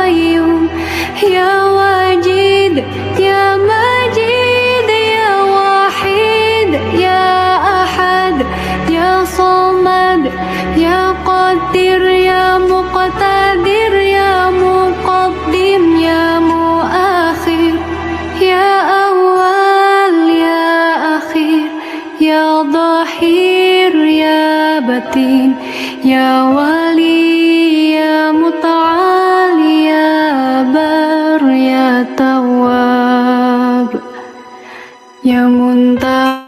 قيوم يا واجد يا مجيد يا واحد يا أحد يا صمد يا قدير يا مقتدر يا مقدم يا مؤخر يا أول يا أخير يا ظهير يا بطين يا ولي يا متعال يا بر يا تواب يا منتهى.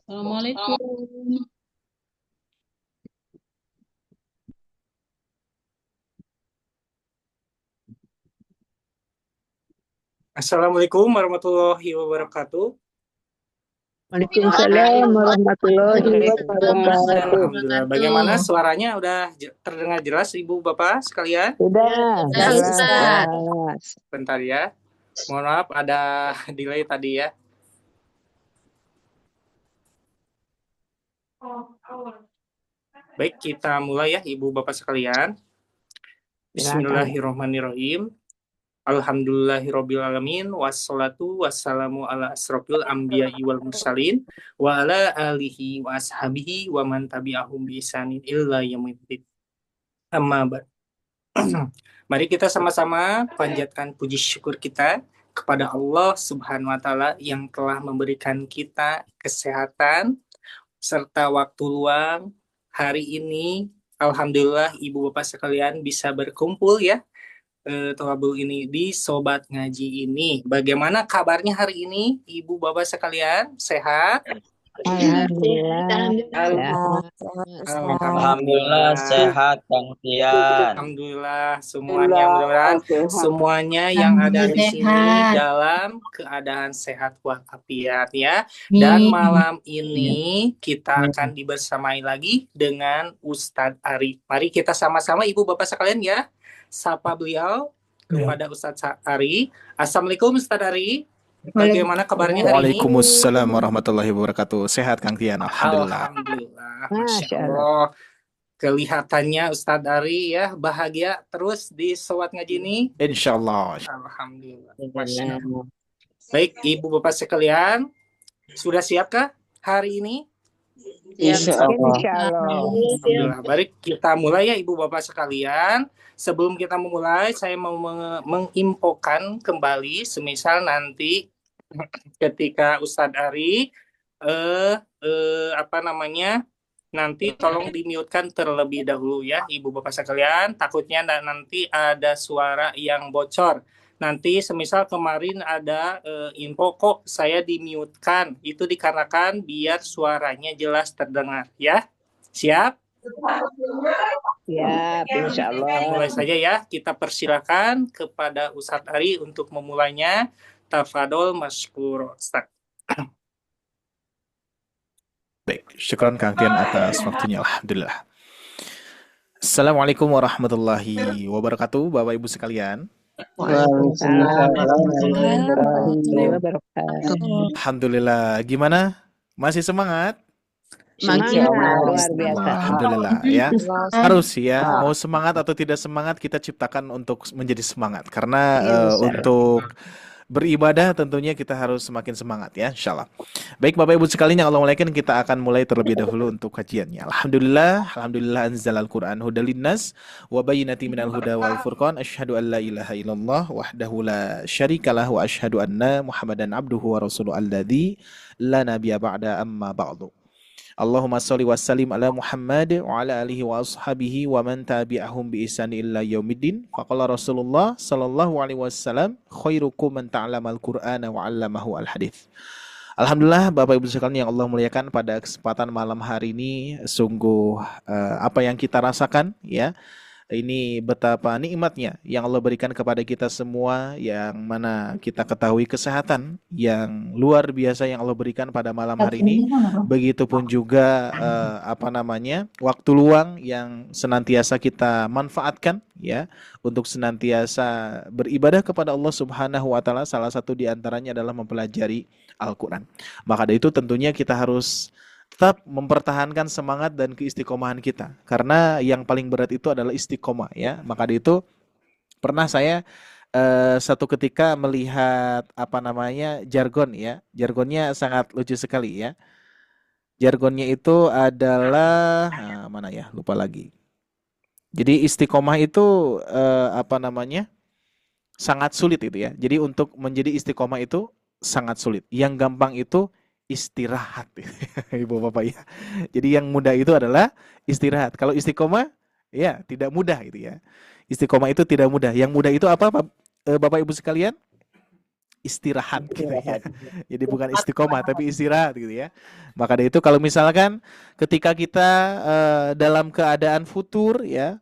Assalamualaikum. Assalamualaikum warahmatullahi wabarakatuh. Waalaikumsalam warahmatullahi wabarakatuh. Alhamdulillah. Bagaimana suaranya udah terdengar jelas Ibu Bapak sekalian? Sudah, Jelas, jelas. Bentar ya. Mohon maaf ada delay tadi ya. Baik, kita mulai ya Ibu Bapak sekalian. Bismillahirrahmanirrahim. Alhamdulillahirrabbilalamin. Wassalatu wassalamu ala asrofil anbiya'i wal mursalin wa ala alihi wa ashabihi wa man tabi'ahum bi ihsanin illa yaumiddin. Amma ba'd. Mari kita sama-sama panjatkan puji syukur kita kepada Allah Subhanahu wa taala yang telah memberikan kita kesehatan serta waktu luang hari ini. Alhamdulillah Ibu Bapak sekalian bisa berkumpul ya Tawabul ini di Sobat Ngaji ini. Bagaimana kabarnya hari ini Ibu Bapak sekalian? Sehat? Alhamdulillah sehat Kang Tian. Alhamdulillah semuanya mudah-mudahan semuanya yang ada di sini dalam keadaan sehat walafiat ya. Dan malam ini kita akan dibersamai lagi dengan Ustadz Ari. Mari kita sama-sama Ibu Bapak sekalian ya sapa beliau kepada Ustadz Ari. Assalamualaikum Ustadz Ari. Bagaimana kabarnya hari ini? Waalaikumsalam warahmatullahi wabarakatuh. Sehat Kang Tian, alhamdulillah. Alhamdulillah. Masya Allah. Kelihatannya Ustadz Ari ya bahagia terus di Sobat Ngaji ini. Insyaallah. Alhamdulillah. Masya Allah. Baik Ibu Bapak sekalian, sudah siapkah hari ini? Insyaallah. Alhamdulillah. Mari kita mulai ya Ibu Bapak sekalian. Sebelum kita memulai, saya mau menginfokan kembali, semisal nanti ketika Ustadz Ari nanti tolong di-mute-kan terlebih dahulu ya Ibu Bapak sekalian, takutnya nanti ada suara yang bocor. Nanti semisal kemarin ada info kok saya di-mute-kan, itu dikarenakan biar suaranya jelas terdengar ya. Siap? Ya, insyaallah. Mulai saja ya, kita persilakan kepada Ustadz Ari untuk memulainya. Tafadol masykur Ustadz. Baik, syukran Kang Tian atas waktunya, alhamdulillah. Assalamualaikum warahmatullahi wabarakatuh, Bapak Ibu sekalian. Waalaikumsalam warahmatullahi wabarakatuh. Alhamdulillah. Gimana? Masih semangat? Semangat luar biasa. Alhamdulillah ya. Harus ya, mau semangat atau tidak semangat kita ciptakan untuk menjadi semangat. Karena untuk beribadah tentunya kita harus semakin semangat ya, insyaallah. Baik Bapak Ibu sekalian yang Allah muliakan, kita akan mulai terlebih dahulu untuk kajiannya. Alhamdulillah anzalal Qur'an hudal linnas wa bayyinatin minal huda wal furqan. Asyhadu an la ilaha illallah wahdahu la syarikalah wa asyhadu anna Muhammadan abduhu wa rasuluhu alladzi la nabiyya ba'da amma ba'du. Allahumma sholli wa sallim ala Muhammad wa ala alihi wa ashabihi wa man tabi'ahum bi ihsan illa yaumiddin. Faqala Rasulullah sallallahu alaihi wasallam, khairukum man ta'allamal Qur'ana wa 'allamahu al-hadits. Alhamdulillah Bapak Ibu sekalian yang Allah muliakan, pada kesempatan malam hari ini sungguh apa yang kita rasakan ya. Ini betapa nikmatnya yang Allah berikan kepada kita semua, yang mana kita ketahui kesehatan yang luar biasa yang Allah berikan pada malam hari ini. Begitupun juga waktu luang yang senantiasa kita manfaatkan ya untuk senantiasa beribadah kepada Allah Subhanahu wa taala. Salah satu di antaranya adalah mempelajari Al-Qur'an. Maka dari itu tentunya kita harus tetap mempertahankan semangat dan keistiqomahan kita, karena yang paling berat itu adalah istiqomah ya. Maka dari itu pernah saya satu ketika melihat jargon ya, jargonnya sangat lucu sekali ya. Jargonnya itu adalah lupa lagi. Jadi istiqomah itu sangat sulit itu ya. Jadi untuk menjadi istiqomah itu sangat sulit. Yang gampang itu istirahat, Ibu Bapak ya. Jadi yang mudah itu adalah istirahat. Kalau istiqomah ya tidak mudah gitu ya. Istiqomah itu tidak mudah. Yang mudah itu apa Bapak Ibu sekalian? Istirahat gitu ya. Jadi bukan istiqomah tapi istirahat gitu ya. Maka dari itu kalau misalkan ketika kita dalam keadaan futur ya,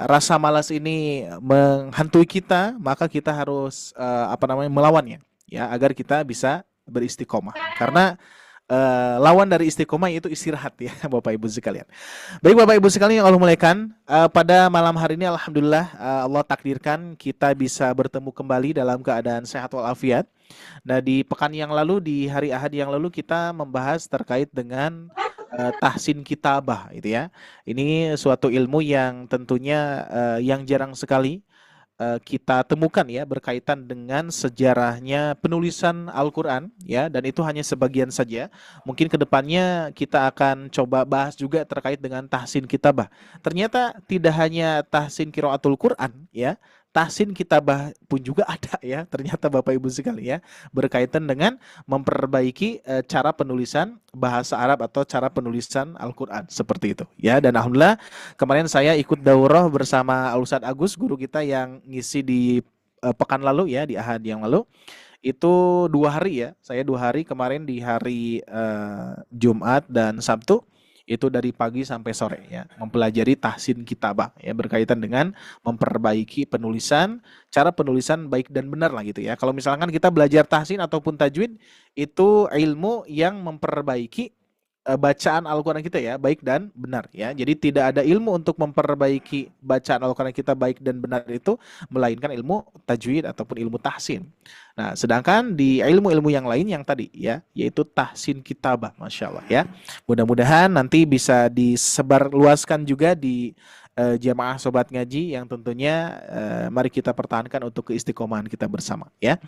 rasa malas ini menghantui kita, maka kita harus melawannya ya, agar kita bisa beristiqomah. Karena lawan dari istiqomah itu istirahat ya Bapak Ibu sekalian. Baik Bapak Ibu sekalian yang Allah muliakan, pada malam hari ini alhamdulillah Allah takdirkan kita bisa bertemu kembali dalam keadaan sehat walafiat. Nah, di pekan yang lalu, di hari Ahad yang lalu, kita membahas terkait dengan tahsin kitabah itu ya. Ini suatu ilmu yang tentunya yang jarang sekali kita temukan ya, berkaitan dengan sejarahnya penulisan Al-Quran ya, dan itu hanya sebagian saja. Mungkin kedepannya kita akan coba bahas juga terkait dengan tahsin kitabah. Ternyata tidak hanya tahsin qiraatul Quran ya, tahsin kitabah pun juga ada ya, ternyata Bapak Ibu sekalian ya, berkaitan dengan memperbaiki cara penulisan bahasa Arab atau cara penulisan Al-Quran seperti itu ya. Dan alhamdulillah kemarin saya ikut daurah bersama Ustadz Agus, guru kita yang ngisi di pekan lalu ya, di Ahad yang lalu. Itu 2 hari ya, saya 2 hari kemarin, di hari Jumat dan Sabtu. Itu dari pagi sampai sore ya, mempelajari tahsin kitabah ya, berkaitan dengan memperbaiki penulisan, cara penulisan baik dan benar lah gitu ya. Kalau misalkan kita belajar tahsin ataupun tajwid, itu ilmu yang memperbaiki bacaan Al-Quran kita ya, baik dan benar ya. Jadi tidak ada ilmu untuk memperbaiki bacaan Al-Quran kita baik dan benar itu, melainkan ilmu tajwid ataupun ilmu tahsin. Nah, sedangkan di ilmu-ilmu yang lain yang tadi ya, yaitu tahsin kitabah, Masya Allah ya. Mudah-mudahan nanti bisa disebarluaskan juga di jamaah sobat ngaji yang tentunya mari kita pertahankan untuk keistiqomahan kita bersama ya.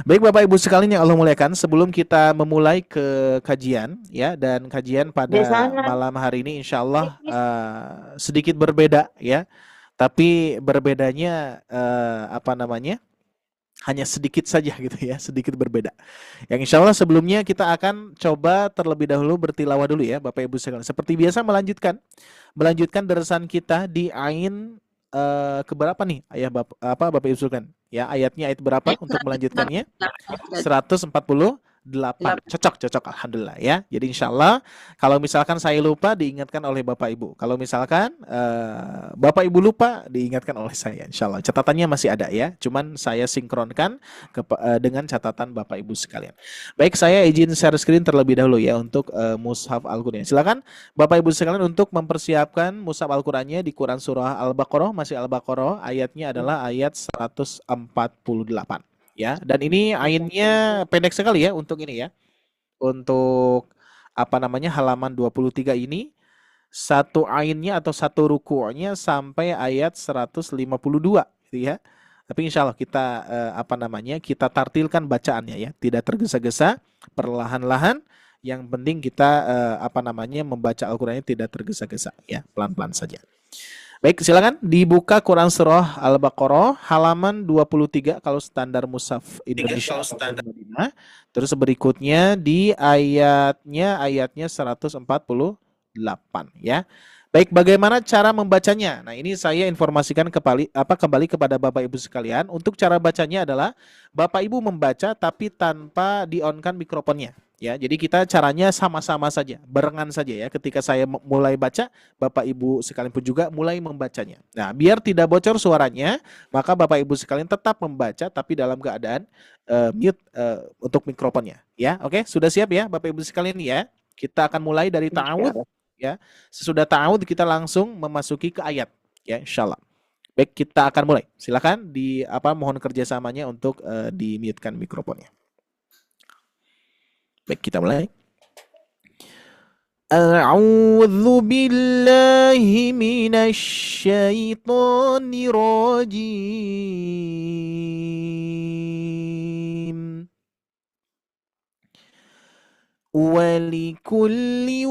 Baik Bapak Ibu sekalian yang Allah muliakan, sebelum kita memulai ke kajian ya, dan kajian pada malam hari ini insya Allah sedikit berbeda ya, tapi berbedanya hanya sedikit saja gitu ya, sedikit berbeda. Yang insya Allah sebelumnya kita akan coba terlebih dahulu bertilawah dulu ya Bapak Ibu sekalian. Seperti biasa melanjutkan darasan kita di ain keberapa nih Bapak Ibu sekalian? Ya, ayatnya ayat berapa untuk melanjutkannya? 148 Cocok, alhamdulillah ya. Jadi insya Allah kalau misalkan saya lupa diingatkan oleh Bapak Ibu. Kalau misalkan Bapak Ibu lupa diingatkan oleh saya. Insya Allah catatannya masih ada ya. Cuman saya sinkronkan dengan catatan Bapak Ibu sekalian. Baik, saya izin share screen terlebih dahulu ya untuk mushaf Al-Qur'an. Silakan Bapak Ibu sekalian untuk mempersiapkan mushaf Al-Qur'annya di Quran surah Al-Baqarah, masih Al-Baqarah, ayatnya adalah ayat 148. Ya, dan ini ainnya pendek sekali ya untuk ini ya. Untuk halaman 23 ini satu ainnya atau satu ruku'nya sampai ayat 152 gitu ya. Tapi insya Allah kita kita tartilkan bacaannya ya, tidak tergesa-gesa, perlahan-lahan. Yang penting kita membaca Al-Qur'annya tidak tergesa-gesa ya, pelan-pelan saja. Baik, silakan dibuka Quran surah Al-Baqarah halaman 23 kalau standar mushaf Indonesia atau Madinah. Terus berikutnya di ayatnya 148 ya. Baik, bagaimana cara membacanya? Nah, ini saya informasikan kembali kepada Bapak Ibu sekalian. Untuk cara bacanya adalah Bapak Ibu membaca tapi tanpa di-on-kan mikrofonnya. Ya, jadi kita caranya sama-sama saja, barengan saja ya. Ketika saya mulai baca, Bapak Ibu sekalian pun juga mulai membacanya. Nah, biar tidak bocor suaranya, maka Bapak Ibu sekalian tetap membaca tapi dalam keadaan mute untuk mikrofonnya. Ya, oke, sudah siap ya Bapak Ibu sekalian ya. Kita akan mulai dari ta'awudz ya. Sesudah ta'awudz kita langsung memasuki ke ayat ya, insyaallah. Baik, kita akan mulai. Silakan mohon kerjasamanya untuk di-mute-kan mikrofonnya. Baik, kita mulai. A'udzu billahi minasy syaithanir rajim. Walikulli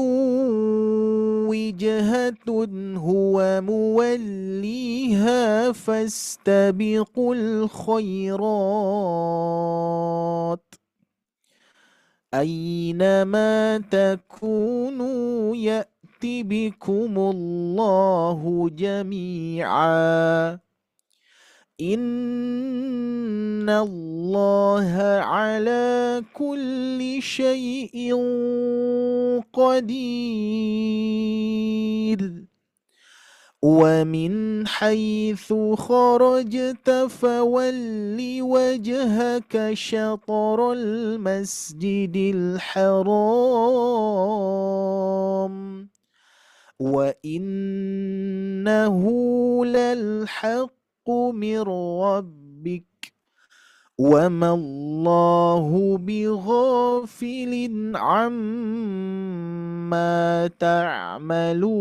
wijhatun huwa muwalliha fastabiqul khairat. أينما تكونوا يأتي بكم الله جميعا إن الله على كل شيء قدير ومن حيث خرجت فول وجهك شطر المسجد الحرام وإنه للحق من ربك وما الله بغافل عما تعملون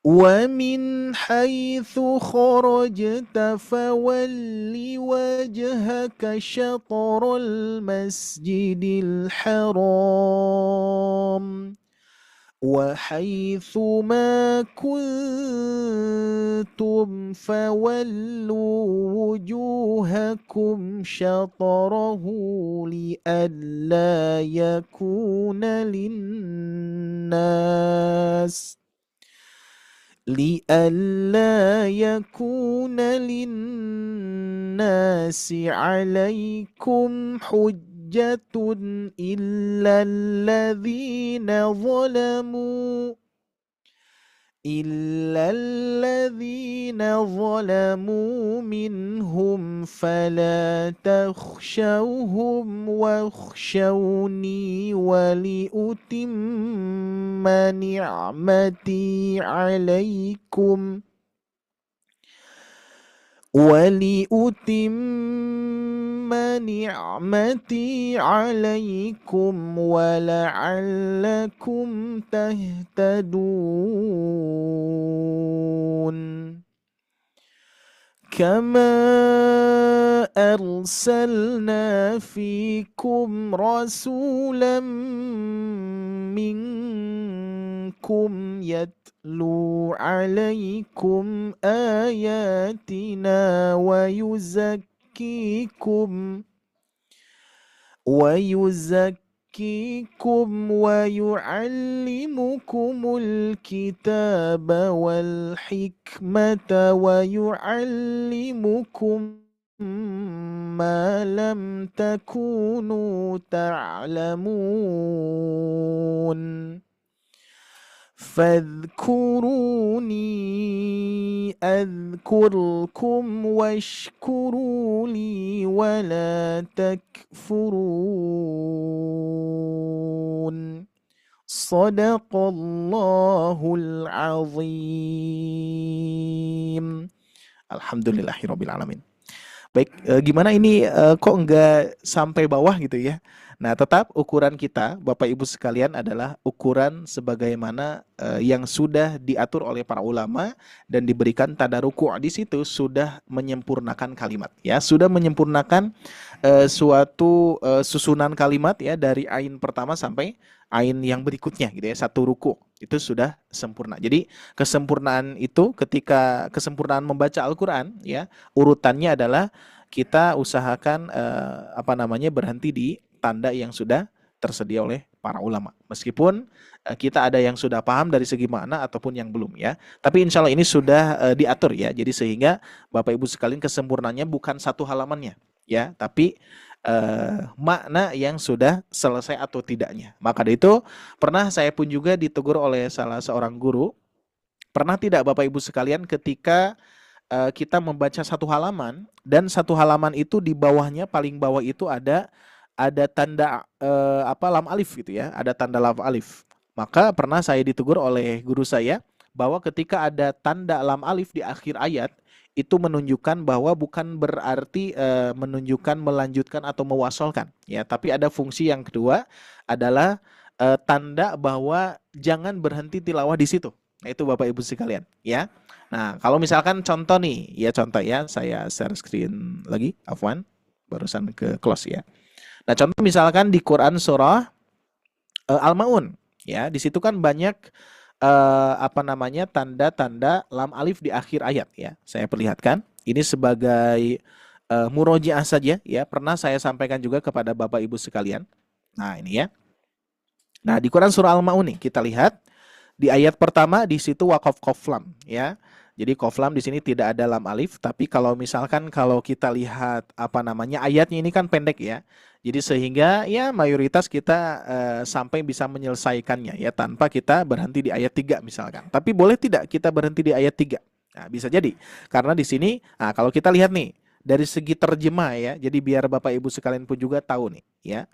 ومن حيث خرجت فول وجهك شطر المسجد الحرام وحيث ما كنتم فولوا وجوهكم شطره لئلا يكون للناس عليكم حجة إلا الذين ظلموا منهم فلا تخشوهم واخشوني ولأتم نعمتي عليكم ولعلكم تهتدون كما أرسلنا فيكم رسولا منكم يتلو عليكم آياتنا ويزكيكم ويعلمكم الكتاب والحكمة ويعلمكم ما لم تكونوا تعلمون فاذكروني أذكركم واشكروا لي ولا تكفرون صدق الله العظيم. Alhamdulillahirabbil alamin. Baik, gimana ini kok enggak sampai bawah gitu ya? Nah, tetap ukuran kita, Bapak Ibu sekalian, adalah ukuran sebagaimana yang sudah diatur oleh para ulama dan diberikan tanda ruku' di situ sudah menyempurnakan kalimat, ya, sudah menyempurnakan suatu susunan kalimat ya dari ain pertama sampai ain yang berikutnya gitu ya, satu ruku' itu sudah sempurna. Jadi kesempurnaan itu ketika kesempurnaan membaca Al-Qur'an ya, urutannya adalah kita usahakan berhenti di tanda yang sudah tersedia oleh para ulama. Meskipun kita ada yang sudah paham dari segi makna ataupun yang belum ya. Tapi insya Allah ini sudah diatur ya. Jadi sehingga Bapak Ibu sekalian kesempurnaannya bukan satu halamannya ya, tapi makna yang sudah selesai atau tidaknya. Maka dari itu pernah saya pun juga ditegur oleh salah seorang guru. Pernah tidak Bapak Ibu sekalian ketika kita membaca satu halaman dan satu halaman itu di bawahnya paling bawah itu ada tanda lam alif gitu ya, ada tanda lam alif. Maka pernah saya ditegur oleh guru saya bahwa ketika ada tanda lam alif di akhir ayat itu menunjukkan bahwa bukan berarti menunjukkan melanjutkan atau mewasolkan ya, tapi ada fungsi yang kedua adalah tanda bahwa jangan berhenti tilawah di situ. Nah, itu Bapak Ibu sekalian ya. Nah, kalau misalkan contoh nih, ya contoh ya, saya share screen lagi, afwan, barusan ke close ya. Nah, contoh misalkan di Quran surah Al-Maun ya, di situ kan banyak tanda-tanda lam alif di akhir ayat ya. Saya perlihatkan. Ini sebagai murojaah saja ya. Pernah saya sampaikan juga kepada Bapak Ibu sekalian. Nah, ini ya. Nah, di Quran surah Al-Maun nih kita lihat di ayat pertama di situ waqaf lam ya. Jadi qaf lam di sini tidak ada lam alif, tapi kalau misalkan kalau kita lihat ayatnya ini kan pendek ya. Jadi sehingga ya mayoritas kita sampai bisa menyelesaikannya ya tanpa kita berhenti di ayat 3 misalkan. Tapi boleh tidak kita berhenti di ayat 3? Nah, bisa jadi. Karena di sini kalau kita lihat nih dari segi terjemah ya. Jadi biar Bapak Ibu sekalian pun juga tahu nih ya.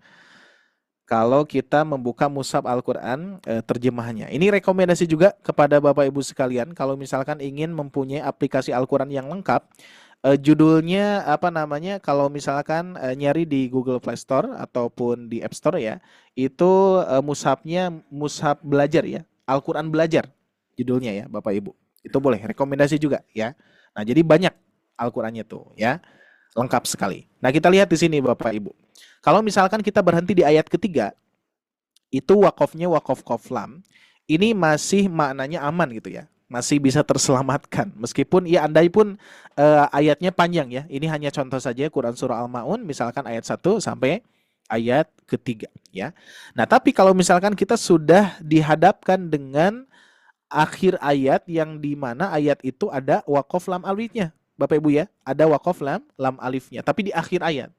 Kalau kita membuka mushaf Al-Quran terjemahannya. Ini rekomendasi juga kepada Bapak Ibu sekalian. Kalau misalkan ingin mempunyai aplikasi Al-Quran yang lengkap, judulnya kalau misalkan nyari di Google Play Store ataupun di App Store ya, itu mushafnya mushaf belajar ya, Al-Quran belajar judulnya ya Bapak Ibu. Itu boleh, rekomendasi juga ya. Nah, jadi banyak Al-Qurannya tuh ya, lengkap sekali. Nah, kita lihat di sini Bapak Ibu. Kalau misalkan kita berhenti di ayat ketiga, itu wakofnya wakof qaf lam, ini masih maknanya aman gitu ya, masih bisa terselamatkan. Meskipun ya andai pun ayatnya panjang ya, ini hanya contoh saja Quran surah Al-Maun, misalkan ayat 1 sampai ayat ketiga ya. Nah, tapi kalau misalkan kita sudah dihadapkan dengan akhir ayat yang dimana ayat itu ada wakof lam alifnya, Bapak Ibu ya, ada wakof lam alifnya, tapi di akhir ayat.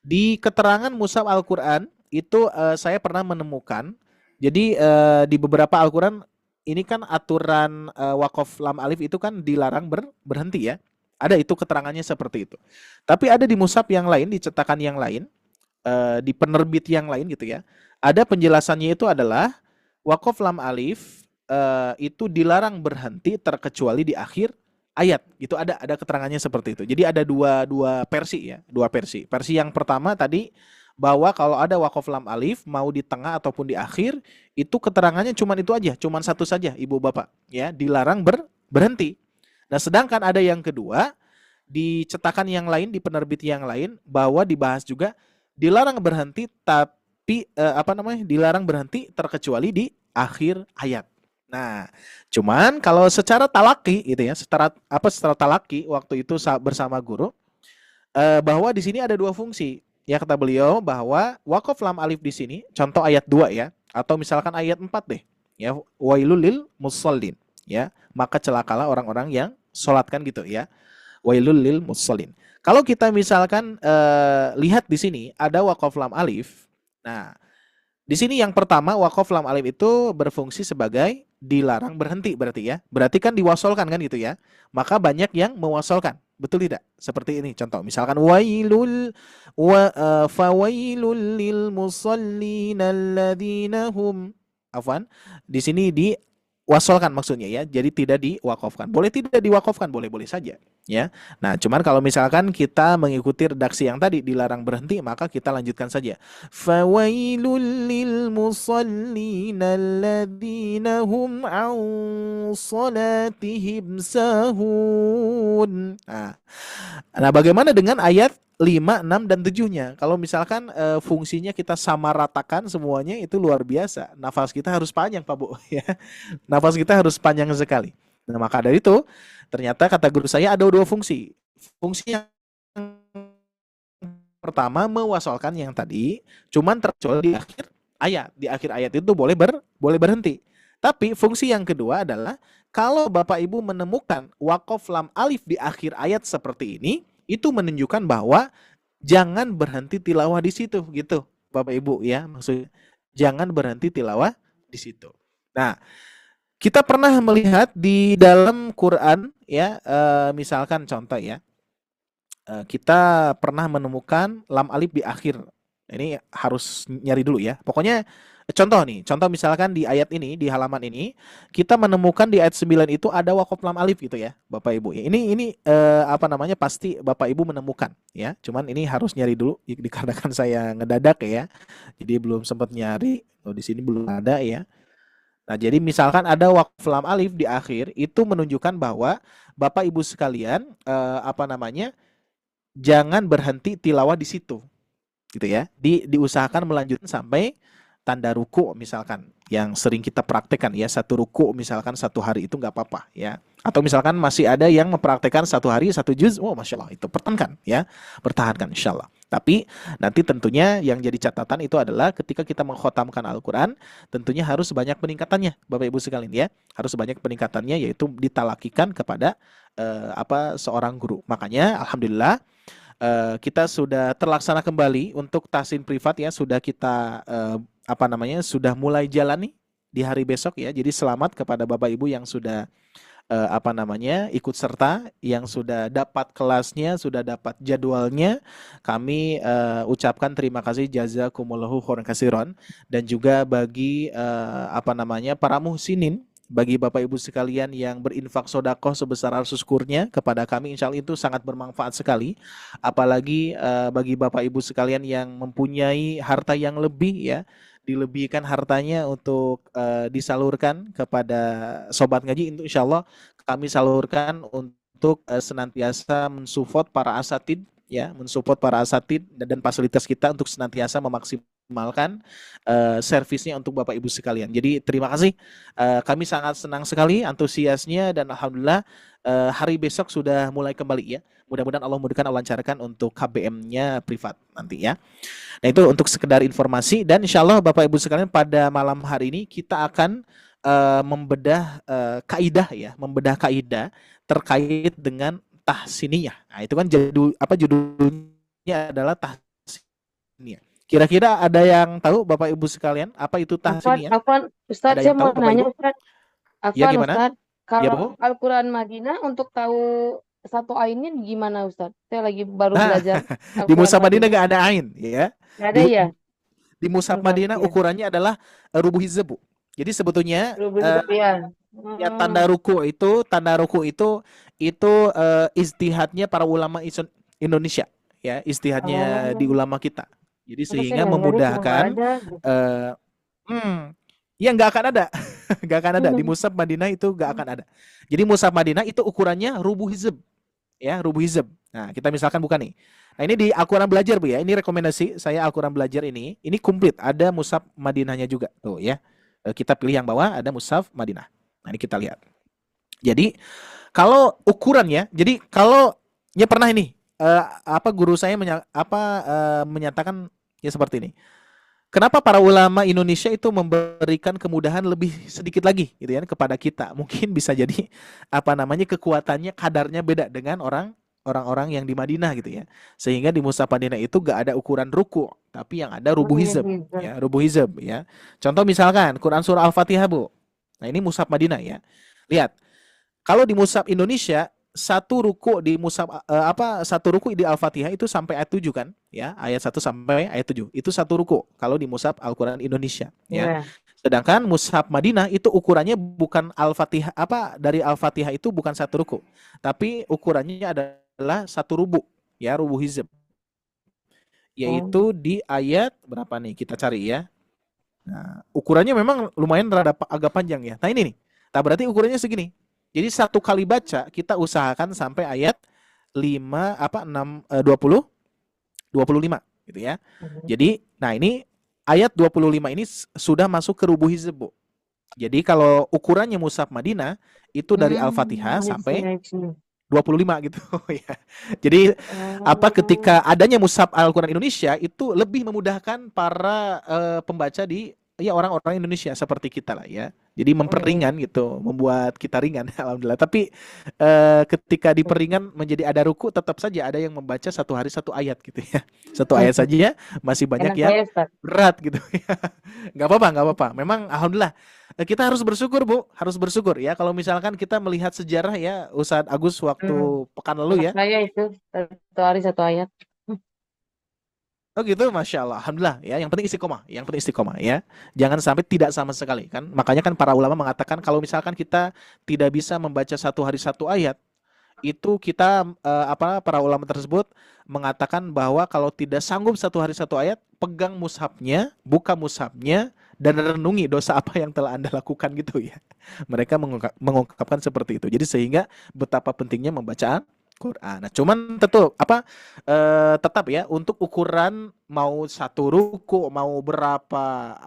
Di keterangan mushaf Al-Quran itu saya pernah menemukan, jadi di beberapa Al-Quran ini kan aturan wakof lam alif itu kan dilarang berhenti ya. Ada itu keterangannya seperti itu. Tapi ada di mushaf yang lain, di cetakan yang lain, di penerbit yang lain gitu ya. Ada penjelasannya itu adalah wakof lam alif itu dilarang berhenti terkecuali di akhir ayat, gitu. Ada keterangannya seperti itu. Jadi ada dua versi ya, dua versi. Versi yang pertama tadi bahwa kalau ada wakof lam alif mau di tengah ataupun di akhir itu keterangannya cuma itu aja, cuma satu saja Ibu Bapak ya, dilarang berhenti. Nah, sedangkan ada yang kedua di cetakan yang lain, di penerbit yang lain bahwa dibahas juga dilarang berhenti, tapi dilarang berhenti terkecuali di akhir ayat. Nah, cuman kalau secara talaki gitu ya, secara talaki waktu itu bersama guru bahwa di sini ada dua fungsi. Ya, kata beliau bahwa wakof lam alif di sini contoh ayat 2 ya, atau misalkan ayat 4 deh. Ya, wailul lil musallin ya, maka celakalah orang-orang yang sholat kan gitu ya. wailul lil musallin. Kalau kita misalkan lihat di sini ada waqaf lam alif. Nah, di sini yang pertama waqaf lam alif itu berfungsi sebagai dilarang berhenti berarti ya. Berarti kan diwasolkan kan gitu ya. Maka banyak yang mewasolkan. Betul tidak? Seperti ini contoh. Misalkan fawailul lil musallin alladzina hum afwan. Di sini diwasolkan maksudnya ya. Jadi tidak diwakafkan. Boleh tidak diwakafkan, boleh-boleh saja ya. Nah, cuman kalau misalkan kita mengikuti redaksi yang tadi dilarang berhenti, maka kita lanjutkan saja. Fawailul lil musallin alladzina hum an salatihim sahun. Nah, bagaimana dengan ayat 5, 6, dan 7-nya? Kalau misalkan fungsinya kita samaratakan semuanya, itu luar biasa. Nafas kita harus panjang, Pak Bu. Ya. Nafas kita harus panjang sekali. Nah, maka dari itu, ternyata kata guru saya ada dua fungsi. Fungsi yang pertama mewasolkan yang tadi, cuman terkecuali di akhir ayat. Di akhir ayat itu boleh berhenti. Tapi fungsi yang kedua adalah kalau Bapak Ibu menemukan waqaf lam alif di akhir ayat seperti ini, itu menunjukkan bahwa jangan berhenti tilawah di situ gitu, Bapak Ibu ya. Maksudnya jangan berhenti tilawah di situ. Nah, kita pernah melihat di dalam Quran ya, misalkan contoh ya, kita pernah menemukan lam alif di akhir. Ini harus nyari dulu ya. Pokoknya contoh misalkan di ayat ini, di halaman ini, kita menemukan di ayat 9 itu ada waqaf lam alif gitu ya, Bapak Ibu. Ini pasti Bapak Ibu menemukan ya. Cuman ini harus nyari dulu dikarenakan saya ngedadak ya. Jadi belum sempat nyari. Oh, di sini belum ada ya. Nah, jadi misalkan ada waqaf lam alif di akhir, itu menunjukkan bahwa Bapak Ibu sekalian jangan berhenti tilawah di situ. Gitu ya. Diusahakan melanjutkan sampai tanda ruku misalkan, yang sering kita praktekkan ya, satu ruku misalkan satu hari itu nggak apa-apa ya. Atau misalkan masih ada yang mempraktekkan satu hari satu juz, masya Allah, itu pertahankan insya Allah. Tapi nanti tentunya yang jadi catatan itu adalah ketika kita mengkhotamkan Al-Quran, tentunya harus banyak peningkatannya, Bapak Ibu sekalian ya, harus banyak peningkatannya, yaitu ditalakikan kepada seorang guru. Makanya alhamdulillah kita sudah terlaksana kembali untuk tahsin privat ya, sudah kita sudah mulai jalani di hari besok ya. Jadi selamat kepada Bapak Ibu yang sudah ikut serta, yang sudah dapat kelasnya, sudah dapat jadwalnya. Kami ucapkan terima kasih, jazakumullahu khairan katsiran. Dan juga bagi para muhsinin, bagi Bapak Ibu sekalian yang berinfak sodakoh sebesar syukurnya kepada kami, insya Allah itu sangat bermanfaat sekali. Apalagi bagi Bapak Ibu sekalian yang mempunyai harta yang lebih ya, dilebihkan hartanya untuk disalurkan kepada sobat ngaji, itu insya Allah kami salurkan untuk senantiasa mensupport para asatid ya, mensupport para asatid dan fasilitas kita untuk senantiasa memaksimalkan servisnya untuk Bapak Ibu sekalian. Jadi terima kasih, kami sangat senang sekali antusiasnya, dan alhamdulillah hari besok sudah mulai kembali ya. Mudah-mudahan Allah mudahkan, Allah lancarkan untuk KBM-nya privat nanti ya. Nah, itu untuk sekedar informasi, dan insya Allah Bapak Ibu sekalian pada malam hari ini kita akan membedah kaidah terkait dengan tahsiniyah. Nah, itu kan judulnya adalah tahsiniyah. Kira-kira ada yang tahu Bapak Ibu sekalian apa itu tahsiniyah? Ustaz, saya mau nanya Ustaz. Ya, gimana? Ustaz, kalau Ya, Bu? Al-Quran Madinah untuk tahu satu ainnya gimana Ustaz? Saya lagi baru belajar. Di Mushaf Madinah nggak ada ain ya. Nggak ada ya? Di Mushaf Madinah ukurannya adalah rubuh hizb, Bu. Jadi sebetulnya ya tanda ruku itu ijtihadnya para ulama Indonesia ya, ijtihadnya di ulama kita. Jadi sehingga memudahkan ya nggak akan ada nggak akan ada di Mushaf Madinah, itu nggak akan ada. Jadi Mushaf Madinah itu ukurannya rubuh hizb ya, rubuh hizb. Nah, kita misalkan bukan nih. Nah, ini di Al-Quran Belajar Bu ya. Ini rekomendasi saya, Al-Quran Belajar ini komplit, ada Mushaf Madinahnya juga tuh ya. Kita pilih yang bawah ada Mushaf Madinah. Nah, ini kita lihat. Jadi kalau ukurannya, jadi kalau ya pernah ini guru saya menyatakan ya seperti ini. Kenapa para ulama Indonesia itu memberikan kemudahan lebih sedikit lagi gitu ya kepada kita? Mungkin bisa jadi kekuatannya, kadarnya beda dengan orang orang-orang yang di Madinah gitu ya. Sehingga di mushaf Madinah itu gak ada ukuran ruku, tapi yang ada rubuhizm ya, rubuhizm ya. Contoh misalkan Quran surah Al-Fatihah, Bu. Nah, ini mushaf Madinah ya. Lihat, kalau di mushaf Indonesia satu ruku di mushaf satu ruku di Al-Fatihah itu sampai ayat 7 kan ya, ayat 1 sampai ayat 7 itu satu ruku kalau di mushaf Al-Quran Indonesia ya. Iya. Sedangkan mushaf Madinah itu ukurannya bukan Al-Fatihah, dari Al-Fatihah itu bukan satu ruku, tapi ukurannya adalah satu rubu ya, rubu hizb, yaitu di ayat berapa nih, kita cari ya. Nah, ukurannya memang lumayan agak panjang ya. Nah, ini nih. Nah, berarti ukurannya segini. Jadi satu kali baca kita usahakan sampai ayat 25 gitu ya. Jadi nah ini ayat 25 ini sudah masuk ke rubuh hizb, Bu. Jadi kalau ukurannya mushaf Madinah itu dari Al-Fatihah sampai 25 gitu ya. Jadi ketika adanya mushaf Al-Quran Indonesia itu lebih memudahkan para pembaca di orang-orang Indonesia seperti kita lah ya. Jadi memperingan gitu, membuat kita ringan alhamdulillah. Tapi ketika diperingan menjadi ada ruku, tetap saja ada yang membaca satu hari satu ayat gitu ya. Satu ayat saja ya, masih banyak yang berat gitu ya. Nggak apa-apa. Memang alhamdulillah kita harus bersyukur, Bu, harus bersyukur ya. Kalau misalkan kita melihat sejarah ya, Ustadz Agus waktu pekan lalu ya. Saya itu satu hari satu ayat. Oh gitu, Masya Allah, alhamdulillah ya. Yang penting istiqomah ya. Jangan sampai tidak sama sekali kan. Makanya kan para ulama mengatakan kalau misalkan kita tidak bisa membaca satu hari satu ayat, itu kita para ulama tersebut mengatakan bahwa kalau tidak sanggup satu hari satu ayat, pegang mushafnya, buka mushafnya, dan renungi dosa apa yang telah Anda lakukan gitu ya. Mereka mengungkapkan seperti itu. Jadi sehingga betapa pentingnya membaca Quran. Nah, cuman tetap ya, untuk ukuran mau satu ruku, mau berapa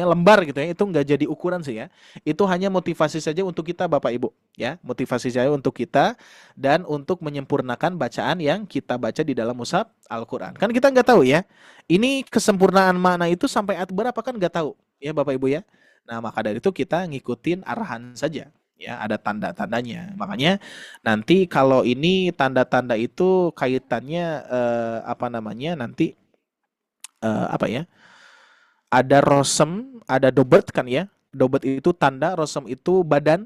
lembar gitu ya, itu nggak jadi ukuran sih ya. Itu hanya motivasi saja untuk kita Bapak Ibu ya, motivasi saja untuk kita dan untuk menyempurnakan bacaan yang kita baca di dalam mushaf Al-Quran. Kan kita nggak tahu ya, ini kesempurnaan makna itu sampai ayat berapa kan nggak tahu ya Bapak Ibu ya. Nah, maka dari itu kita ngikutin arahan saja. Ya, ada tanda-tandanya. Makanya nanti kalau ini tanda-tanda itu kaitannya nanti ada rosem, ada dobet kan ya. Dobet itu tanda, rosem itu badan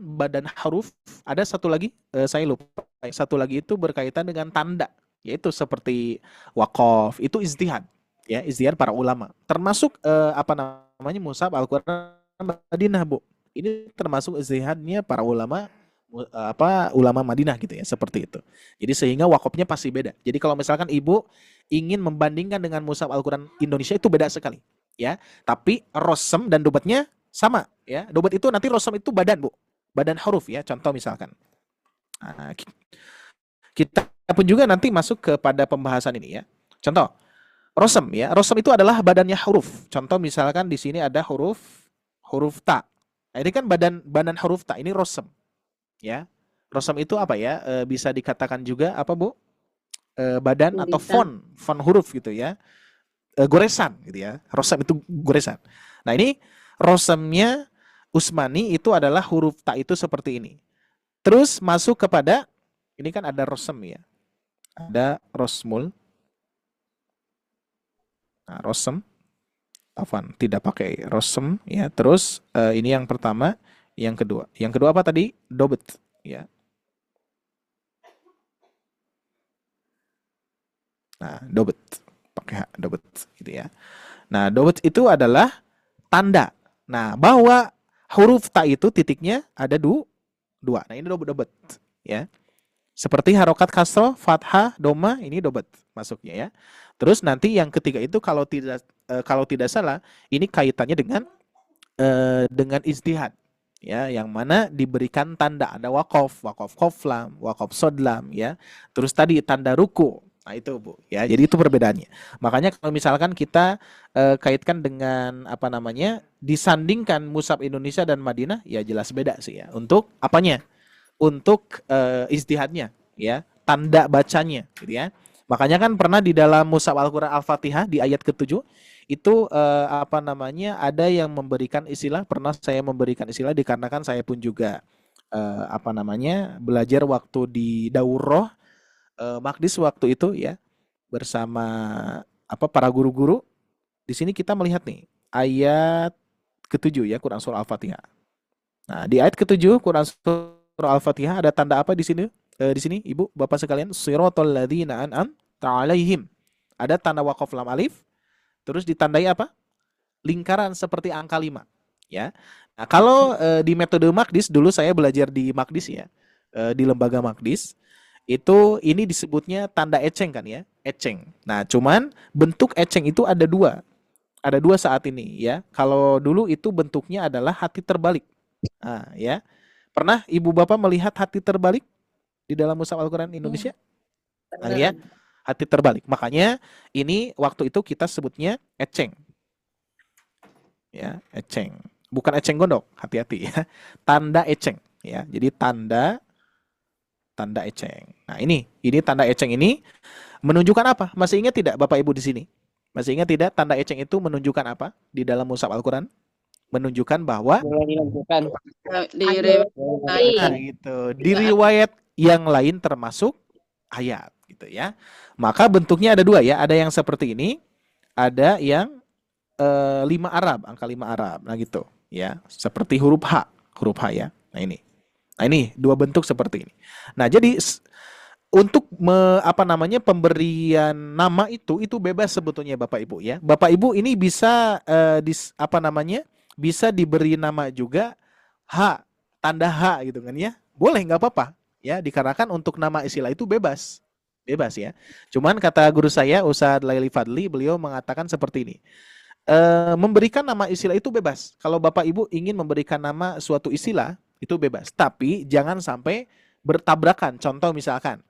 huruf. Ada satu lagi saya lupa. Satu lagi itu berkaitan dengan tanda, yaitu seperti waqaf, itu ijtihad. Ya, ijtihad para ulama. Termasuk mushaf Al-Qur'an Madinah, Bu. Ini termasuk ijtihadnya para ulama ulama Madinah gitu ya, seperti itu. Jadi sehingga wakafnya pasti beda. Jadi kalau misalkan Ibu ingin membandingkan dengan mushaf Al-Quran Indonesia itu beda sekali ya. Tapi rosem dan dobatnya sama ya. Dobat itu nanti, rosem itu badan, Bu. Badan huruf ya. Contoh misalkan. Nah, kita pun juga nanti masuk kepada pembahasan ini ya. Contoh rosem ya. Rosem itu adalah badannya huruf. Contoh misalkan di sini ada huruf ta. Nah, ini kan badan huruf ta, ini rosem. Ya. Rosem itu apa ya? Bisa dikatakan juga apa, Bu? Badan atau font huruf gitu ya. Goresan gitu ya. Rosem itu goresan. Nah, ini rosemnya Utsmani itu adalah huruf ta itu seperti ini. Terus masuk kepada ini kan ada rosem ya. Ada rosmul. Nah, rosem. Afwan, tidak pakai rosem ya. Terus ini yang pertama, yang kedua apa tadi? Dobet ya. Nah, dobet pakai dobet gitu ya. Nah, dobet itu adalah tanda. Nah, bahwa huruf ta itu titiknya ada dua. Nah, ini dobet ya. Seperti harokat kasroh, fathah, doma, ini dobet masuknya ya. Terus nanti yang ketiga itu kalau tidak salah ini kaitannya dengan ijtihad ya, yang mana diberikan tanda, ada waqaf qaflam, waqaf sodlam ya. Terus tadi tanda ruku. Nah, itu, Bu ya. Jadi itu perbedaannya. Makanya kalau misalkan kita kaitkan dengan disandingkan mushaf Indonesia dan Madinah, ya jelas beda sih ya. Untuk apanya? Untuk ijtihadnya ya, tanda bacanya gitu ya. Makanya kan pernah di dalam mushaf Al-Quran Al-Fatihah di ayat ke-7 itu ada yang memberikan istilah, pernah saya memberikan istilah dikarenakan saya pun juga belajar waktu di daurah Magdis waktu itu ya bersama para guru-guru. Di sini kita melihat nih ayat ke-7 ya Quran surah Al-Fatihah. Nah, di ayat ke-7 Quran surah Al-Fatihah ada tanda apa di sini? Di sini Ibu, Bapak sekalian, siratal ladzina an'amta 'alaihim. Ada tanda waqaf lam alif, terus ditandai apa? Lingkaran seperti angka 5, ya. Nah, kalau di metode Magdis dulu saya belajar di Magdis ya. Di lembaga Magdis itu ini disebutnya tanda eceng kan ya, eceng. Nah, cuman bentuk eceng itu ada dua. Ada dua saat ini ya. Kalau dulu itu bentuknya adalah hati terbalik. Nah, ya. Pernah Ibu Bapak melihat hati terbalik di dalam mushaf Al-Quran Indonesia? Nah, ya. Hati terbalik. Makanya ini waktu itu kita sebutnya eceng. Ya, eceng. Bukan eceng gondok, hati-hati ya. Tanda eceng ya. Jadi tanda eceng. Nah, ini tanda eceng ini menunjukkan apa? Masih ingat tidak Bapak Ibu di sini? Masih ingat tidak tanda eceng itu menunjukkan apa di dalam mushaf Al-Quran? Menunjukkan bahwa di riwayat yang lain termasuk ayat gitu ya. Maka bentuknya ada dua ya, ada yang seperti ini, ada yang 5 Arab, angka 5 Arab. Nah gitu ya, seperti huruf H ya. Nah ini dua bentuk seperti ini. Nah, jadi untuk pemberian nama itu bebas sebetulnya Bapak Ibu ya. Bapak Ibu ini bisa bisa diberi nama juga H, tanda H gitu kan ya. Boleh, nggak apa-apa ya, dikarenakan untuk nama istilah itu bebas ya. Cuman kata guru saya Ustadz Laili Fadli, beliau mengatakan seperti ini. Memberikan nama istilah itu bebas. Kalau Bapak Ibu ingin memberikan nama suatu istilah itu bebas, tapi jangan sampai bertabrakan. Contoh misalkan,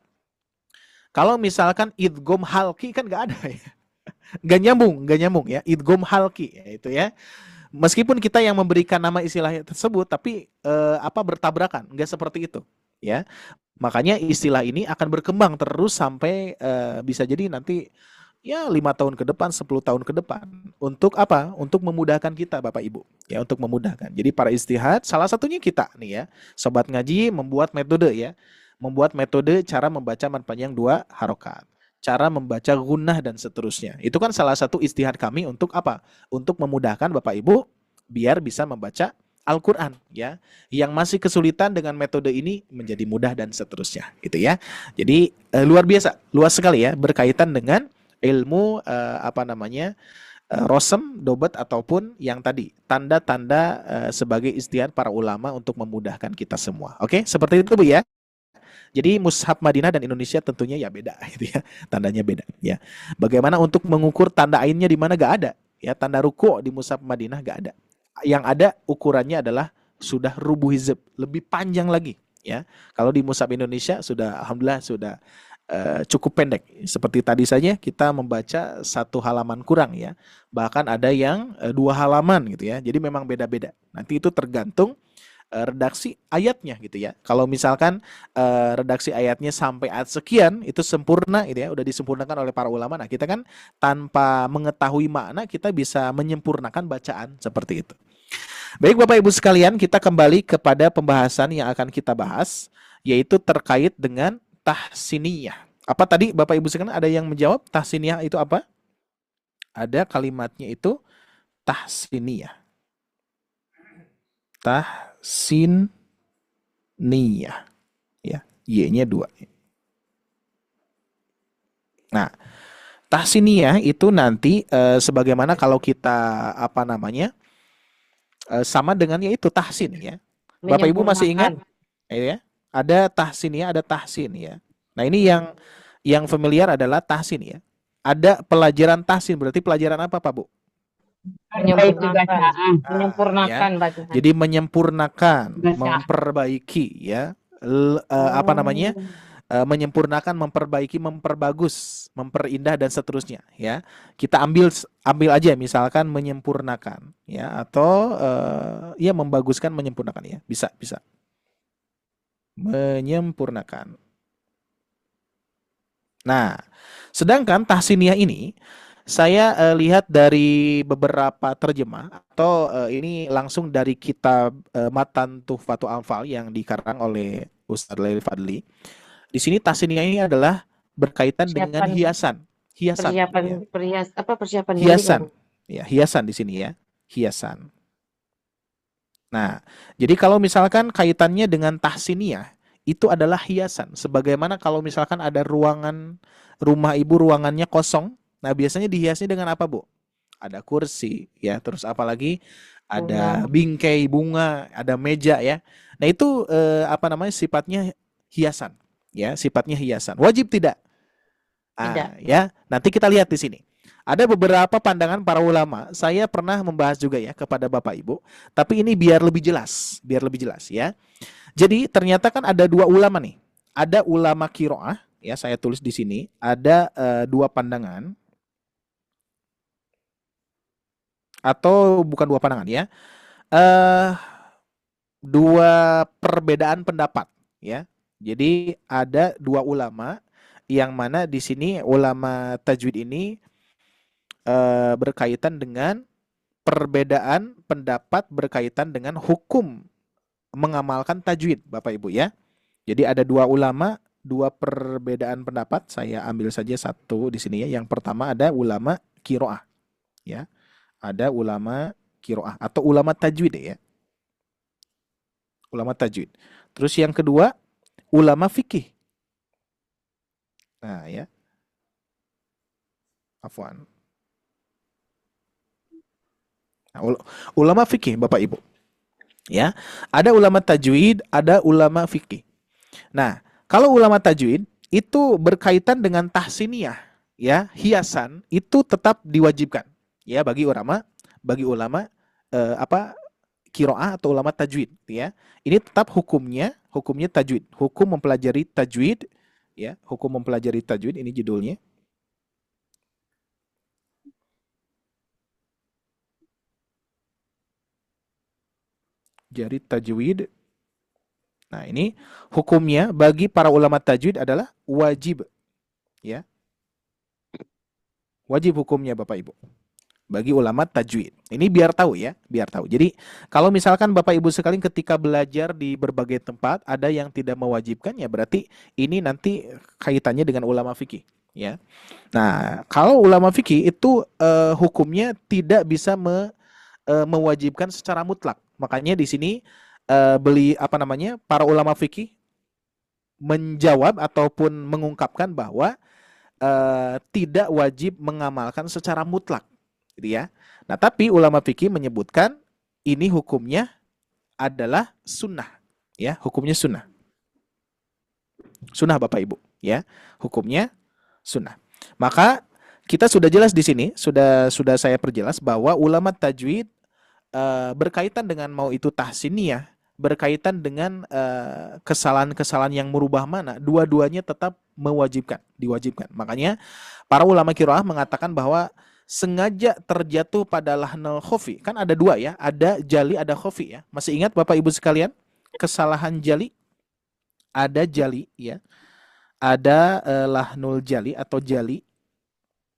kalau misalkan idgham halki kan nggak ada ya. Nggak nyambung ya. Idgham halki ya, itu ya. Meskipun kita yang memberikan nama istilah tersebut, tapi bertabrakan, nggak seperti itu ya. Makanya istilah ini akan berkembang terus sampai bisa jadi nanti ya 5 tahun ke depan, 10 tahun ke depan. Untuk apa? Untuk memudahkan kita Bapak Ibu. Ya, untuk memudahkan. Jadi para istihad, salah satunya kita nih ya, Sobat Ngaji membuat metode ya. Membuat metode cara membaca mad panjang 2 harokat. Cara membaca gunnah dan seterusnya. Itu kan salah satu istihad kami untuk apa? Untuk memudahkan Bapak Ibu biar bisa membaca Al-Quran ya. Yang masih kesulitan dengan metode ini menjadi mudah dan seterusnya gitu ya. Jadi luar biasa, luas sekali ya, berkaitan dengan ilmu rosem, dobat ataupun yang tadi tanda-tanda sebagai istihad para ulama untuk memudahkan kita semua. Oke, seperti itu Bu ya. Jadi mushaf Madinah dan Indonesia tentunya ya beda gitu ya. Tandanya beda ya. Bagaimana untuk mengukur tanda ainnya di mana? Gak ada ya. Tanda ruku di mushaf Madinah gak ada. Yang ada ukurannya adalah sudah rubu hizb, lebih panjang lagi ya. Kalau di mushaf Indonesia sudah alhamdulillah sudah cukup pendek. Seperti tadi saja kita membaca 1 halaman kurang ya. Bahkan ada yang 2 halaman gitu ya. Jadi memang beda-beda. Nanti itu tergantung redaksi ayatnya gitu ya. Kalau misalkan redaksi ayatnya sampai ayat sekian itu sempurna gitu ya, udah disempurnakan oleh para ulama. Nah, kita kan tanpa mengetahui makna kita bisa menyempurnakan bacaan seperti itu. Baik Bapak Ibu sekalian, kita kembali kepada pembahasan yang akan kita bahas, yaitu terkait dengan tahsiniyah. Apa tadi Bapak Ibu sekalian ada yang menjawab tahsiniyah itu apa? Ada kalimatnya itu tahsiniyah. Tahsiniyah. Ya, Y-nya 2. Nah, tahsiniyah itu nanti sebagaimana kalau kita sama dengan yaitu tahsin ya. Bapak Ibu masih ingat? Ya, ada tahsiniyah, ada tahsin ya. Nah, ini yang familiar adalah tahsin ya. Ada pelajaran tahsin, berarti pelajaran apa Pak Bu? Menyempurnakan Ya. bacaan. Jadi menyempurnakan, memperbaiki ya. Menyempurnakan, memperbaiki, memperbagus, memperindah dan seterusnya ya. Kita ambil aja misalkan menyempurnakan ya, atau ya membaguskan, menyempurnakan ya. Bisa. Menyempurnakan. Nah, sedangkan tahsiniyah ini saya lihat dari beberapa terjemah atau ini langsung dari kitab Matan Tuhfatul Anfal yang dikarang oleh Ustadz Laili Fadli. Di sini tahsiniyah ini adalah berkaitan dengan Persiapan hiasan. Hiasan ya. persiapan jali Hiasan. kan? Ya, hiasan di sini ya. Hiasan. Nah, jadi kalau misalkan kaitannya dengan tahsiniyah, itu adalah hiasan. Sebagaimana kalau misalkan ada ruangan rumah ibu, ruangannya kosong. Nah, biasanya dihiasnya dengan apa, Bu? Ada kursi, ya. Terus apalagi ada Bunga. bingkai bunga, ada meja, ya. Nah, itu apa namanya? Sifatnya hiasan, ya. Sifatnya hiasan. Wajib tidak? Tidak. Ya. Nanti kita lihat di sini. Ada beberapa pandangan para ulama. Saya pernah membahas juga ya kepada Bapak Ibu. Tapi ini biar lebih jelas, ya. Jadi ternyata kan ada dua ulama nih. Ada ulama qiraah, ya saya tulis di sini. Ada dua pandangan. Atau bukan dua pandangan ya. Dua perbedaan pendapat ya. Jadi ada dua ulama yang mana di sini ulama tajwid ini berkaitan dengan perbedaan pendapat berkaitan dengan hukum mengamalkan tajwid, Bapak Ibu ya. Jadi ada dua ulama, dua perbedaan pendapat. Saya ambil saja satu di sini ya. Yang pertama ada ulama qiraah ya. Ada ulama qiraah atau ulama tajwid ya. Ulama tajwid. Terus yang kedua ulama fikih. Nah ya. Afwan. Nah, ulama fikih Bapak Ibu. Ya, ada ulama tajwid, ada ulama fikih. Nah, kalau ulama tajwid itu berkaitan dengan tahsiniyah, ya, hiasan itu tetap diwajibkan, ya, bagi ulama qiraah atau ulama tajwid, ya. Ini tetap hukumnya tajwid, hukum mempelajari tajwid, ya, hukum mempelajari tajwid ini judulnya. Jari tajwid. Nah, ini hukumnya bagi para ulama tajwid adalah wajib. Ya. Wajib hukumnya Bapak Ibu. Bagi ulama tajwid. Ini biar tahu ya, biar tahu. Jadi, kalau misalkan Bapak Ibu sekalian ketika belajar di berbagai tempat ada yang tidak mewajibkan, ya berarti ini nanti kaitannya dengan ulama fikih, ya. Nah, kalau ulama fikih itu hukumnya tidak bisa mewajibkan secara mutlak. Makanya di sini para ulama fikih menjawab ataupun mengungkapkan bahwa tidak wajib mengamalkan secara mutlak, gitu ya. Nah, tapi ulama fikih menyebutkan ini hukumnya adalah sunnah, ya, hukumnya sunnah. Sunnah Bapak Ibu, ya, hukumnya sunnah. Maka kita sudah jelas di sini, sudah saya perjelas bahwa ulama tajwid berkaitan dengan mau itu tahsiniyah, berkaitan dengan kesalahan-kesalahan yang merubah mana, dua-duanya tetap diwajibkan. Makanya para ulama qiraah mengatakan bahwa sengaja terjatuh pada lahnul khofi. Kan ada dua ya, ada jali, ada khofi ya. Masih ingat Bapak Ibu sekalian kesalahan jali? Ada jali ya. Ada lahnul jali atau jali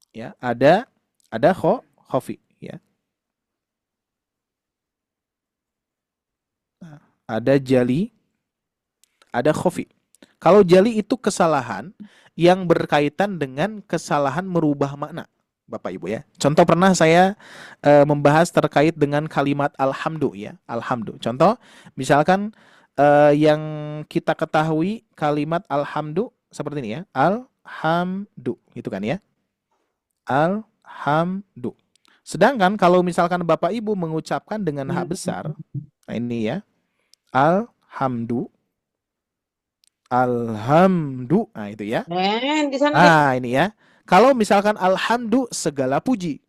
ya, ada khofi ya. Ada jali, ada khofi. Kalau jali itu kesalahan yang berkaitan dengan kesalahan merubah makna, Bapak Ibu ya. Contoh pernah saya membahas terkait dengan kalimat alhamdu ya, alhamdu. Contoh, misalkan yang kita ketahui kalimat alhamdu seperti ini ya, alhamdu, gitu kan ya, alhamdu. Sedangkan kalau misalkan Bapak Ibu mengucapkan dengan hak besar, nah ini ya, alhamdu, nah itu ya. Di sana Nah ini ya. Kalau misalkan alhamdu segala puji,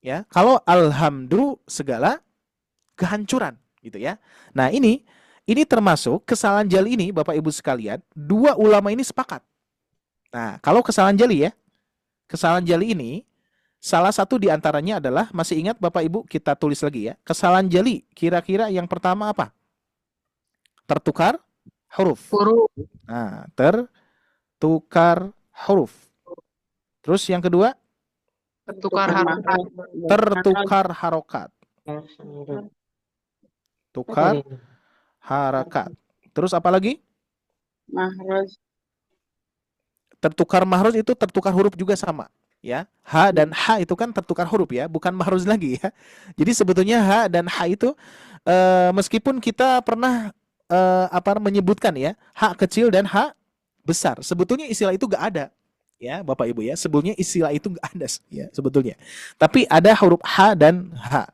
ya. Kalau alhamdu segala kehancuran, gitu ya. Nah ini termasuk kesalahan jali ini, Bapak Ibu sekalian. Dua ulama ini sepakat. Nah kalau kesalahan jali ya, kesalahan jali ini salah satu diantaranya adalah, masih ingat Bapak Ibu, kita tulis lagi ya. Kesalahan jali kira-kira yang pertama apa? Tertukar huruf. Nah, tertukar huruf. Terus yang kedua? Tertukar harokat. Tukar harakat. Terus apa lagi? Tertukar mahruz itu tertukar huruf juga sama, ya. Ha dan ha itu kan tertukar huruf ya, bukan mahruz lagi ya. Jadi sebetulnya ha dan ha itu meskipun kita pernah menyebutkan ya, ha kecil dan ha besar, sebetulnya istilah itu gak ada. Ya, Bapak Ibu ya, sebetulnya istilah itu gak ada ya sebetulnya. Tapi ada huruf ha dan ha.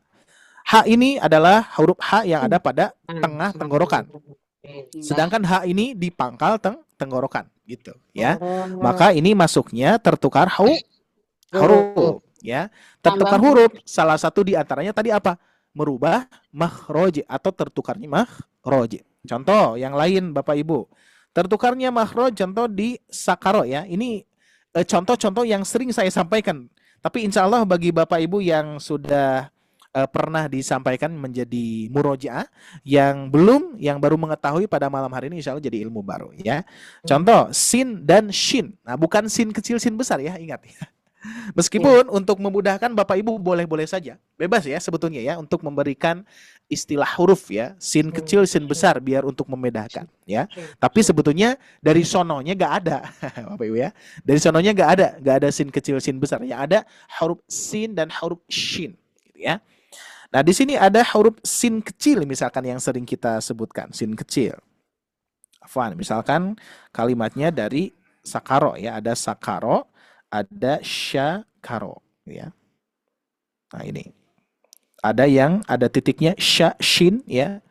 Ha ini adalah huruf ha yang ada pada tengah tenggorokan. Sedangkan ha ini di pangkal tenggorokan gitu ya. Maka ini masuknya tertukar huruf ya. Tertukar huruf salah satu di antaranya tadi apa? Merubah makhraj atau tertukarnya makhraj. Contoh yang lain Bapak Ibu. Tertukarnya makhraj contoh di sakaro ya. Ini contoh-contoh yang sering saya sampaikan. Tapi insya Allah bagi Bapak Ibu yang sudah pernah disampaikan menjadi murojaah, yang belum, yang baru mengetahui pada malam hari ini insya Allah jadi ilmu baru ya. Contoh sin dan shin. Nah, bukan sin kecil sin besar ya, ingat ya. Meskipun untuk memudahkan Bapak Ibu boleh-boleh saja, bebas ya sebetulnya ya untuk memberikan istilah huruf ya, sin kecil sin besar biar untuk membedakan ya. Tapi sebetulnya dari sononya gak ada Bapak Ibu ya. Dari sononya gak ada sin kecil sin besar. Yang ada huruf sin dan huruf shin gitu ya. Nah, di sini ada huruf sin kecil misalkan yang sering kita sebutkan, sin kecil. Afwan, misalkan kalimatnya dari sakaro ya, ada sakaro, ada syakaro ya. Nah, ini. Ada yang ada titiknya sya shin ya.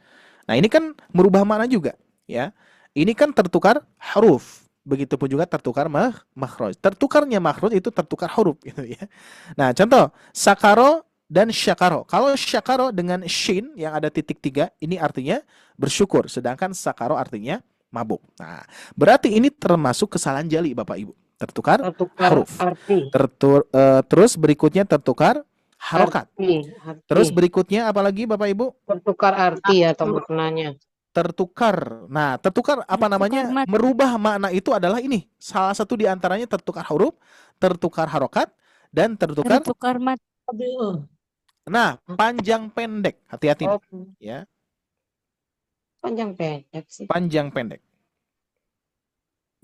Nah, ini kan merubah makna juga ya. Ini kan tertukar huruf. Begitupun juga tertukar makhraj. Tertukarnya makhraj itu tertukar huruf gitu ya. Nah, contoh sakaro dan syakaro. Kalau syakaro dengan shin yang ada titik 3, ini artinya bersyukur. Sedangkan sakaro artinya mabuk. Nah, berarti ini termasuk kesalahan jali Bapak Ibu. Tertukar huruf. Terus berikutnya tertukar harokat. Arti. Terus berikutnya apa lagi Bapak Ibu? Tertukar arti atau maknanya. Tertukar. Nah, tertukar apa namanya? mat. Merubah makna itu adalah ini. Salah satu di antaranya tertukar huruf, tertukar harokat, dan tertukar mat. Nah, panjang pendek. Hati-hati nih, Oh, ya. panjang pendek sih. Panjang pendek.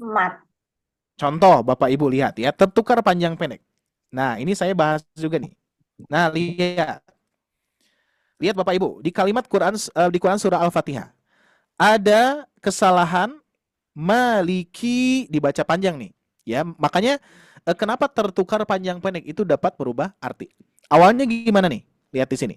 Mat. Contoh Bapak Ibu lihat ya, tertukar panjang pendek. Nah, ini saya bahas juga nih. Nah, lihat. Lihat Bapak Ibu, di kalimat Quran di Quran surah Al-Fatihah ada kesalahan maliki dibaca panjang nih. Ya, makanya kenapa tertukar panjang pendek itu dapat berubah arti. Awalnya gimana nih? Lihat di sini.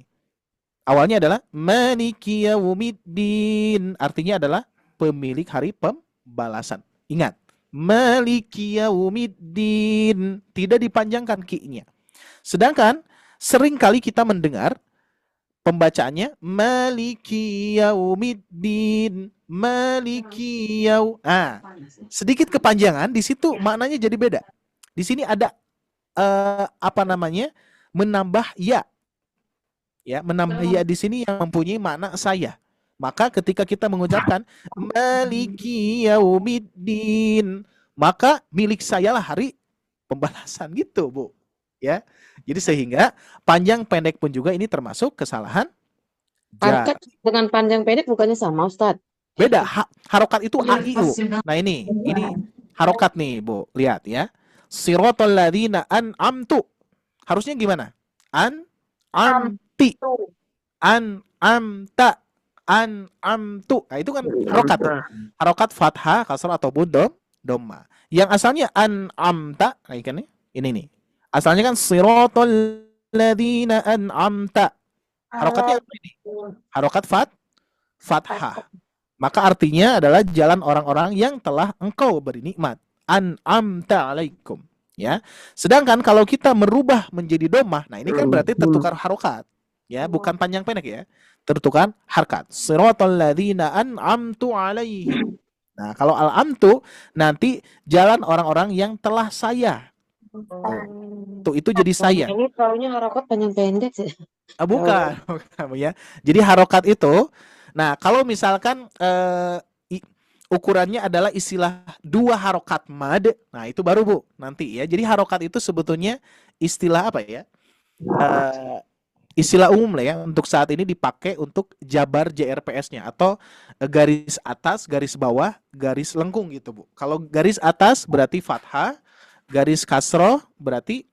Awalnya adalah maliki yaumiddin, artinya adalah pemilik hari pembalasan. Ingat, maliki yaumiddin tidak dipanjangkan ki-nya. Sedangkan sering kali kita mendengar pembacaannya maliki yaumiddin, maliki yau. Sedikit kepanjangan di situ maknanya jadi beda. Di sini ada menambah ya. Ya, menambah ya di sini yang mempunyai makna saya. Maka ketika kita mengucapkan maliki yaumiddin, maka milik sayalah hari pembalasan gitu, Bu. Ya. Jadi sehingga panjang pendek pun juga ini termasuk kesalahan. Harokat dengan panjang pendek bukannya sama, Ustadz? Beda. Harokat itu aiu. Nah, ini harokat nih, Bu. Lihat ya. Siratal ladzina an'amtu. Harusnya gimana? An'amti. An'amta. An'amtu. Nah, itu kan harokat tuh. Harokat fathah, kasrah ataupun dhamma. Yang asalnya an'amta, nah ikan ini nih. Asalnya kan siratal ladzina an'amta. Harokatnya apa ini? Harokat fathah. Maka artinya adalah jalan orang-orang yang telah engkau beri nikmat. An'amta alaikum. Ya. Sedangkan kalau kita merubah menjadi dhammah, nah ini kan berarti tertukar harokat. Ya, bukan panjang pendek ya. Tertukar harkat. Siratal ladzina an'amtu alaihim. Nah, kalau al-amtu nanti jalan orang-orang yang telah saya. Tuh itu jadi saya. Ini taunya harokat panjang pendek sih. Bukan, ya. Jadi harokat itu, nah kalau misalkan ukurannya adalah istilah 2 harokat mad, nah itu baru Bu nanti ya. Jadi harokat itu sebetulnya istilah apa ya? istilah umum lah ya untuk saat ini dipakai untuk jabar JRPS-nya atau garis atas, garis bawah, garis lengkung gitu, Bu. Kalau garis atas berarti fathah, garis kasroh berarti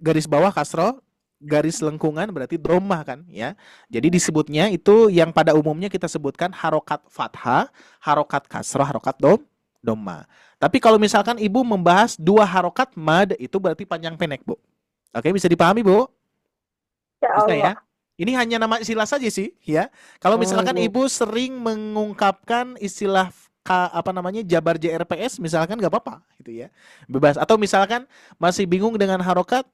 garis bawah kasroh, garis lengkungan berarti dhammah kan ya. Jadi disebutnya itu yang pada umumnya kita sebutkan harokat fathah, harokat kasroh, harokat dhammah. Tapi kalau misalkan Ibu membahas dua harokat mad itu berarti panjang pendek, Bu. Oke, bisa dipahami, Bu? Bisa ya? Ini hanya nama istilah saja sih, ya. Kalau misalkan Ibu sering mengungkapkan istilah jabar JRPS, misalkan nggak apa-apa, gitu ya. Bebas. Atau misalkan masih bingung dengan harokat,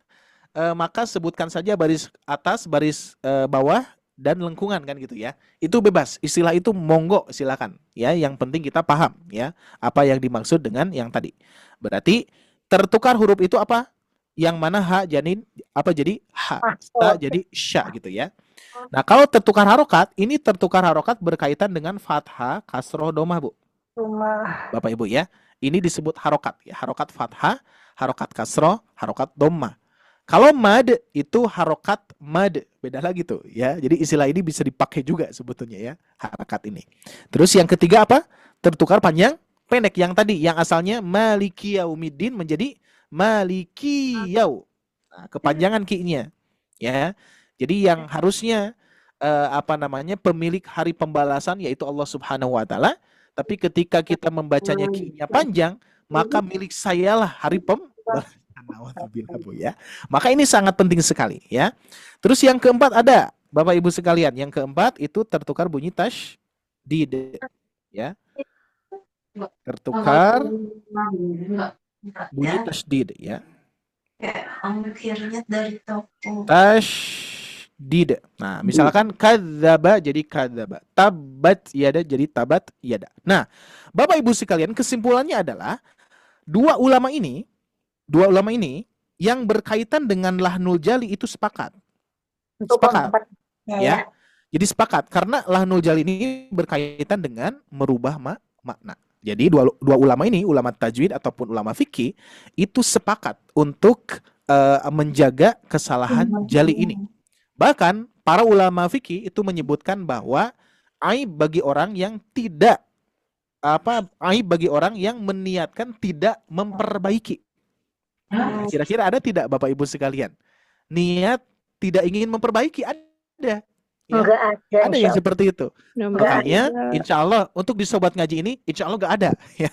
maka sebutkan saja baris atas, baris bawah, dan lengkungan kan gitu ya. Itu bebas. Istilah itu monggo silakan, ya. Yang penting kita paham, ya, apa yang dimaksud dengan yang tadi. Berarti tertukar huruf itu apa? Yang mana ha jadi sa jadi sya gitu ya. Nah, kalau tertukar harokat, ini tertukar harokat berkaitan dengan fathah, kasroh, dhammah, Bu. Bapak Ibu ya. Ini disebut harokat ya. Harokat fathah, harokat kasroh, harokat dhammah. Kalau mad itu harokat mad, beda lagi tuh ya. Jadi istilah ini bisa dipakai juga sebetulnya ya, harokat ini. Terus yang ketiga apa? Tertukar panjang pendek yang tadi, yang asalnya maliki yaumiddin menjadi maliki yau. Nah, kepanjangan ki-nya ya. Jadi yang harusnya pemilik hari pembalasan yaitu Allah Subhanahu wa taala, tapi ketika kita membacanya ki-nya panjang, maka milik sayalah hari pembalasan. Bu ya. Maka ini sangat penting sekali ya. Terus yang keempat ada, Bapak Ibu sekalian, yang keempat itu tertukar bunyi tasydid ya. Tertukar bunyi tasydid ya. Tasydid. Nah, misalkan kadzaba jadi kadzaba, tabat yada jadi tabat yada. Nah, Bapak Ibu sekalian, kesimpulannya adalah dua ulama ini yang berkaitan dengan lahnul jali itu sepakat. Sepakat. Ya. Jadi sepakat karena lahnul jali ini berkaitan dengan merubah makna. Jadi dua ulama ini, ulama tajwid ataupun ulama fikih, itu sepakat untuk menjaga kesalahan jali ini. Bahkan para ulama fikih itu menyebutkan bahwa aib bagi orang yang meniatkan tidak memperbaiki. Nah, kira-kira ada tidak Bapak Ibu sekalian? Niat tidak ingin memperbaiki ada. Ya, enggak ada. Ada yang seperti itu. Makanya insya Allah untuk di sobat ngaji ini insya Allah enggak ada ya.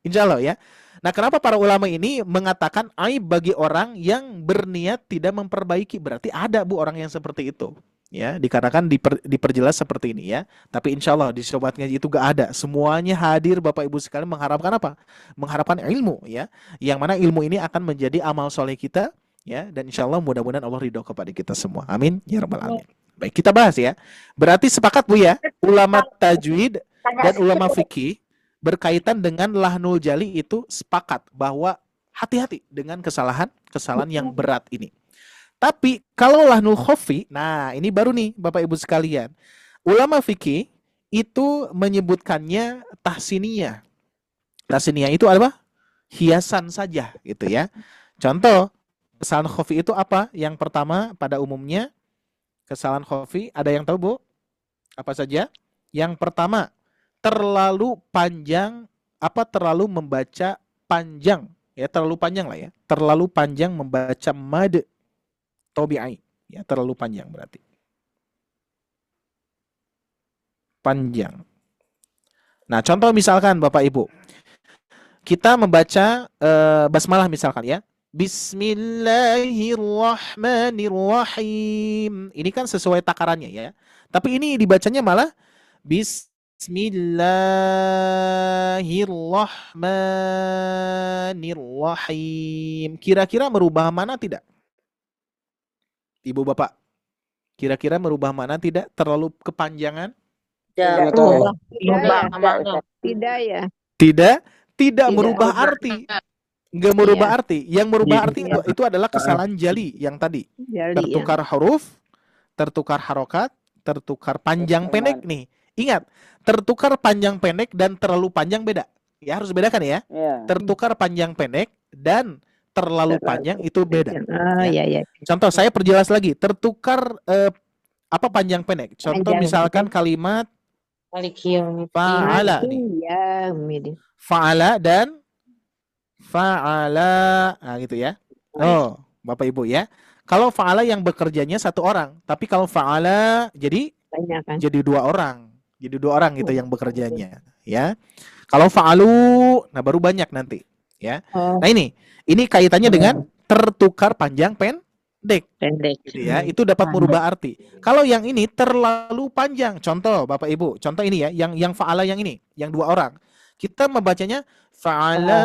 Insya Allah ya. Nah, kenapa para ulama ini mengatakan aib bagi orang yang berniat tidak memperbaiki? Berarti ada Bu orang yang seperti itu. Ya, dikarenakan diperjelas seperti ini ya. Tapi insya Allah di sobat ngaji itu gak ada. Semuanya hadir Bapak Ibu sekalian mengharapkan apa? Mengharapkan ilmu ya. Yang mana ilmu ini akan menjadi amal soleh kita ya. Dan insya Allah mudah-mudahan Allah ridho kepada kita semua. Amin ya rabbal alamin. Baik, kita bahas ya. Berarti sepakat Bu ya, ulama tajwid dan ulama fikih berkaitan dengan lahnul jali itu sepakat bahwa hati-hati dengan kesalahan yang berat ini. Tapi kalau lahnul khofi, nah ini baru nih Bapak Ibu sekalian. Ulama fikih itu menyebutkannya tahsiniyah. Tahsiniyah itu apa? Hiasan saja gitu ya. Contoh, kesalahan khofi itu apa? Yang pertama pada umumnya kesalahan khofi ada yang tahu Bu? Apa saja? Yang pertama, terlalu panjang terlalu membaca panjang ya, terlalu panjang lah ya. Terlalu panjang membaca mad tabi'i ya, terlalu panjang berarti. Panjang. Nah, contoh misalkan Bapak Ibu, kita membaca basmalah misalkan ya. Bismillahirrahmanirrahim. Ini kan sesuai takarannya ya. Tapi ini dibacanya malah Bismillahirrahmanirrahim. Kira-kira merubah mana tidak? Ibu Bapak, kira-kira merubah mana tidak? Terlalu kepanjangan? Tidak merubah arti. Enggak merubah arti. Yang merubah arti itu adalah kesalahan jali yang tadi. Tertukar huruf, tertukar harokat, tertukar panjang pendek nih. Ingat, tertukar panjang pendek dan terlalu panjang beda. Ya, harus bedakan ya. Tertukar panjang pendek dan terlalu Terlalu panjang itu beda. Oh Ya. ya. Contoh, saya perjelas lagi. Tertukar apa panjang pendek. Contoh Panjang misalkan pendek. kalimat Maliki yaumiddin. fa'ala nih. Iya, Midi. Fa'ala dan fa'ala. Nah, gitu ya. Oh, Bapak Ibu ya. Kalau fa'ala yang bekerjanya satu orang, tapi kalau fa'ala jadi Banyak kan? jadi dua orang. Jadi dua orang gitu yang bekerjanya, ya. Kalau fa'alu, nah baru banyak nanti, ya. Oh, Nah ini kaitannya dengan tertukar panjang pendek, pendek. gitu ya. Itu dapat merubah arti. Kalau yang ini terlalu panjang, contoh Bapak Ibu, contoh ini ya, yang fa'ala yang ini, yang dua orang. Kita membacanya fa'ala.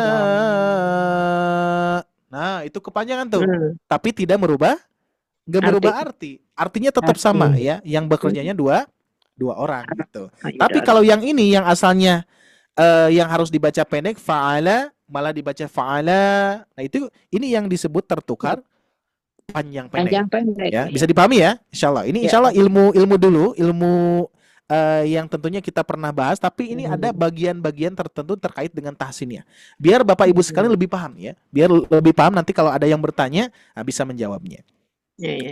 Nah, itu kepanjangan tuh. Tapi tidak merubah, nggak merubah arti. Artinya tetap sama ya, yang bekerjanya dua orang gitu. Tapi kalau yang ini yang asalnya yang harus dibaca pendek fa'ala malah dibaca fa'ala. Nah, ini yang disebut tertukar panjang pendek. Panjang pendek. Ya, bisa dipahami ya? Insyaallah. Ini insyaallah ilmu dulu, ilmu yang tentunya kita pernah bahas, tapi ini ada bagian-bagian tertentu terkait dengan tahsinnya. Biar Bapak Ibu sekalian lebih paham ya. Biar lebih paham nanti kalau ada yang bertanya bisa menjawabnya.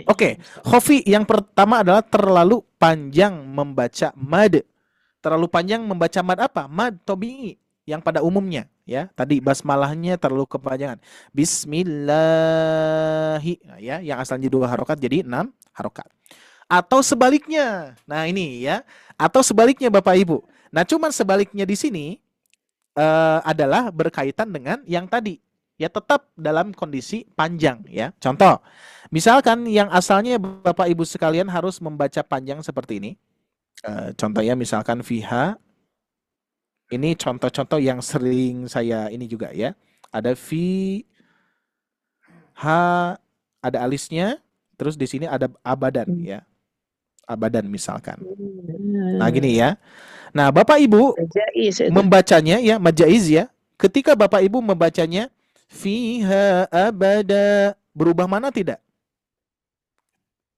Oke, khofi yang pertama adalah terlalu panjang membaca mad. Terlalu panjang membaca mad apa? Mad tabi'i yang pada umumnya ya. Tadi basmalahnya terlalu kepanjangan. Bismillahi ya, yang asalnya 2 harokat jadi 6 harokat. Atau sebaliknya. Nah, ini ya. Atau sebaliknya Bapak Ibu. Nah, cuman sebaliknya di sini adalah berkaitan dengan yang tadi. Ya, tetap dalam kondisi panjang ya. Contoh, misalkan yang asalnya Bapak Ibu sekalian harus membaca panjang seperti ini. Contohnya misalkan fiha. Ini contoh-contoh yang sering saya ini juga ya. Ada fi ha, ada alisnya, terus di sini ada abadan ya. Abadan misalkan. Nah, gini ya. Nah, Bapak Ibu membacanya ya majaiz ya. Ketika Bapak Ibu membacanya fiha abada, berubah mana tidak?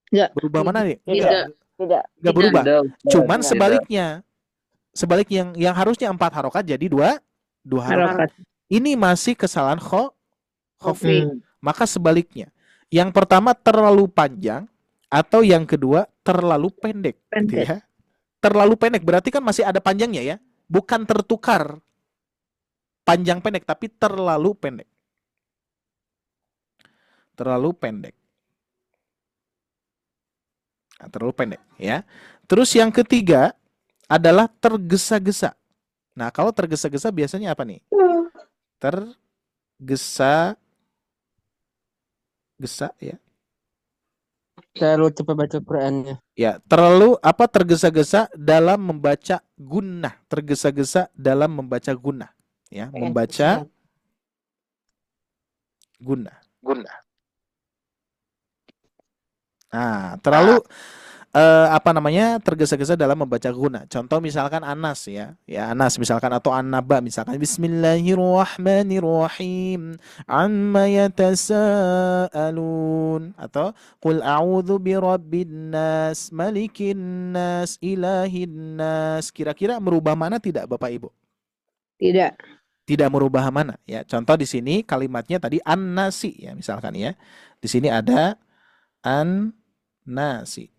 Enggak. Berubah mana nih? Tidak. Enggak berubah. Cuman sebaliknya. Sebalik yang harusnya 4 harokat jadi 2 harokat. Ini masih kesalahan khofi. Maka sebaliknya. Yang pertama terlalu panjang atau yang kedua terlalu pendek. Gitu ya. Terlalu pendek berarti kan masih ada panjangnya ya. Bukan tertukar panjang pendek tapi terlalu pendek. Terlalu pendek. Nah, terlalu pendek ya. Terus yang ketiga adalah tergesa-gesa. Nah, kalau tergesa-gesa biasanya apa nih? Tergesa-gesa ya. Terlalu cepat baca Qurannya. Ya, terlalu tergesa-gesa dalam membaca gunnah. Tergesa-gesa dalam membaca gunnah. Ya, membaca gunnah. Nah, terlalu tergesa-gesa dalam membaca guna. Contoh misalkan Anas ya. Ya Anas misalkan atau An-Naba misalkan Bismillahirrahmanirrahim amma yatasaalun atau qul a'udzu birabbin nas malikin nas ilahin nas. Kira-kira merubah mana tidak Bapak Ibu? Tidak merubah mana ya. Contoh di sini kalimatnya tadi an-nasi ya misalkan ya. Di sini ada an-nasi.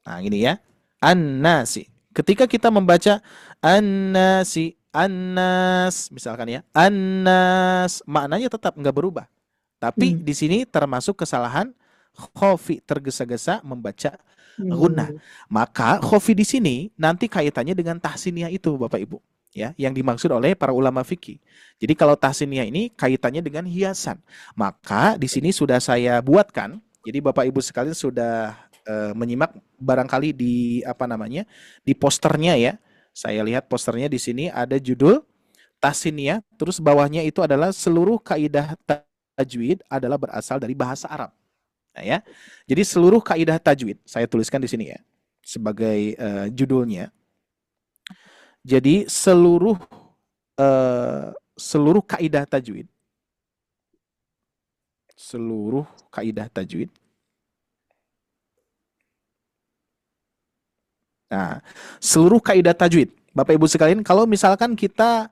Nah, gini ya. An-nasi. Ketika kita membaca an-nasi, an-nas misalkan ya. An-nas maknanya tetap enggak berubah. Tapi di sini termasuk kesalahan khofi, tergesa-gesa membaca gunnah. Maka khofi di sini nanti kaitannya dengan tahsiniyah itu Bapak Ibu. Ya, yang dimaksud oleh para ulama fikih. Jadi kalau tahsiniyah ini kaitannya dengan hiasan. Maka di sini sudah saya buatkan. Jadi Bapak Ibu sekalian sudah menyimak barangkali di di posternya ya. Saya lihat posternya di sini ada judul tahsiniyah, terus bawahnya itu adalah seluruh kaidah tajwid adalah berasal dari bahasa Arab. Nah, ya. Jadi seluruh kaidah tajwid saya tuliskan di sini ya sebagai judulnya. Jadi seluruh kaidah tajwid, Nah, seluruh kaidah tajwid, Bapak Ibu sekalian, kalau misalkan kita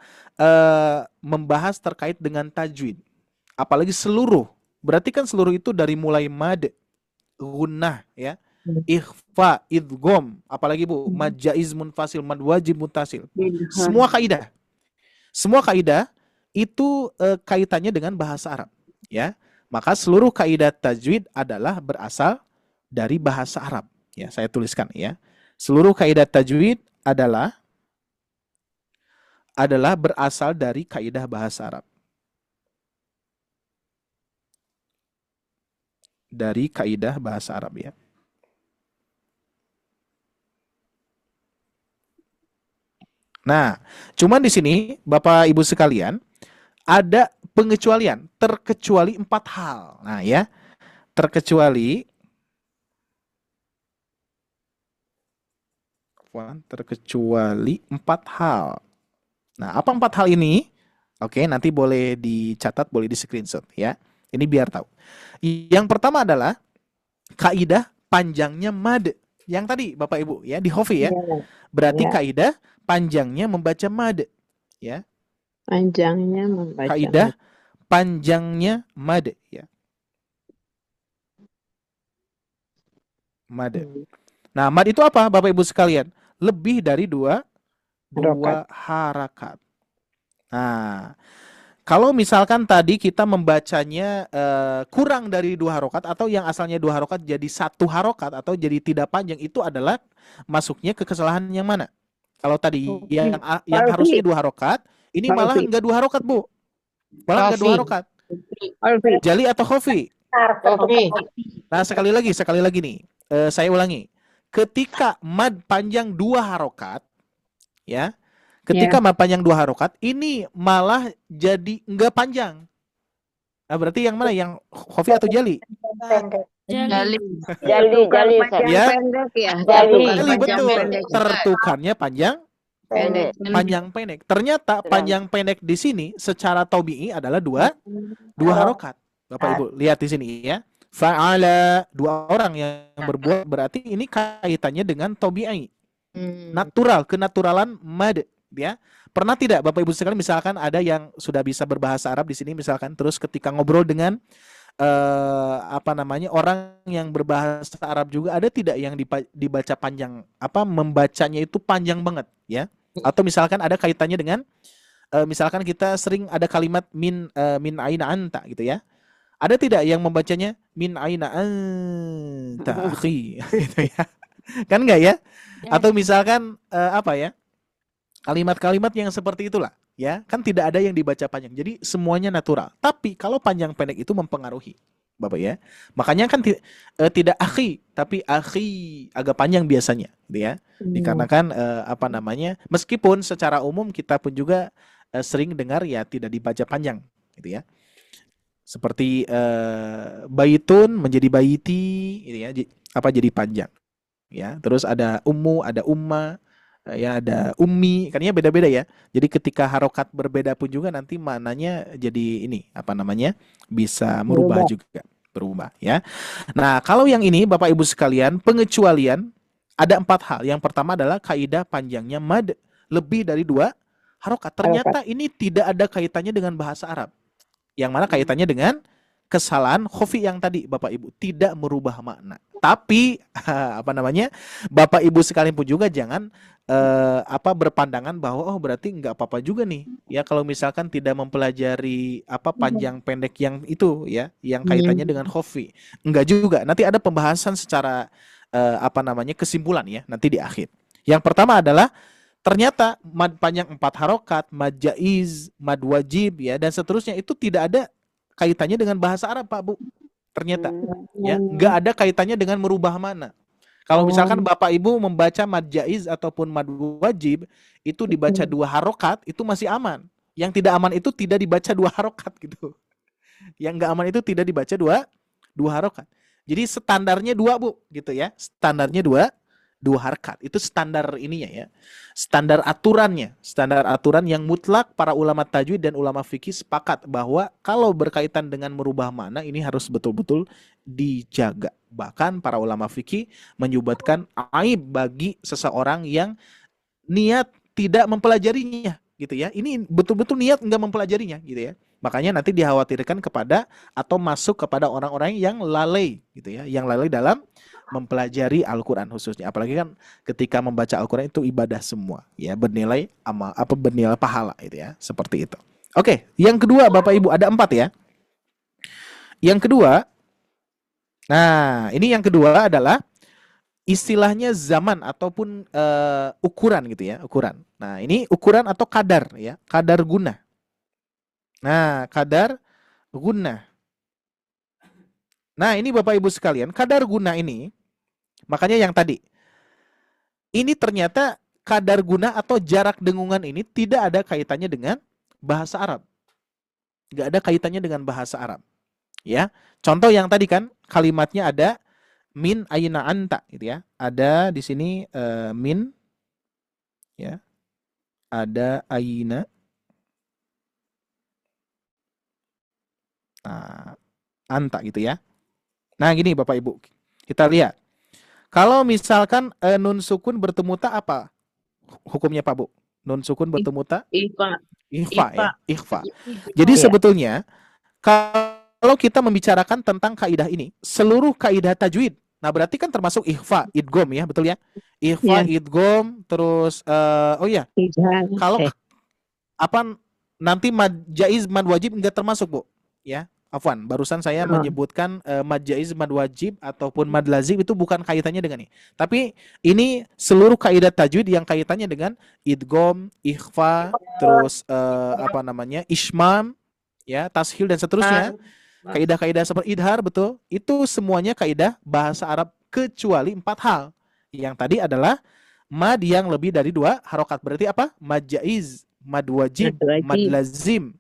membahas terkait dengan tajwid apalagi seluruh. Berarti kan seluruh itu dari mulai mad, gunnah ya, ikhfa, idgham, apalagi Bu, mad jaiz munfasil, mad wajib muntasil. Semua kaidah itu kaitannya dengan bahasa Arab ya. Maka seluruh kaidah tajwid adalah berasal dari bahasa Arab ya. Saya tuliskan ya. Seluruh kaidah tajwid adalah berasal dari kaidah bahasa Arab. Dari kaidah bahasa Arab ya. Nah, cuman di sini Bapak Ibu sekalian ada pengecualian, terkecuali 4 hal. Nah ya, terkecuali 4 hal. Nah, apa 4 hal ini? Oke, nanti boleh dicatat, boleh di screenshot ya. Ini biar tahu. Yang pertama adalah kaidah panjangnya mad. Yang tadi Bapak Ibu ya di Hofi ya. Berarti kaidah panjangnya membaca mad ya. Panjangnya membaca. Kaidah panjangnya mad ya. Mad. Nah, mad itu apa Bapak Ibu sekalian? Lebih dari dua harakat. Nah, kalau misalkan tadi kita membacanya kurang dari 2 harokat atau yang asalnya 2 harokat jadi 1 harokat atau jadi tidak panjang, itu adalah masuknya ke kesalahan yang mana? Kalau tadi yang harusnya 2 harokat, ini malah enggak 2 harokat Bu, malah enggak 2 harokat. Jali atau khofi? Nah sekali lagi nih, saya ulangi. Ketika mad panjang 2 harokat, ya. Ketika mad panjang 2 harokat, ini malah jadi enggak panjang. Nah, berarti yang mana? Yang khofi atau jali? Jali. Ya. Pendek ya. Jali betul. Tertukannya panjang pendek. Ternyata panjang pendek di sini secara tabi'i adalah 2 harokat. Bapak Ibu lihat di sini ya. Fa'ala, 2 orang yang berbuat, berarti ini kaitannya dengan tabi'i. Natural, kenaturalan mad ya. Pernah tidak Bapak Ibu sekalian misalkan ada yang sudah bisa berbahasa Arab di sini misalkan, terus ketika ngobrol dengan orang yang berbahasa Arab juga, ada tidak yang dibaca panjang, membacanya itu panjang banget ya? Atau misalkan ada kaitannya dengan misalkan kita sering ada kalimat min aina anta gitu ya. Ada tidak yang membacanya min aina anta akhi gitu ya? Kan enggak ya? Atau misalkan kalimat-kalimat yang seperti itulah ya, kan tidak ada yang dibaca panjang. Jadi semuanya natural. Tapi kalau panjang pendek itu mempengaruhi Bapak ya. Makanya kan tidak akhi, tapi akhi agak panjang biasanya gitu ya. Dikarenakan meskipun secara umum kita pun juga sering dengar ya tidak dibaca panjang gitu ya. Seperti baitun menjadi baiti gitu ya, jadi panjang ya. Terus ada ummu, ada umma ya, ada ummi, kan ya beda-beda ya. Jadi ketika harokat berbeda pun juga nanti maknanya jadi bisa berubah ya. Nah, kalau yang ini Bapak Ibu sekalian, pengecualian ada 4 hal. Yang pertama adalah kaidah panjangnya mad lebih dari 2 harokat. Ternyata ini tidak ada kaitannya dengan bahasa Arab. Yang mana kaitannya dengan kesalahan khofi yang tadi Bapak Ibu, tidak merubah makna. Tapi Bapak Ibu sekalian pun juga jangan berpandangan bahwa berarti nggak apa-apa juga nih ya kalau misalkan tidak mempelajari panjang pendek yang itu ya, yang kaitannya dengan khofi. Enggak juga. Nanti ada pembahasan secara kesimpulan ya nanti di akhir. Yang pertama adalah ternyata mad panjang 4 harokat, mad jaiz, mad wajib ya dan seterusnya itu tidak ada kaitannya dengan bahasa Arab Pak Bu. Ternyata ya nggak ada kaitannya dengan merubah mana. Kalau misalkan Bapak Ibu membaca mad jaiz ataupun mad wajib itu dibaca 2 harokat itu masih aman. Yang tidak aman itu tidak dibaca 2 harokat gitu. Yang nggak aman itu tidak dibaca 2 harokat. Jadi standarnya 2 Bu gitu ya. Standarnya 2 harokat. Itu standar ininya ya. Standar aturan yang mutlak para ulama tajwid dan ulama fikih sepakat bahwa kalau berkaitan dengan merubah makna ini harus betul-betul dijaga. Bahkan para ulama fikih menyebutkan aib bagi seseorang yang niat tidak mempelajarinya gitu ya. Ini betul-betul niat enggak mempelajarinya gitu ya. Makanya nanti dikhawatirkan kepada atau masuk kepada orang-orang yang lalai gitu ya, yang lalai dalam mempelajari Al-Qur'an khususnya. Apalagi kan ketika membaca Al-Qur'an itu ibadah semua ya, bernilai amal bernilai pahala itu ya, seperti itu. Oke, yang kedua Bapak Ibu ada 4 ya. Yang kedua, nah ini yang kedua adalah istilahnya zaman ataupun ukuran gitu ya, ukuran. Nah, ini ukuran atau kadar ya, kadar guna. Nah, kadar guna. Nah, ini Bapak Ibu sekalian, kadar guna ini, makanya yang tadi, ini ternyata kadar guna atau jarak dengungan ini tidak ada kaitannya dengan bahasa Arab. Nggak ada kaitannya dengan bahasa Arab. Ya, contoh yang tadi kan, kalimatnya ada min aina anta gitu ya. Ada di sini min ya. Ada aina. Nah, anta gitu ya. Nah, gini Bapak Ibu. Kita lihat. Kalau misalkan nun sukun bertemu ta apa hukumnya Pak Bu? Nun sukun bertemu ta? Ikhfa. Ikhfa ya, ikhfa. Iya. Jadi sebetulnya kalau kita membicarakan tentang kaidah ini, seluruh kaidah tajwid, nah berarti kan termasuk ikhfa, idgham ya, betul ya? Ikhfa, idgham, terus oh ya, kalau apa nanti mad jaiz, mad wajib enggak termasuk, Bu. Ya, afwan, barusan saya menyebutkan mad jaiz, mad wajib ataupun mad lazim itu bukan kaitannya dengan ini. Tapi ini seluruh kaidah tajwid yang kaitannya dengan idgham, ikhfa, terus apa namanya? Ismam, ya, tashil dan seterusnya. Kaidah-kaidah seperti idhar, betul. Itu semuanya kaidah bahasa Arab kecuali 4 hal. Yang tadi adalah mad yang lebih dari 2 harokat. Berarti apa? Mad jaiz, mad wajib, mad lazim.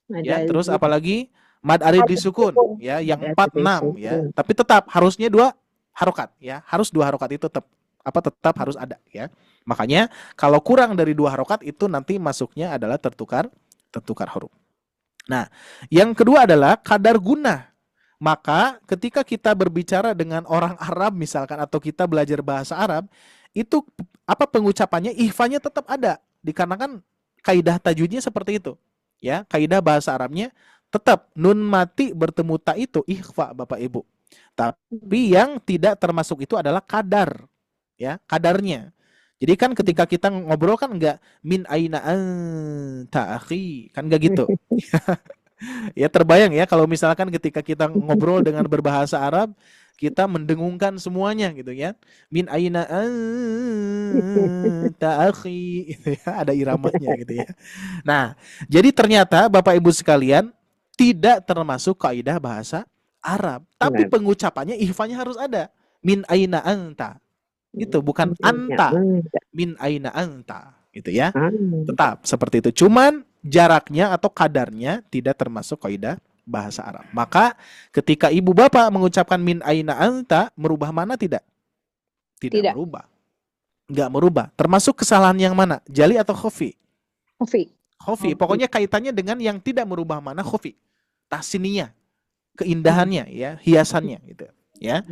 Ya, terus apalagi mad arid disukun ya, yang 4 6 ya. Tapi tetap harusnya 2 harokat ya. Harus 2 harokat itu tetap harus ada ya. Makanya kalau kurang dari 2 harokat itu nanti masuknya adalah tertukar huruf. Nah, yang kedua adalah kadar guna. Maka ketika kita berbicara dengan orang Arab misalkan atau kita belajar bahasa Arab, itu apa pengucapannya ihfanya tetap ada. Dikarenakan kaidah tajwidnya seperti itu. Ya, kaidah bahasa Arabnya tetap nun mati bertemu ta itu ikhfa Bapak Ibu. Tapi yang tidak termasuk itu adalah kadar. Ya, kadarnya. Jadi kan ketika kita ngobrol kan enggak min aina anta akhi, kan enggak gitu. Ya terbayang ya kalau misalkan ketika kita ngobrol dengan berbahasa Arab, kita mendengungkan semuanya gitu ya. Min aina anta akhi, gitu ya, ada iramanya gitu ya. Nah, jadi ternyata Bapak Ibu sekalian tidak termasuk kaidah bahasa Arab, tapi pengucapannya ihfanya harus ada. Min aina anta. Itu bukan anta, min aina anta gitu ya. Tetap seperti itu. Cuman jaraknya atau kadarnya tidak termasuk kaidah bahasa Arab. Maka ketika ibu bapak mengucapkan min aina anta, merubah mana tidak? Tidak merubah. Enggak merubah. Termasuk kesalahan yang mana? Jali atau khafi? Khafi. Pokoknya kaitannya dengan yang tidak merubah mana khafi. Tahsiniyah, keindahannya ya, hiasannya gitu ya.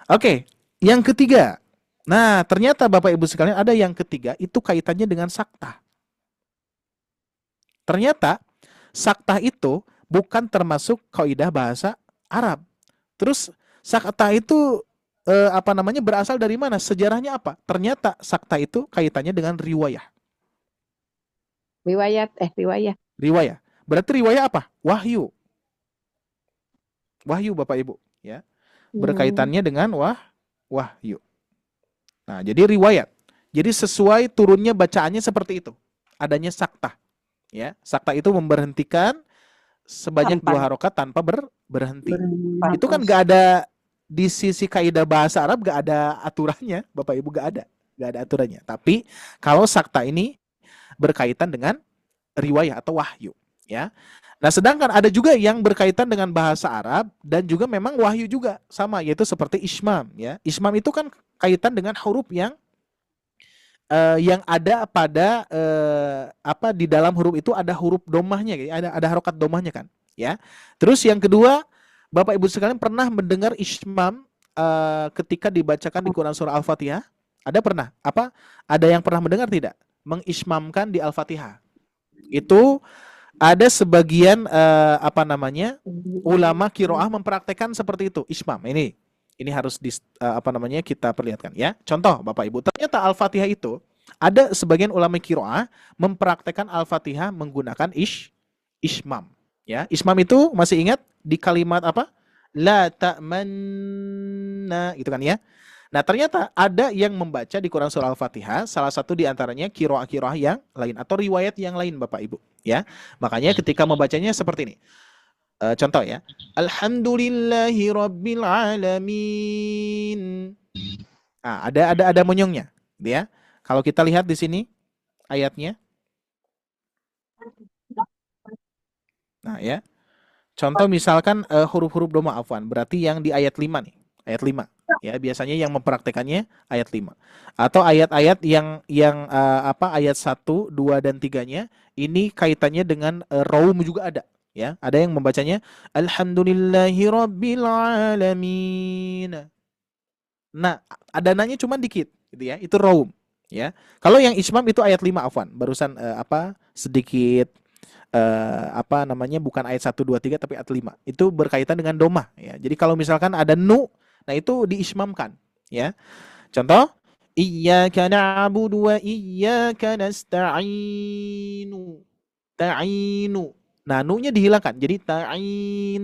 Oke, yang ketiga. Nah, ternyata Bapak Ibu sekalian ada yang ketiga, itu kaitannya dengan saktah. Ternyata saktah itu bukan termasuk kaidah bahasa Arab. Terus saktah itu berasal dari mana? Sejarahnya apa? Ternyata saktah itu kaitannya dengan riwayah. Riwayah. Berarti riwayah apa? Wahyu. Wahyu Bapak Ibu, ya. Berkaitannya dengan wahyu. Nah, jadi riwayat. Jadi sesuai turunnya bacaannya seperti itu. Adanya saktah. Ya, saktah itu memberhentikan sebanyak 2 harokat tanpa berhenti. Itu kan gak ada di sisi kaidah bahasa Arab, gak ada aturannya, Bapak Ibu, gak ada aturannya. Tapi kalau saktah ini berkaitan dengan riwayah atau wahyu, ya. Nah, sedangkan ada juga yang berkaitan dengan bahasa Arab dan juga memang wahyu juga sama, yaitu seperti ismam, ya. Ismam itu kan kaitan dengan huruf yang ada pada di dalam huruf itu ada huruf domahnya, ada harokat domahnya kan, ya. Terus yang kedua, Bapak Ibu sekalian pernah mendengar ismam ketika dibacakan di Quran surah Al-Fatihah? Ada pernah? Ada yang pernah mendengar tidak? Mengismamkan di Al-Fatihah. Itu ada sebagian ulama qiraah mempraktekkan seperti itu, ismam. Ini harus kita perlihatkan ya. Contoh Bapak Ibu, ternyata Al-Fatihah itu ada sebagian ulama qiraah mempraktekkan Al-Fatihah menggunakan ismam. Ya, ismam itu masih ingat di kalimat apa? La ta'manna, gitu kan ya. Nah, ternyata ada yang membaca di Quran surah Al-Fatihah, salah satu di antaranya qiraah yang lain atau riwayat yang lain Bapak Ibu, ya. Makanya ketika membacanya seperti ini. Contoh ya. Alhamdulillahi rabbil alamin. Nah, ada monyongnya, ya. Kalau kita lihat di sini ayatnya. Nah, ya. Contoh misalkan huruf-huruf doma afwan, berarti yang di ayat 5 nih. Ayat 5. Ya, biasanya yang mempraktekannya ayat 5. Atau ayat-ayat yang ayat 1, 2 dan 3-nya ini kaitannya dengan raum juga ada, ya. Ada yang membacanya alhamdulillahirabbil alamin. Nah, adananya cuma dikit gitu ya. Itu raum, ya. Kalau yang ismam itu ayat 5 afwan, barusan sedikit bukan ayat 1 2 3 tapi ayat 5. Itu berkaitan dengan domah, ya. Jadi kalau misalkan ada nu, nah itu diismamkan, ya. Contoh, iyyaka na'budu wa iyyaka nasta'inu. Ta'inu. Nah, nu-nya dihilangkan. Jadi ta'in.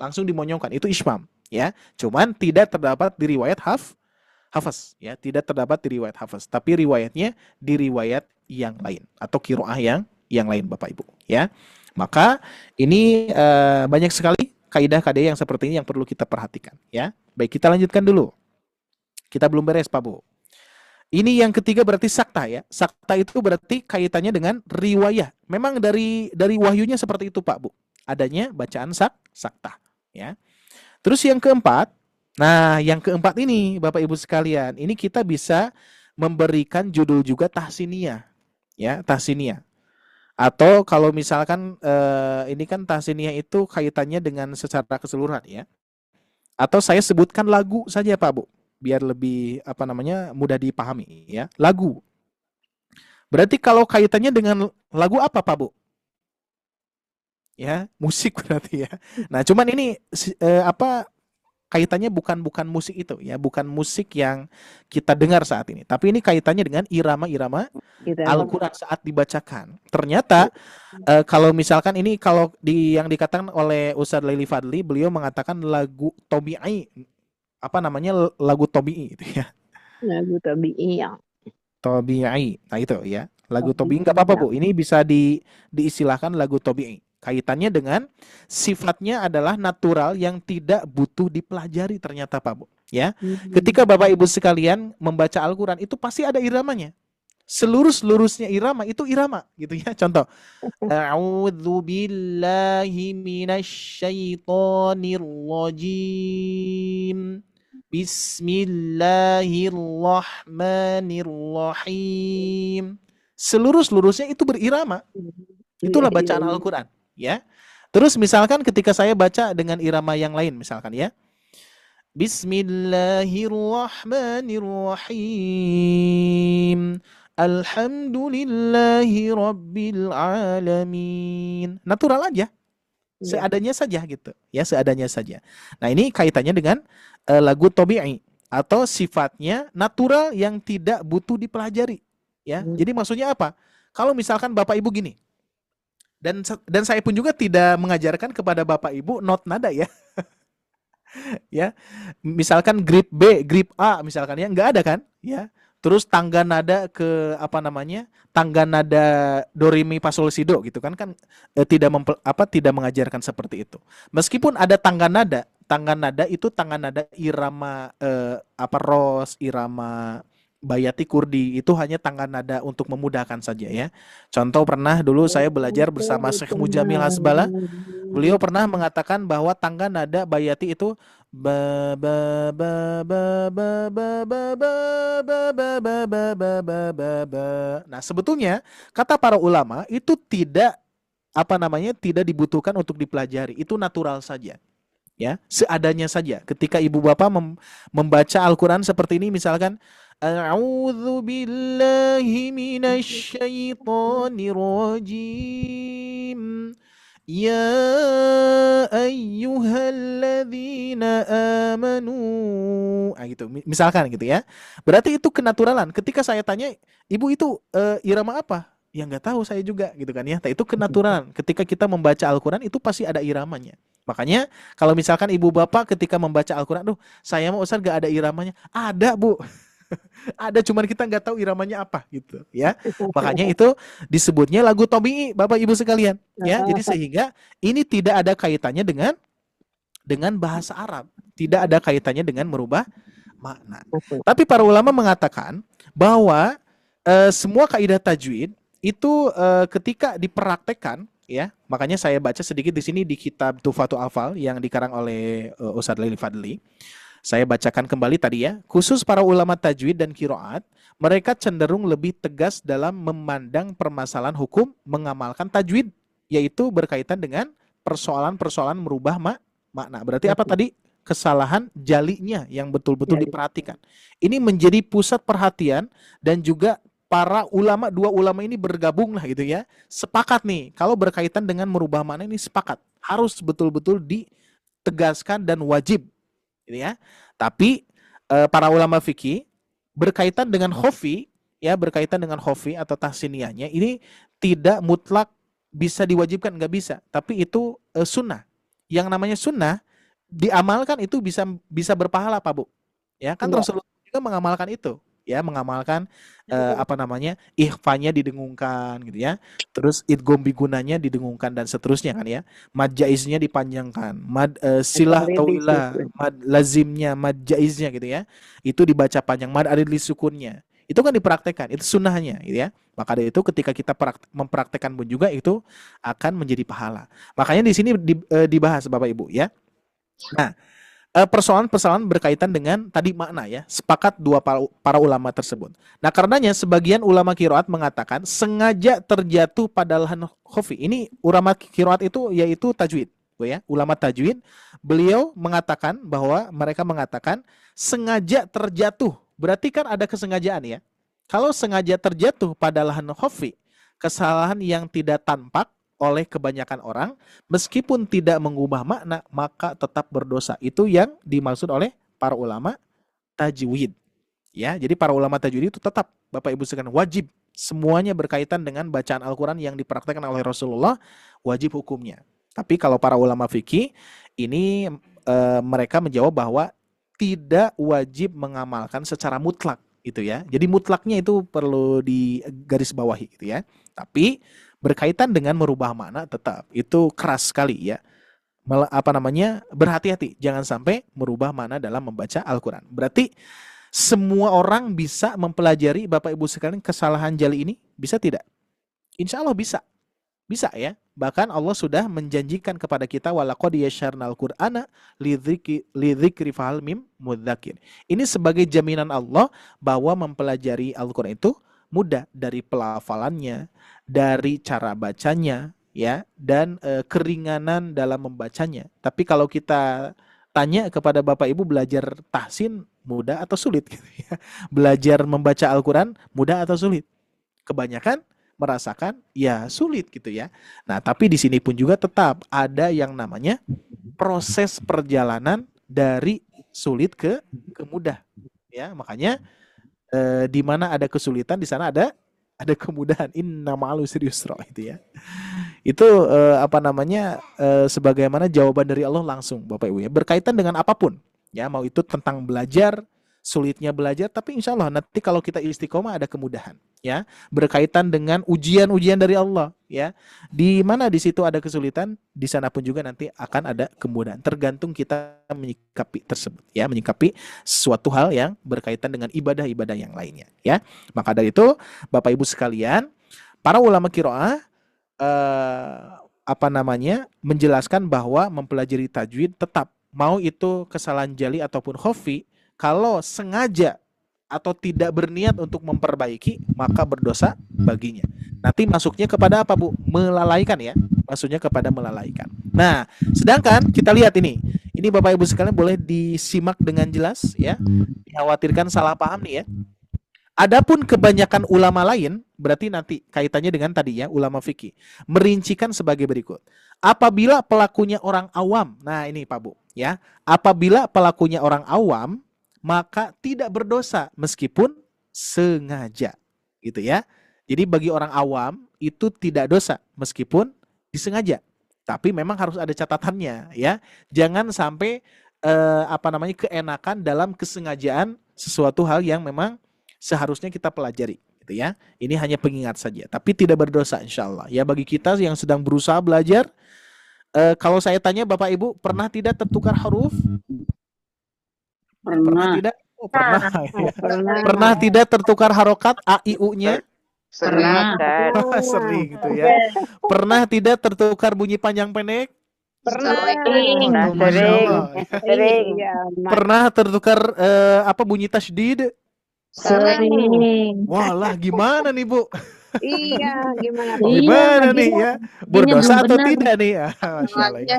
Langsung dimonyongkan. Itu ismam, ya. Cuman tidak terdapat di riwayat hafaz, ya. Tidak terdapat di riwayat hafaz, tapi riwayatnya di riwayat yang lain atau qiraah yang lain Bapak Ibu, ya. Maka ini banyak sekali kaidah-kaidah yang seperti ini yang perlu kita perhatikan, ya. Baik, kita lanjutkan dulu. Kita belum beres, Pak Bu. Ini yang ketiga berarti sakta, ya. Sakta itu berarti kaitannya dengan riwayah. Memang dari wahyunya seperti itu, Pak Bu. Adanya bacaan sakta, ya. Terus yang keempat, yang keempat ini Bapak Ibu sekalian, ini kita bisa memberikan judul juga tahsiniyah, ya, tahsiniyah. Atau kalau misalkan ini kan tahsiniyah itu kaitannya dengan secara keseluruhan, ya. Atau saya sebutkan lagu saja Pak Bu, biar lebih mudah dipahami, ya. Lagu. Berarti kalau kaitannya dengan lagu apa Pak Bu? Ya, musik berarti, ya. Nah, cuman ini kaitannya bukan musik itu, ya, bukan musik yang kita dengar saat ini, tapi ini kaitannya dengan irama-irama Al-Quran saat dibacakan. Ternyata kalau misalkan ini yang dikatakan oleh Ustadz Laili Fadli, beliau mengatakan lagu tobi'i, lagu tobi'i itu, ya. Lagu tabi'i yang Tobi'i. Nah itu, ya. Lagu tobi'i nggak apa-apa Bu. Ini bisa diistilahkan lagu tobi'i. Kaitannya dengan sifatnya adalah natural yang tidak butuh dipelajari ternyata Pak Bu, ya. Ketika Bapak Ibu sekalian membaca Al-Quran itu pasti ada iramanya. Seluruhnya irama itu irama gitu, ya. Contoh, a'udzubillahi minasyaitonir rajim. Bismillahirrahmanirrahim. Seluruhnya itu berirama. Itulah bacaan Al-Quran, ya. Terus misalkan ketika saya baca dengan irama yang lain misalkan, ya. Bismillahirrahmanirrahim. Alhamdulillahi rabbil alamin. Natural aja. Seadanya saja gitu, ya, seadanya saja. Nah, ini kaitannya dengan lagu tobi'i atau sifatnya natural yang tidak butuh dipelajari, ya. Jadi maksudnya apa? Kalau misalkan Bapak Ibu gini, dan saya pun juga tidak mengajarkan kepada Bapak Ibu not nada, ya. Ya. Misalkan grip B, grip A misalkan, ya, enggak ada kan, ya. Terus tangga nada ke tangga nada do re mi fa sol si do gitu kan tidak mengajarkan seperti itu. Meskipun ada tangga nada itu tangga nada irama ros, irama bayati kurdi, itu hanya tangga nada untuk memudahkan saja, ya. Contoh, pernah dulu saya belajar bersama Syekh Mujamil Hasbala. Beliau pernah mengatakan bahwa tangga nada bayati itu ba ba ba ba ba ba ba ba ba ba ba ba ba ba ba. Nah, sebetulnya kata para ulama itu tidak tidak dibutuhkan untuk dipelajari. Itu natural saja, ya, seadanya saja. Ketika ibu bapak membaca Al-Quran seperti ini, misalkan A'udzu billahi minasy syaithanir rajim. Ya ayyuhalladzina amanu. Gitu. Misalkan gitu ya. Berarti itu kenaturalan. Ketika saya tanya, Ibu itu irama apa? Ya nggak tahu saya juga gitu kan ya. Itu kenaturalan. Ketika kita membaca Al-Quran itu pasti ada iramanya. Makanya kalau misalkan ibu bapak ketika membaca Al-Quran, saya mau Ustaz gak ada iramanya. Ada Bu. Ada, cuman kita nggak tahu iramanya apa gitu ya. Makanya itu disebutnya lagu tobi'i, Bapak Ibu sekalian ya. Jadi sehingga ini tidak ada kaitannya dengan bahasa Arab, tidak ada kaitannya dengan merubah makna. Tapi para ulama mengatakan bahwa semua kaidah tajwid itu ketika dipraktekkan ya, makanya saya baca sedikit di sini di kitab Tuhfatul Atfal yang dikarang oleh Ustadz Lili Fadli. Saya bacakan kembali tadi ya. Khusus para ulama tajwid dan qiraat, mereka cenderung lebih tegas dalam memandang permasalahan hukum mengamalkan tajwid, yaitu berkaitan dengan persoalan-persoalan merubah makna. Berarti apa tadi? Kesalahan jalinya yang betul-betul diperhatikan. Ini menjadi pusat perhatian dan juga para ulama, dua ulama ini bergabung lah gitu ya. Sepakat nih, kalau berkaitan dengan merubah makna ini sepakat. Harus betul-betul ditegaskan dan wajib. Gitu ya. Tapi para ulama fikih berkaitan dengan khofi ya, berkaitan dengan khofi atau tahsiniyahnya ini tidak mutlak bisa diwajibkan, nggak bisa, tapi itu sunnah. Yang namanya sunnah diamalkan itu bisa berpahala Pak Bu ya kan. Rasulullah juga mengamalkan itu ya, mengamalkan ikhfanya didengungkan gitu ya, terus idgham bigunanya didengungkan dan seterusnya kan ya, mad jaiznya dipanjangkan, mad silah tawilah, mad lazimnya, mad jaiznya gitu ya, itu dibaca panjang, mad arid li sukunnya itu kan dipraktekkan, itu sunnahnya gitu ya. Maka dari itu ketika kita mempraktekkan pun juga itu akan menjadi pahala. Makanya di sini dibahas Bapak Ibu ya. Nah, persoalan-persoalan berkaitan dengan tadi makna ya, sepakat dua para ulama tersebut. Nah, karenanya sebagian ulama qiraat mengatakan sengaja terjatuh pada lahan khofi. Ini ulama qiraat itu yaitu tajwid, ya. Ulama tajwid, beliau mengatakan bahwa mereka mengatakan sengaja terjatuh. Berarti kan ada kesengajaan ya. Kalau sengaja terjatuh pada lahan khofi, kesalahan yang tidak tampak oleh kebanyakan orang, meskipun tidak mengubah makna, maka tetap berdosa. Itu yang dimaksud oleh para ulama tajwid. Ya, jadi para ulama tajwid itu tetap, Bapak Ibu sekalian, wajib. Semuanya berkaitan dengan bacaan Al-Quran yang dipraktekkan oleh Rasulullah, wajib hukumnya. Tapi kalau para ulama fikih, ini mereka menjawab bahwa tidak wajib mengamalkan secara mutlak. Itu ya. Jadi mutlaknya itu perlu digarisbawahi gitu ya. Tapi berkaitan dengan merubah makna tetap itu keras sekali ya. Berhati-hati jangan sampai merubah makna dalam membaca Al-Quran. Berarti semua orang bisa mempelajari Bapak Ibu sekalian kesalahan jali ini? Bisa tidak? Insya Allah bisa. Bisa ya. Bahkan Allah sudah menjanjikan kepada kita walaqad yasyarnal Qur'ana lidzikri fahal mim mudzakir. Ini sebagai jaminan Allah bahwa mempelajari Al-Quran itu mudah, dari pelafalannya, dari cara bacanya ya, dan keringanan dalam membacanya. Tapi kalau kita tanya kepada Bapak Ibu, belajar tahsin mudah atau sulit gitu ya. Belajar membaca Al-Quran mudah atau sulit? Kebanyakan merasakan ya sulit gitu ya. Nah, tapi di sini pun juga tetap ada yang namanya proses perjalanan dari sulit ke mudah ya. Makanya di mana ada kesulitan di sana ada kemudahan. Inna ma'al usri yusra itu ya. Itu sebagaimana jawaban dari Allah langsung Bapak Ibu ya, berkaitan dengan apapun ya, mau itu tentang belajar, sulitnya belajar, tapi insya Allah nanti kalau kita istiqomah ada kemudahan ya, berkaitan dengan ujian-ujian dari Allah ya, di mana di situ ada kesulitan, di sana pun juga nanti akan ada kemudahan, tergantung kita menyikapi tersebut ya, menyikapi suatu hal yang berkaitan dengan ibadah-ibadah yang lainnya ya. Maka dari itu Bapak Ibu sekalian, para ulama qiraah menjelaskan bahwa mempelajari tajwid tetap, mau itu kesalahan jali ataupun khofi, kalau sengaja atau tidak berniat untuk memperbaiki, maka berdosa baginya. Nanti masuknya kepada apa Bu? Melalaikan ya. Maksudnya kepada melalaikan. Nah, sedangkan kita lihat ini Bapak Ibu sekalian boleh disimak dengan jelas ya. Dikhawatirkan salah paham nih ya. Adapun kebanyakan ulama lain, berarti nanti kaitannya dengan tadi ya, ulama fikih, merincikan sebagai berikut. Apabila pelakunya orang awam, nah ini Pak Bu, ya. Apabila pelakunya orang awam, maka tidak berdosa meskipun sengaja, gitu ya. Jadi bagi orang awam itu tidak dosa meskipun disengaja. Tapi memang harus ada catatannya ya. Jangan sampai keenakan dalam kesengajaan sesuatu hal yang memang seharusnya kita pelajari gitu ya. Ini hanya pengingat saja, tapi tidak berdosa insyaallah. Ya bagi kita yang sedang berusaha belajar, kalau saya tanya Bapak Ibu, pernah tidak tertukar huruf? Pernah Pernah. tidak? Oh, pernah. Ya. Pernah. Pernah tidak tertukar harokat A I U-nya? Pernah. Sering gitu ya. Pernah tidak tertukar bunyi panjang pendek? Pernah. Oh, Masya Allah. Sering. Ya, Pernah tertukar bunyi tasydid? sering. Walah, gimana nih Bu? Iya, gimana? Iya, Gimana lagi nih ya? belum Berdosa atau benar. tidak nih? Masya Allah. Ya.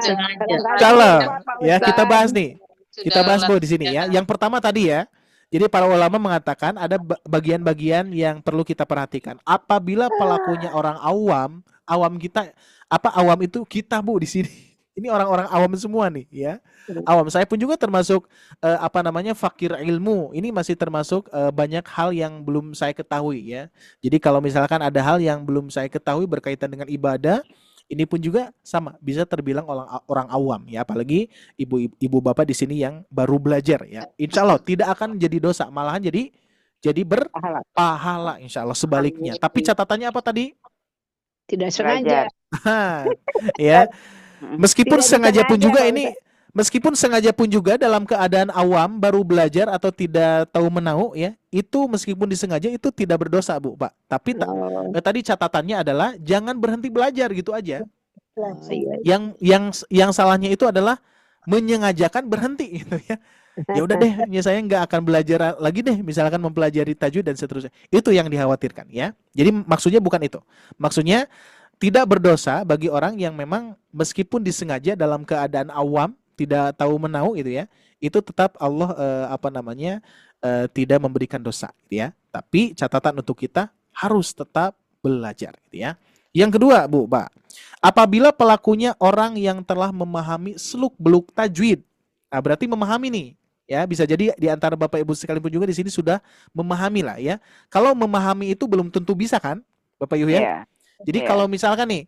Sengaja. Kalau ya kita bahas nih. Kita bahas Bu di sini ya. Yang pertama tadi ya. Jadi para ulama mengatakan ada bagian-bagian yang perlu kita perhatikan. Apabila pelakunya orang awam, awam kita awam itu kita Bu di sini. Ini orang-orang awam semua nih ya. Awam, saya pun juga termasuk fakir ilmu. Ini masih termasuk banyak hal yang belum saya ketahui ya. Jadi kalau misalkan ada hal yang belum saya ketahui berkaitan dengan ibadah, ini pun juga sama, bisa terbilang orang awam ya, apalagi ibu bapak di sini yang baru belajar ya. Insya Allah tidak akan jadi dosa, malahan jadi berpahala insya Allah sebaliknya. Tapi catatannya apa tadi? Tidak sengaja. Ya, meskipun Tidak sengaja pun disengaja, juga Pak ini, meskipun sengaja pun juga dalam keadaan awam baru belajar atau tidak tahu menau ya, itu meskipun disengaja itu tidak berdosa Bu Pak. Tapi tadi catatannya adalah jangan berhenti belajar gitu aja. Yang salahnya itu adalah menyengajakan berhenti gitu ya. Ya udah deh, saya nggak akan belajar lagi deh, misalkan mempelajari tajwid dan seterusnya. Itu yang dikhawatirkan ya. Jadi maksudnya bukan itu. Maksudnya tidak berdosa bagi orang yang memang meskipun disengaja dalam keadaan awam, tidak tahu menau gitu ya, itu tetap Allah tidak memberikan dosa gitu ya. Tapi catatan untuk kita harus tetap belajar gitu ya. Yang kedua Bu, Pak, apabila pelakunya orang yang telah memahami seluk-beluk tajwid, nah berarti memahami nih ya, bisa jadi di antara Bapak Ibu sekalian pun juga di sini sudah memahami lah ya. Kalau memahami itu belum tentu bisa kan Bapak Ibu ya. Yeah. Jadi kalau misalkan nih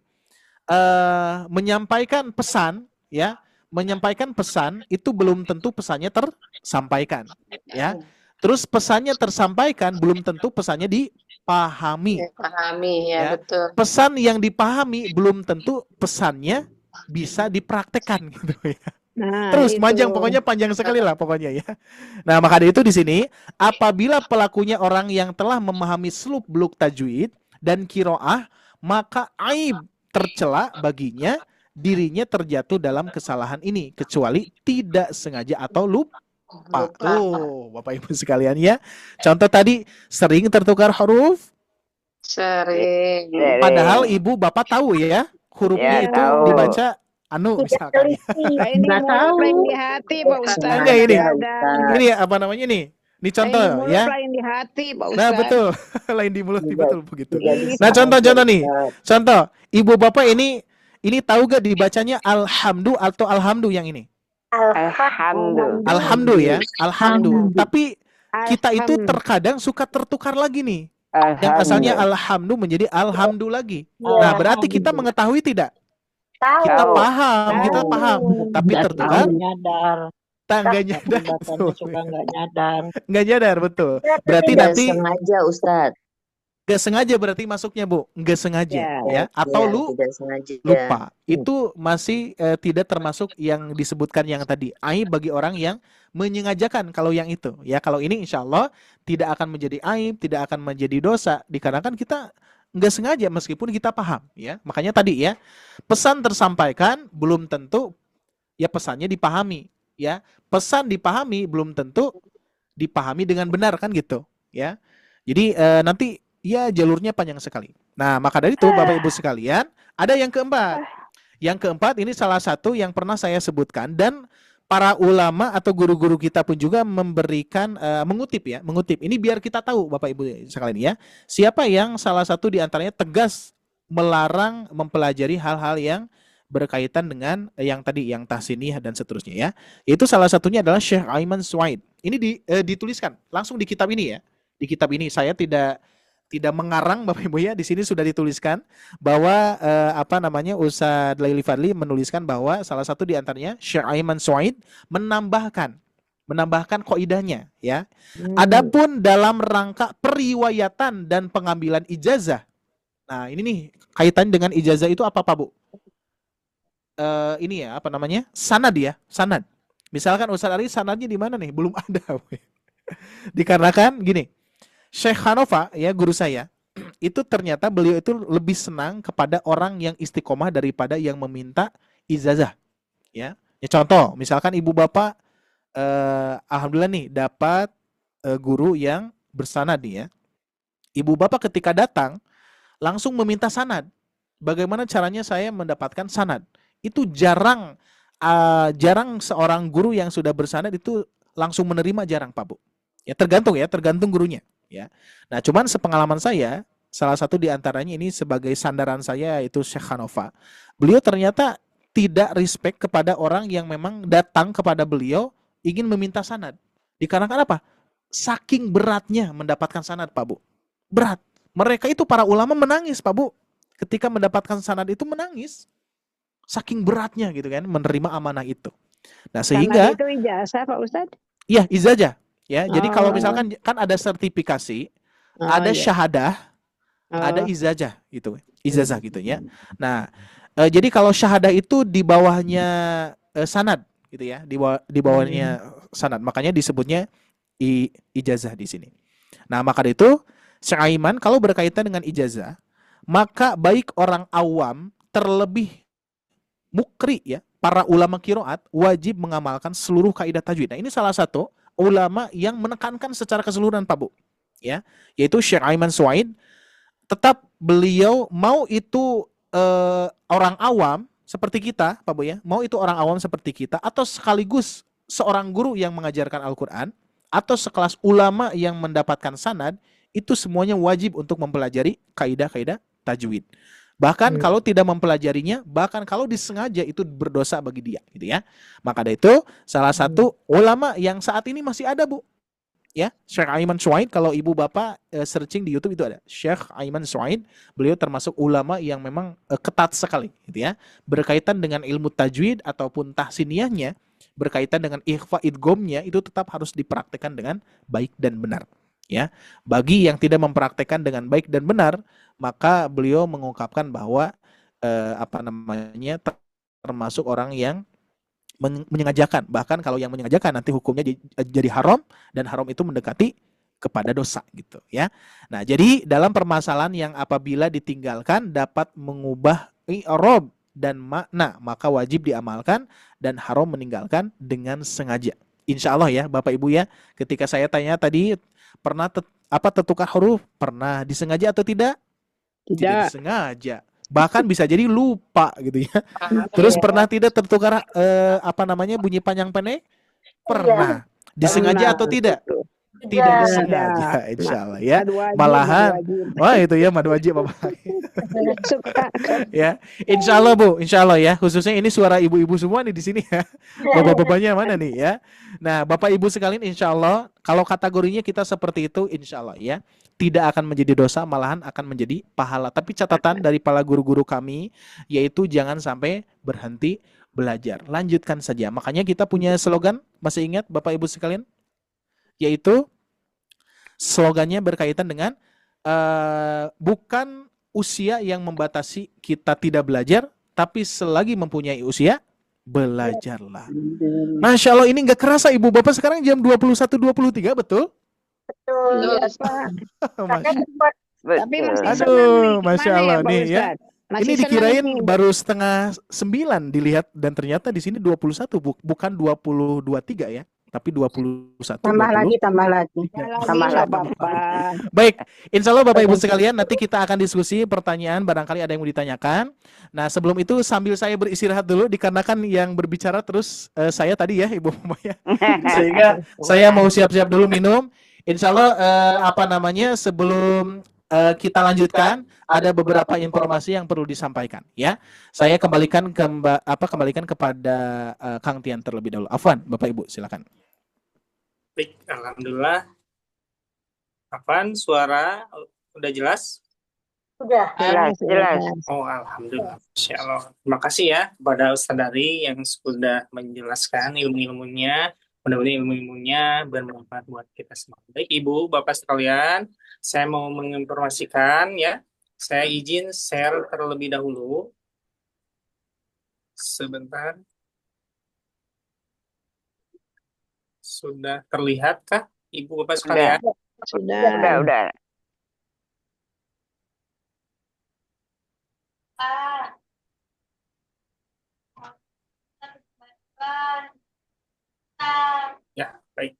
menyampaikan pesan ya, menyampaikan pesan itu belum tentu pesannya tersampaikan ya. Terus pesannya tersampaikan belum tentu pesannya dipahami. Pahami ya, betul. Pesan yang dipahami belum tentu pesannya bisa dipraktekkan gitu ya. Nah, terus itu. pokoknya panjang sekali lah pokoknya ya. Nah, maka dari itu di sini apabila pelakunya orang yang telah memahami seluk-beluk tajwid dan qiraah, maka aib tercela baginya, dirinya terjatuh dalam kesalahan ini kecuali tidak sengaja atau lupa. Tuh, Bapak Ibu sekalian ya. Contoh tadi sering tertukar huruf. Sering. Padahal Ibu Bapak tahu ya, hurufnya itu tahu. dibaca anu misalkan. Ini Nggak mulut tahu. lain di hati, Pak Ustaz. Enggak ini. Ada. Ini apa namanya nih? Ini contoh Lain di mulut, ya. lain di hati, Pak Ustaz. Nah, betul. Lain di mulut betul begitu. Nah, contoh nih. Contoh, Ibu Bapak ini tahu gak dibacanya alhamdu atau alhamdu yang ini? Alhamdu ya, alhamdu. Tapi kita itu terkadang suka tertukar lagi nih. Yang asalnya alhamdu menjadi alhamdu lagi. Nah, berarti kita mengetahui tidak? Kita paham, tapi tertukar. Nggak nyadar. Suka nggak nyadar. Nggak nyadar, betul. Berarti nanti sengaja Ustadz. nggak sengaja berarti masuknya Bu, nggak sengaja ya, atau Tidak sengaja. lupa. Itu masih tidak termasuk yang disebutkan yang tadi. Aib bagi orang yang menyengajakan kalau yang itu. Ya, kalau ini insya Allah tidak akan menjadi aib, tidak akan menjadi dosa dikarenakan kita nggak sengaja meskipun kita paham ya. Makanya tadi ya, pesan tersampaikan belum tentu ya pesannya dipahami ya. Pesan dipahami belum tentu dipahami dengan benar kan gitu ya. Jadi nanti ya jalurnya panjang sekali. Nah, maka dari itu Bapak Ibu sekalian, ada yang keempat. Yang keempat ini salah satu yang pernah saya sebutkan dan para ulama atau guru-guru kita pun juga memberikan mengutip. Ini biar kita tahu Bapak Ibu sekalian ya. Siapa yang salah satu di antaranya tegas melarang mempelajari hal-hal yang berkaitan dengan yang tadi yang tahsiniyah dan seterusnya ya. Itu salah satunya adalah Syekh Aiman Suwaid. Ini dituliskan langsung di kitab ini ya. Di kitab ini saya tidak mengarang Bapak Ibu ya, di sini sudah dituliskan bahwa Ustadz Laili Fadli menuliskan bahwa salah satu di antaranya Syekh Aiman Suwaid menambahkan kaidahnya ya. Adapun dalam rangka periwayatan dan pengambilan ijazah. Nah, ini nih kaitan dengan ijazah itu apa Pak Bu? Ini ya sanad ya, sanad. Misalkan Ustadz Ari sanadnya di mana nih? Belum ada. Dikarenakan gini, Syekh Hanofa ya guru saya itu ternyata beliau itu lebih senang kepada orang yang istiqomah daripada yang meminta ijazah ya. Contoh misalkan ibu bapak alhamdulillah nih dapat guru yang bersanad nih ya. Ibu bapak ketika datang langsung meminta sanad. Bagaimana caranya saya mendapatkan sanad? Itu jarang seorang guru yang sudah bersanad itu langsung menerima, jarang Pak Bu. Ya tergantung gurunya. Ya, nah cuman sepengalaman saya, salah satu di antaranya ini sebagai sandaran saya itu Syekh Hanofa. Beliau ternyata tidak respect kepada orang yang memang datang kepada beliau ingin meminta sanad. Dikarenakan apa? Saking beratnya mendapatkan sanad Pak Bu. Berat. Mereka itu para ulama menangis Pak Bu. Ketika mendapatkan sanad itu menangis. Saking beratnya gitu kan menerima amanah itu. Nah sehingga sanad itu ijazah Pak Ustadz? Iya ijazah. Ya, jadi kalau misalkan kan ada sertifikasi, ada syahadah, ada ijazah gitu ya. Nah, jadi kalau syahadah itu di bawahnya sanad gitu ya, di bawahnya sanad, makanya disebutnya ijazah di sini. Nah, maka dari itu Syekh Aiman kalau berkaitan dengan ijazah, maka baik orang awam terlebih mukri ya, para ulama qiraat wajib mengamalkan seluruh kaidah tajwid. Nah, ini salah satu ulama yang menekankan secara keseluruhan Pak Bu ya, yaitu Syekh Aiman Suwaid. Tetap beliau mau itu orang awam seperti kita Pak Bu ya, mau itu orang awam seperti kita atau sekaligus seorang guru yang mengajarkan Al-Qur'an atau sekelas ulama yang mendapatkan sanad, itu semuanya wajib untuk mempelajari kaidah-kaidah tajwid. Bahkan kalau tidak mempelajarinya, bahkan kalau disengaja itu berdosa bagi dia gitu ya. Maka dari itu salah satu ulama yang saat ini masih ada Bu ya, Syekh Aiman Suwaid. Kalau ibu bapak searching di YouTube itu ada Syekh Aiman Suwaid. Beliau termasuk ulama yang memang ketat sekali gitu ya, berkaitan dengan ilmu tajwid ataupun tahsiniyahnya, berkaitan dengan ikhfa idghamnya itu tetap harus dipraktikkan dengan baik dan benar ya. Bagi yang tidak mempraktekkan dengan baik dan benar, maka beliau mengungkapkan bahwa termasuk orang yang menyengajakan. Bahkan kalau yang menyengajakan nanti hukumnya jadi haram, dan haram itu mendekati kepada dosa gitu ya. Nah, jadi dalam permasalahan yang apabila ditinggalkan dapat mengubah i'rab dan makna, maka wajib diamalkan, dan haram meninggalkan dengan sengaja. Insya Allah ya Bapak Ibu ya, ketika saya tanya tadi pernah tertukar huruf, pernah disengaja atau tidak? Tidak disengaja. Bahkan bisa jadi lupa gitu ya. Terus pernah tidak tertukar bunyi panjang pendek? Pernah. Disengaja atau tidak? Tidak disengaja, insya Allah ya. Malahan, wah itu ya madu wajib Bapak. Ya, insya Allah Bu, insya Allah ya. Khususnya ini suara ibu-ibu semua nih di sini ya. Bapak-bapaknya mana nih ya? Nah, Bapak Ibu sekalian, insya Allah kalau kategorinya kita seperti itu, insya Allah ya, tidak akan menjadi dosa, malahan akan menjadi pahala. Tapi catatan dari para guru-guru kami, yaitu jangan sampai berhenti belajar. Lanjutkan saja. Makanya kita punya slogan, masih ingat Bapak Ibu sekalian? Yaitu slogannya berkaitan dengan bukan usia yang membatasi kita tidak belajar, tapi selagi mempunyai usia, belajarlah. Masya Allah, ini nggak kerasa Ibu Bapak sekarang jam 21.23, betul? Iya, Pak. Tapi masih senang nih. Aduh, Masya Gimana Allah Pak nih ya. Ustadz? Masih Ini senang dikirain nih. baru setengah 9 dilihat, dan ternyata di sini 21, bukan 20.23 ya. tapi 21, Tambah 20. lagi, tambah lagi. Ya. Tambah nggak lagi. apa-apa. Baik, insya Allah Bapak Ibu sekalian nanti kita akan diskusi pertanyaan barangkali ada yang mau ditanyakan. Nah sebelum itu sambil saya beristirahat dulu dikarenakan yang berbicara terus saya tadi ya Ibu Mama ya. Sehingga saya mau siap-siap dulu minum. Insya Allah sebelum kita lanjutkan ada beberapa informasi yang perlu disampaikan ya. Saya kembalikan kepada Kang Tian terlebih dahulu. Afwan, Bapak Ibu silakan. Baik, alhamdulillah. Apaan suara udah jelas? Sudah. Jelas. Oh, alhamdulillah. Masya Allah. Terima kasih ya kepada Ustadz Dari yang sudah menjelaskan ilmu-ilmunya. Mudah-mudahan ilmu-ilmunya bermanfaat buat kita semua. Baik, Ibu, Bapak sekalian, saya mau menginformasikan ya. Saya izin share terlebih dahulu. Sebentar. Sudah terlihatkah, Ibu, Bapak sekalian? Udah. Ya, baik.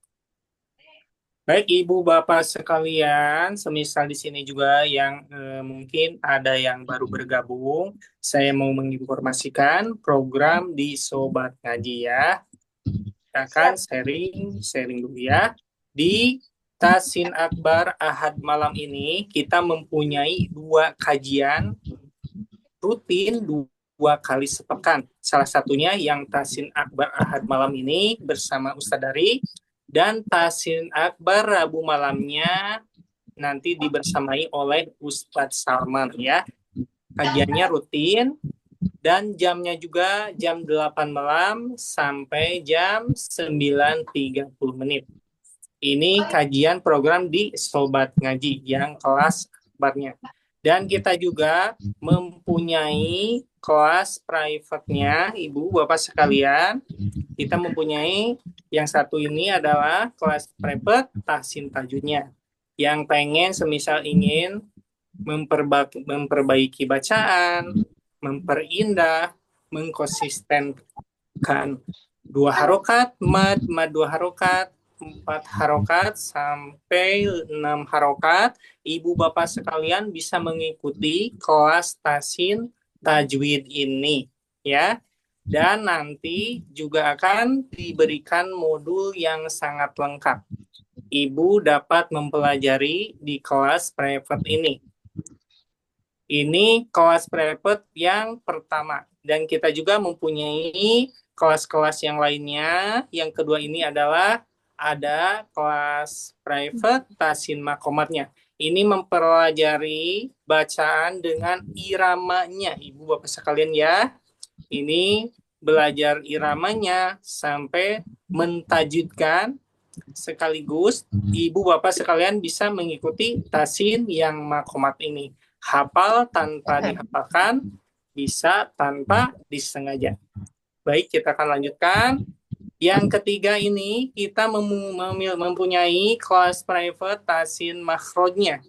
Baik, Ibu Bapak sekalian, semisal di sini juga yang mungkin ada yang baru bergabung, saya mau menginformasikan program di Sobat Ngaji ya. Kita akan sharing dulu ya. Di Tasin Akbar Ahad malam ini kita mempunyai 2 kajian rutin 2 kali sepekan. Salah satunya yang Tasin Akbar Ahad malam ini bersama Ustadz Dari, dan Tasin Akbar Rabu malamnya nanti dibersamai oleh Ustadz Salman ya. Kajiannya rutin dan jamnya juga jam 8 malam sampai jam 9.30 menit. Ini kajian program di Sobat Ngaji yang kelas akbarnya. Dan kita juga mempunyai kelas private-nya, Ibu, Bapak sekalian. Kita mempunyai yang satu ini adalah kelas private tahsin tajwidnya. Yang pengen semisal ingin memperbaiki bacaan, memperindah, mengkonsistenkan 2 harokat, mad 2 harokat, 4 harokat sampai 6 harokat, Ibu Bapak sekalian bisa mengikuti kelas tahsin tajwid ini ya. Dan nanti juga akan diberikan modul yang sangat lengkap. Ibu dapat mempelajari di kelas private ini. Ini kelas private yang pertama. Dan kita juga mempunyai kelas-kelas yang lainnya. Yang kedua ini adalah ada kelas private tahsin makomatnya. Ini mempelajari bacaan dengan iramanya, Ibu Bapak sekalian ya. Ini belajar iramanya sampai mentajwidkan, sekaligus Ibu Bapak sekalian bisa mengikuti tahsin yang makomat ini. Hafal tanpa dihafalkan, bisa tanpa disengaja. Baik, kita akan lanjutkan. Yang ketiga ini kita mempunyai kelas private tahsin makhrajnya.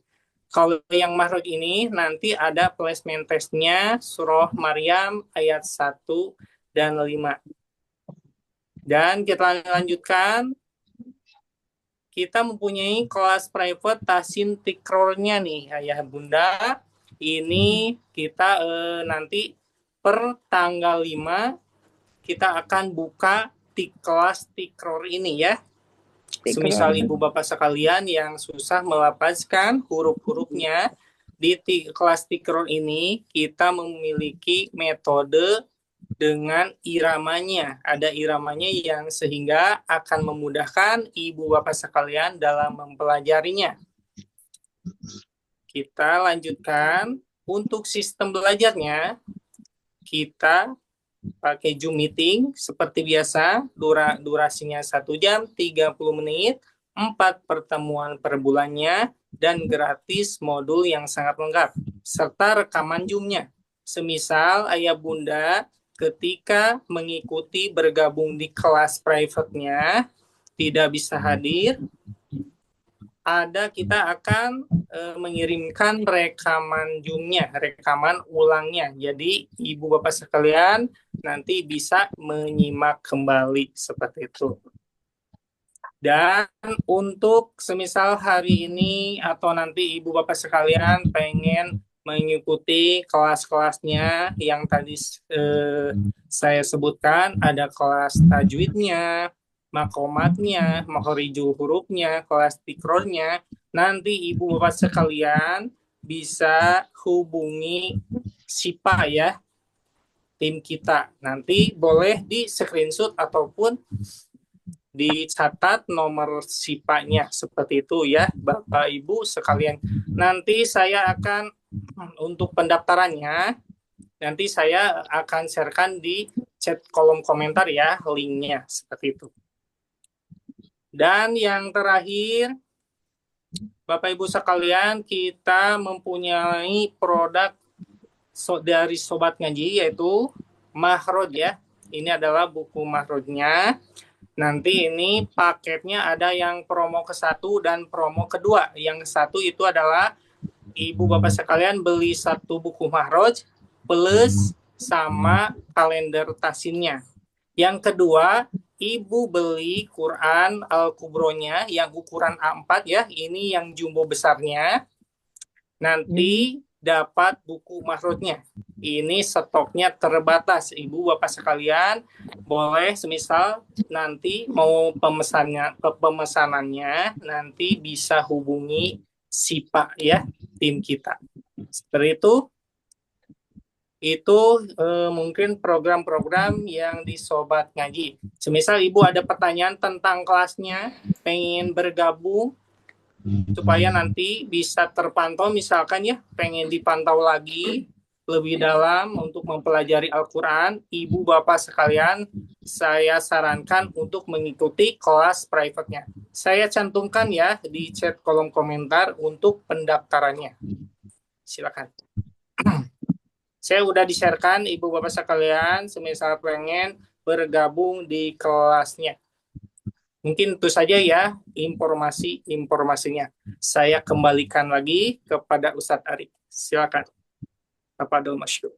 Kalau yang makhraj ini nanti ada placement testnya surah Maryam ayat 1 dan 5. Dan kita lanjutkan. Kita mempunyai kelas private tahsin tikrornya nih, Ayah Bunda. Ini kita nanti per tanggal 5 kita akan buka kelas tikror ini ya. Semisal Ibu Bapak sekalian yang susah melafazkan huruf-hurufnya, di kelas tikror ini kita memiliki metode dengan iramanya. Ada iramanya yang sehingga akan memudahkan Ibu Bapak sekalian dalam mempelajarinya. Kita lanjutkan. Untuk sistem belajarnya, kita pakai Zoom meeting seperti biasa, durasinya 1 jam 30 menit, 4 pertemuan per bulannya, dan gratis modul yang sangat lengkap, serta rekaman Zoom-nya. Semisal Ayah Bunda ketika mengikuti bergabung di kelas private-nya tidak bisa hadir, kita akan mengirimkan rekaman Zoom-nya, rekaman ulangnya. Jadi Ibu Bapak sekalian nanti bisa menyimak kembali seperti itu. Dan untuk semisal hari ini atau nanti ibu bapak sekalian pengen mengikuti kelas-kelasnya yang tadi saya sebutkan, ada kelas tajwidnya, makomatnya, makhorijul hurufnya, kelas tikrornya, nanti ibu bapak sekalian bisa hubungi SIPA ya, tim kita. Nanti boleh di screenshot ataupun dicatat nomor SIPA-nya seperti itu ya Bapak Ibu sekalian. Nanti saya akan untuk pendaftarannya nanti saya akan sharekan di chat kolom komentar ya linknya seperti itu. Dan yang terakhir Bapak Ibu sekalian, kita mempunyai produk dari Sobat Ngaji yaitu Mahrod ya. Ini adalah buku Mahrodnya. Nanti ini paketnya ada yang promo ke-1 dan promo kedua. Yang satu itu adalah ibu bapak sekalian beli 1 buku Mahroj plus sama kalender tasinnya. Yang kedua, ibu beli Quran Al-Kubronya yang ukuran A4 ya. Ini yang jumbo besarnya. Nanti dapat buku Mahrojnya. Ini stoknya terbatas. Ibu bapak sekalian boleh semisal nanti mau pemesanannya nanti bisa hubungi SIPA ya, tim kita. Seperti itu mungkin program-program yang di Sobat Ngaji. Semisal ibu ada pertanyaan tentang kelasnya, pengen bergabung supaya nanti bisa terpantau, misalkan ya pengen dipantau lagi lebih dalam untuk mempelajari Al-Quran, ibu bapak sekalian, saya sarankan untuk mengikuti kelas private-nya. Saya cantumkan ya di chat kolom komentar untuk pendaftarannya. Silakan. Saya udah di-sharekan ibu bapak sekalian, semisal pengen bergabung di kelasnya. Mungkin itu saja ya informasinya. Saya kembalikan lagi kepada Ustadz Ari. Silakan. Tafadhol masykur.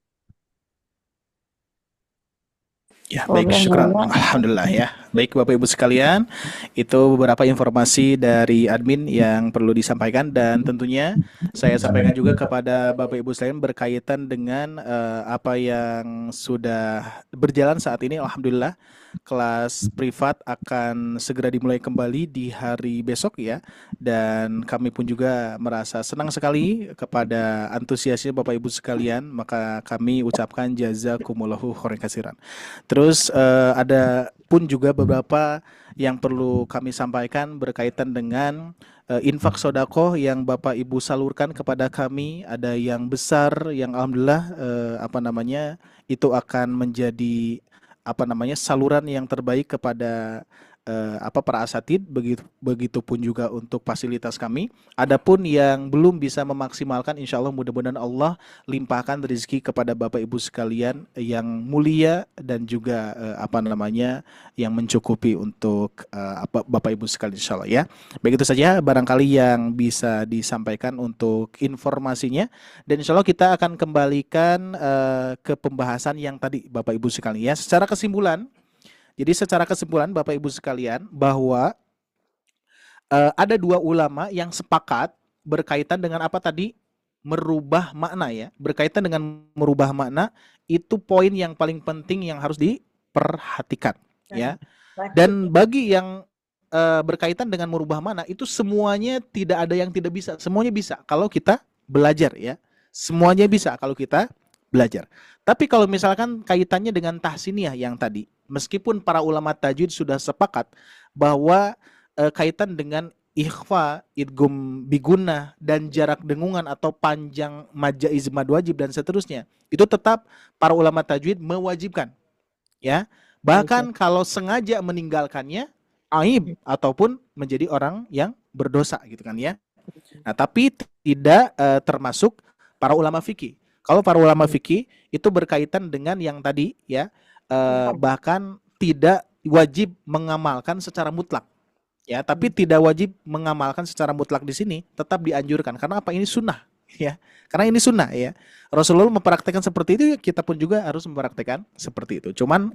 Ya, baik, syukran. Alhamdulillah ya. Baik Bapak Ibu sekalian, itu beberapa informasi dari admin yang perlu disampaikan dan tentunya saya sampaikan juga kepada Bapak Ibu sekalian berkaitan dengan apa yang sudah berjalan saat ini. Alhamdulillah, kelas privat akan segera dimulai kembali di hari besok ya. Dan kami pun juga merasa senang sekali kepada antusiasnya Bapak Ibu sekalian, maka kami ucapkan jazakumullahu khairan katsiran. Terus ada pun juga beberapa yang perlu kami sampaikan berkaitan dengan infak sodakoh yang Bapak Ibu salurkan kepada kami. Ada yang besar yang alhamdulillah itu akan menjadi saluran yang terbaik kepada para asatid, begitupun juga untuk fasilitas kami. Adapun yang belum bisa memaksimalkan, insya Allah mudah-mudahan Allah limpahkan rezeki kepada Bapak Ibu sekalian yang mulia dan juga yang mencukupi untuk Bapak Ibu sekalian, insya Allah ya. Begitu saja barangkali yang bisa disampaikan untuk informasinya, dan insya Allah kita akan kembalikan ke pembahasan yang tadi Bapak Ibu sekalian ya. Secara kesimpulan Bapak Ibu sekalian bahwa ada 2 ulama yang sepakat berkaitan dengan apa tadi? Merubah makna ya. Berkaitan dengan merubah makna, itu poin yang paling penting yang harus diperhatikan ya. Dan bagi yang berkaitan dengan merubah makna, itu semuanya tidak ada yang tidak bisa. Semuanya bisa kalau kita belajar ya. Semuanya bisa kalau kita belajar. Tapi kalau misalkan kaitannya dengan tahsiniyah yang tadi, meskipun para ulama tajwid sudah sepakat bahwa kaitan dengan ikhfa, idgham bigunnah, dan jarak dengungan atau panjang majaz mad wajib dan seterusnya, itu tetap para ulama tajwid mewajibkan. Ya, bahkan kalau sengaja meninggalkannya aib ataupun menjadi orang yang berdosa gitu kan ya. Nah, tapi tidak termasuk para ulama fikih. Kalau para ulama fikih itu berkaitan dengan yang tadi ya, bahkan tidak wajib mengamalkan secara mutlak ya, tapi tidak wajib mengamalkan secara mutlak di sini, tetap dianjurkan karena apa? Ini sunnah ya. Karena ini sunnah ya. Rasulullah mempraktekkan seperti itu, ya kita pun juga harus mempraktekkan seperti itu. Cuman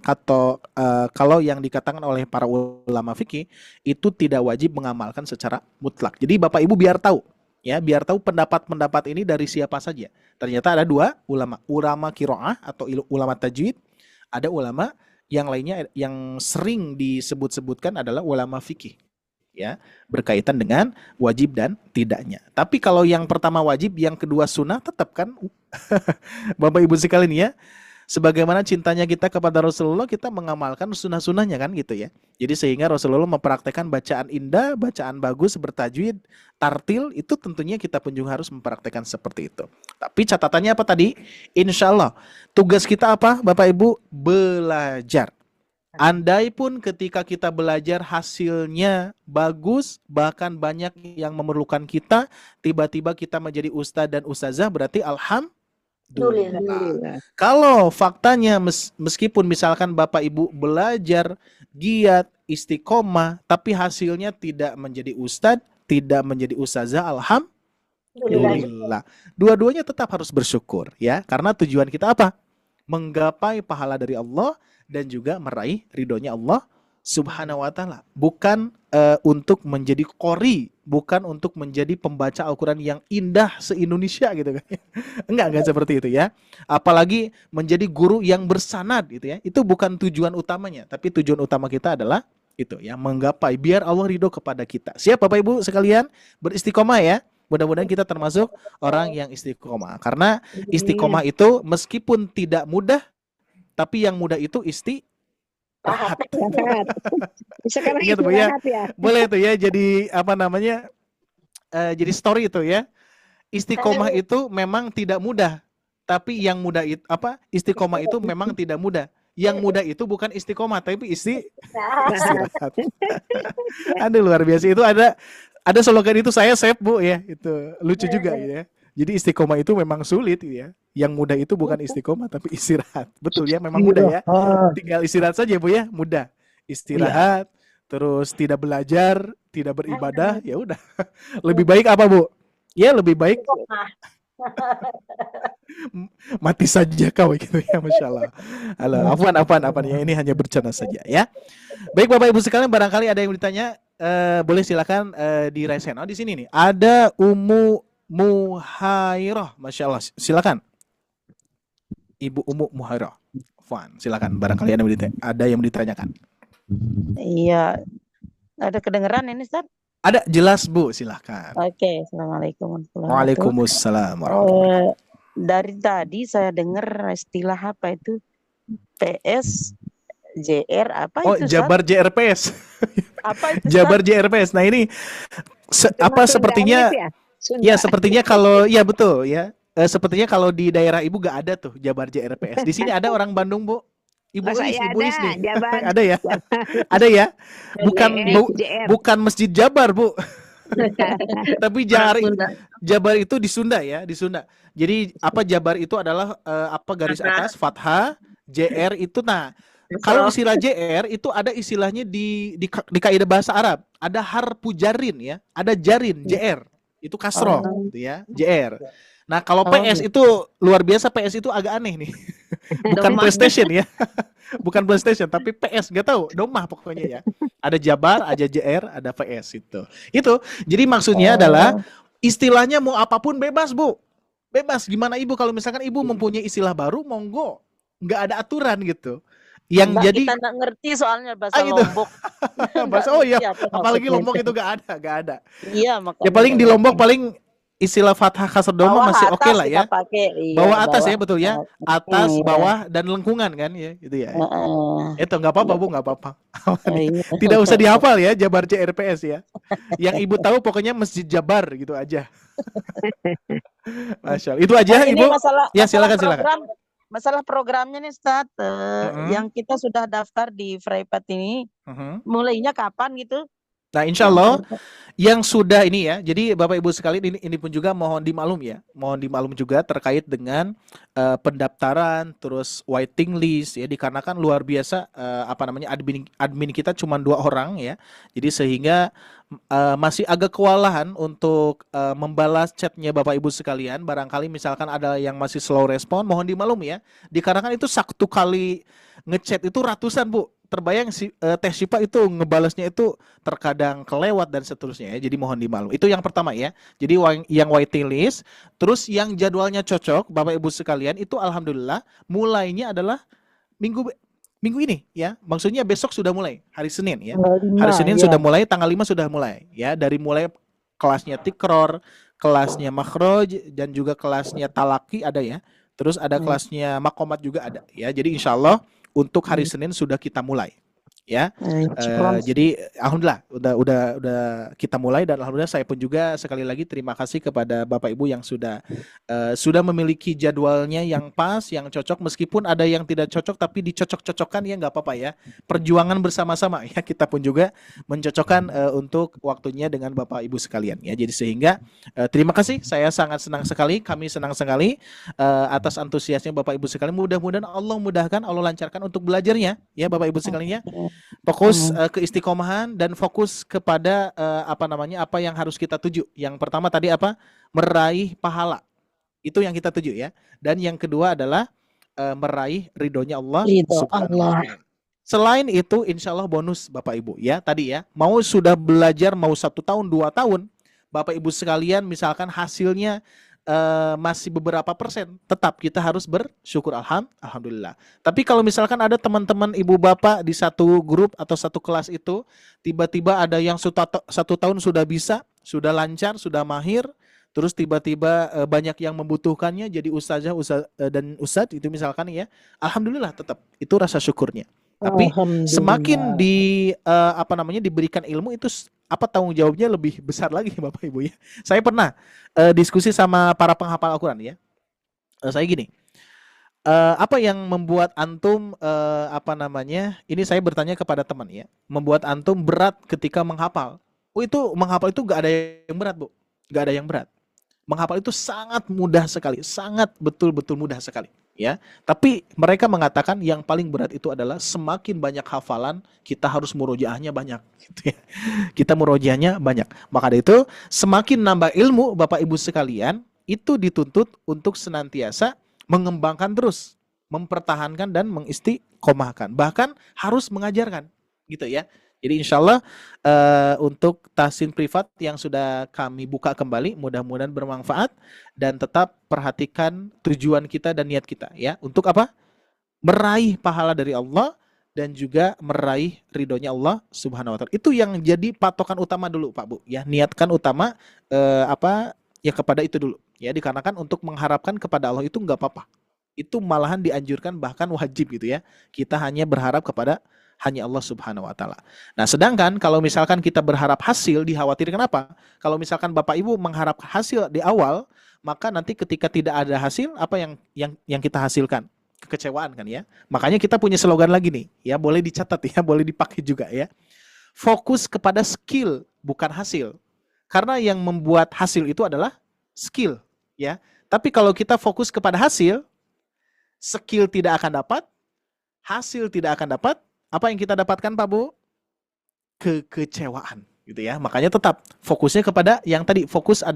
kalau yang dikatakan oleh para ulama fikih itu tidak wajib mengamalkan secara mutlak. Jadi Bapak Ibu biar tahu ya, biar tahu pendapat-pendapat ini dari siapa saja. Ternyata ada dua ulama qiraah atau ulama tajwid, ada ulama yang lainnya yang sering disebut-sebutkan adalah ulama fikih. Ya, berkaitan dengan wajib dan tidaknya. Tapi kalau yang pertama wajib, yang kedua sunnah, tetap kan Bapak Ibu sekalian ya, sebagaimana cintanya kita kepada Rasulullah, kita mengamalkan sunnah-sunnahnya kan gitu ya. Jadi sehingga Rasulullah mempraktekkan bacaan indah, bacaan bagus, bertajwid, tartil, itu tentunya kita pun juga harus mempraktekkan seperti itu. Tapi catatannya apa tadi? Insya Allah tugas kita apa Bapak Ibu? Belajar. Andai pun ketika kita belajar hasilnya bagus, bahkan banyak yang memerlukan kita, tiba-tiba kita menjadi ustadz dan ustazah, berarti alhamdulillah. Kalau faktanya meskipun misalkan Bapak Ibu belajar giat, istiqomah, tapi hasilnya tidak menjadi ustadz, tidak menjadi ustazah, alhamdulillah. Dua-duanya tetap harus bersyukur ya, karena tujuan kita apa? Menggapai pahala dari Allah dan juga meraih ridhonya Allah Subhanahu wa taala. Bukan untuk menjadi qori, bukan untuk menjadi pembaca Al-Qur'an yang indah se-Indonesia gitu kan. Enggak seperti itu ya. Apalagi menjadi guru yang bersanad gitu ya. Itu bukan tujuan utamanya, tapi tujuan utama kita adalah itu ya, menggapai biar Allah ridho kepada kita. Siap Bapak Ibu sekalian, beristiqomah ya. Mudah-mudahan kita termasuk orang yang istiqomah. Karena istiqomah itu meskipun tidak mudah, tapi yang mudah itu istirahat. Sekarang Ingat Bu ya, istirahat ya. boleh tuh ya jadi apa namanya, jadi story itu ya. Istiqomah itu memang tidak mudah, tapi yang mudah itu istiqomah itu memang tidak mudah. Yang mudah itu bukan istiqomah, tapi istirahat. Aduh luar biasa, itu ada slogan itu saya save Bu ya, itu lucu juga ya. Jadi istiqomah itu memang sulit ya. Yang mudah itu bukan istiqomah tapi istirahat. Betul ya, memang mudah ya. Tinggal istirahat saja Bu ya, mudah. Istirahat, terus tidak belajar, tidak beribadah, ya udah. Lebih baik apa Bu? Ya lebih baik mati saja kau gitu ya, Masya Allah. Halo, afwan ya, ini hanya bercanda saja ya. Baik Bapak Ibu sekalian, barangkali ada yang ditanya, boleh silakan di raise hand. Oh di sini nih, ada Ummu Muhairah, Masya Allah, silakan. Ibu Ummu Muhairah, Afwan, silakan. Barangkali ada yang ditanyakan. Iya, ada kedengeran ini Ustaz? Ada, jelas Bu, silakan. Oke, Assalamualaikum warahmatullahi wabarakatuh. Waalaikumsalam warahmatullahi wabarakatuh. Dari tadi saya dengar istilah apa itu PS, JR, apa itu Ustaz? Jabar JRPS. Apa itu Ustaz? Jabar JRPS. Nah ini sepertinya ya sepertinya kalau ya betul ya. Sepertinya kalau di daerah Ibu gak ada tuh Jabar JRPS. Di sini ada orang Bandung Bu. Ibu Is nih. Ada ya? Ada ya? Bukan Masjid Jabar Bu. Tapi Jabar itu di Sunda ya, di Sunda. Jadi Jabar itu adalah garis atas fathah, JR itu kalau istilah JR itu ada istilahnya di kaidah bahasa Arab. Ada harfu jarin ya, ada jarin JR. Itu kasroh gitu ya, JR. Nah, kalau PS itu luar biasa, PS itu agak aneh nih. Bukan PlayStation ya. Bukan PlayStation tapi PS, enggak tahu, domah pokoknya ya. Ada Jabar, ada JR, ada PS itu. Itu. Jadi maksudnya adalah istilahnya mau apapun bebas, Bu. Bebas. Gimana Ibu kalau misalkan Ibu mempunyai istilah baru, monggo. Enggak ada aturan gitu. Yang jadi kita nggak ngerti soalnya bahasa Lombok. Bahasa apalagi Lombok itu gak ada. Iya, makanya. Ya paling di Lombok paling istilah fathah kasar doma masih oke lah ya. Bawah atas ya, betul ya. Atas, bawah dan lengkungan kan ya, gitu ya. Itu nggak apa-apa Bu, nggak apa-apa. Tidak usah dihafal ya Jabar JRPS ya. Yang Ibu tahu pokoknya Masjid Jabar gitu aja. Masya Allah. Itu aja Ibu. Ya silakan. Masalah programnya nih Ustaz, yang kita sudah daftar di Freypat ini, mulainya kapan gitu? Nah, insya Allah yang sudah ini ya, jadi Bapak Ibu sekalian ini pun juga mohon dimaklum ya, mohon dimaklum juga terkait dengan pendaftaran, terus waiting list ya, dikarenakan luar biasa apa namanya admin kita cuma 2 orang ya, jadi sehingga masih agak kewalahan untuk membalas chatnya Bapak Ibu sekalian. Barangkali misalkan ada yang masih slow respon, mohon dimaklum ya, dikarenakan itu satu kali ngechat itu ratusan Bu. Terbayang si Teh Syifa itu ngebalesnya itu terkadang kelewat dan seterusnya ya. Jadi mohon dimaklum. Itu yang pertama ya. Jadi yang waiting list, terus yang jadwalnya cocok Bapak Ibu sekalian itu alhamdulillah mulainya adalah minggu ini ya. Maksudnya besok sudah mulai, hari Senin ya. Tanggal 5 Hari Senin ya. sudah mulai, tanggal 5 sudah mulai ya. Dari mulai kelasnya tikror, kelasnya makhraj dan juga kelasnya talaki ada ya. Terus ada kelasnya makomat juga ada ya. Jadi insya Allah untuk hari Senin sudah kita mulai ya. Jadi alhamdulillah udah kita mulai, dan alhamdulillah saya pun juga sekali lagi terima kasih kepada Bapak Ibu yang sudah memiliki jadwalnya yang pas, yang cocok, meskipun ada yang tidak cocok tapi dicocok-cocokkan ya, nggak apa-apa ya. Perjuangan bersama-sama ya, kita pun juga mencocokkan untuk waktunya dengan Bapak Ibu sekalian ya. Jadi sehingga terima kasih, saya sangat senang sekali, kami senang sekali atas antusiasnya Bapak Ibu sekalian. Mudah-mudahan Allah mudahkan, Allah lancarkan untuk belajarnya ya Bapak Ibu sekalian ya. Fokus ke istiqomahan dan fokus kepada apa yang harus kita tuju. Yang pertama tadi apa? Meraih pahala. Itu yang kita tuju ya. Dan yang kedua adalah meraih ridhonya Allah Subhanahu wa ta'ala. Selain itu insya Allah bonus Bapak Ibu ya. Tadi ya, mau sudah belajar mau 1 tahun 2 tahun, Bapak Ibu sekalian misalkan hasilnya masih beberapa persen, tetap kita harus bersyukur alhamdulillah. Tapi kalau misalkan ada teman-teman ibu bapak di satu grup atau satu kelas itu tiba-tiba ada yang 1 tahun sudah bisa, sudah lancar, sudah mahir, terus tiba-tiba banyak yang membutuhkannya jadi ustazah dan ustadz itu misalkan ya, alhamdulillah, tetap itu rasa syukurnya. Tapi semakin diberikan ilmu itu tanggung jawabnya lebih besar lagi Bapak Ibu ya. Saya pernah diskusi sama para penghafal Al-Quran ya. Saya gini, apa yang membuat antum ini saya bertanya kepada teman ya, membuat antum berat ketika menghafal? Menghafal itu gak ada yang berat Bu, gak ada yang berat. Menghafal itu sangat mudah sekali, sangat betul-betul mudah sekali ya. Tapi mereka mengatakan yang paling berat itu adalah semakin banyak hafalan kita harus murojaahnya banyak gitu ya. Kita murojaahnya banyak. Maka dari itu semakin nambah ilmu Bapak Ibu sekalian itu dituntut untuk senantiasa mengembangkan terus, mempertahankan dan mengistiqomahkan, bahkan harus mengajarkan gitu ya. Jadi insya Allah untuk tahsin privat yang sudah kami buka kembali, mudah-mudahan bermanfaat, dan tetap perhatikan tujuan kita dan niat kita ya. Untuk apa? Meraih pahala dari Allah dan juga meraih ridhonya Allah Subhanahu wa ta'ala. Itu yang jadi patokan utama dulu Pak Bu ya. Niatkan utama kepada itu dulu ya, dikarenakan untuk mengharapkan kepada Allah itu nggak apa-apa. Itu malahan dianjurkan, bahkan wajib gitu ya. Kita hanya berharap kepada hanya Allah Subhanahu wa ta'ala. Nah, sedangkan kalau misalkan kita berharap hasil, dikhawatirkan apa? Kalau misalkan Bapak Ibu mengharap hasil di awal, maka nanti ketika tidak ada hasil, apa yang kita hasilkan? Kekecewaan kan ya. Makanya kita punya slogan lagi nih, ya, boleh dicatat ya, boleh dipakai juga ya. Fokus kepada skill, bukan hasil. Karena yang membuat hasil itu adalah skill, ya. Tapi kalau kita fokus kepada hasil, skill tidak akan dapat, hasil tidak akan dapat. Apa yang kita dapatkan Pak Bu? Kekecewaan gitu ya. Makanya tetap fokusnya kepada yang tadi, fokus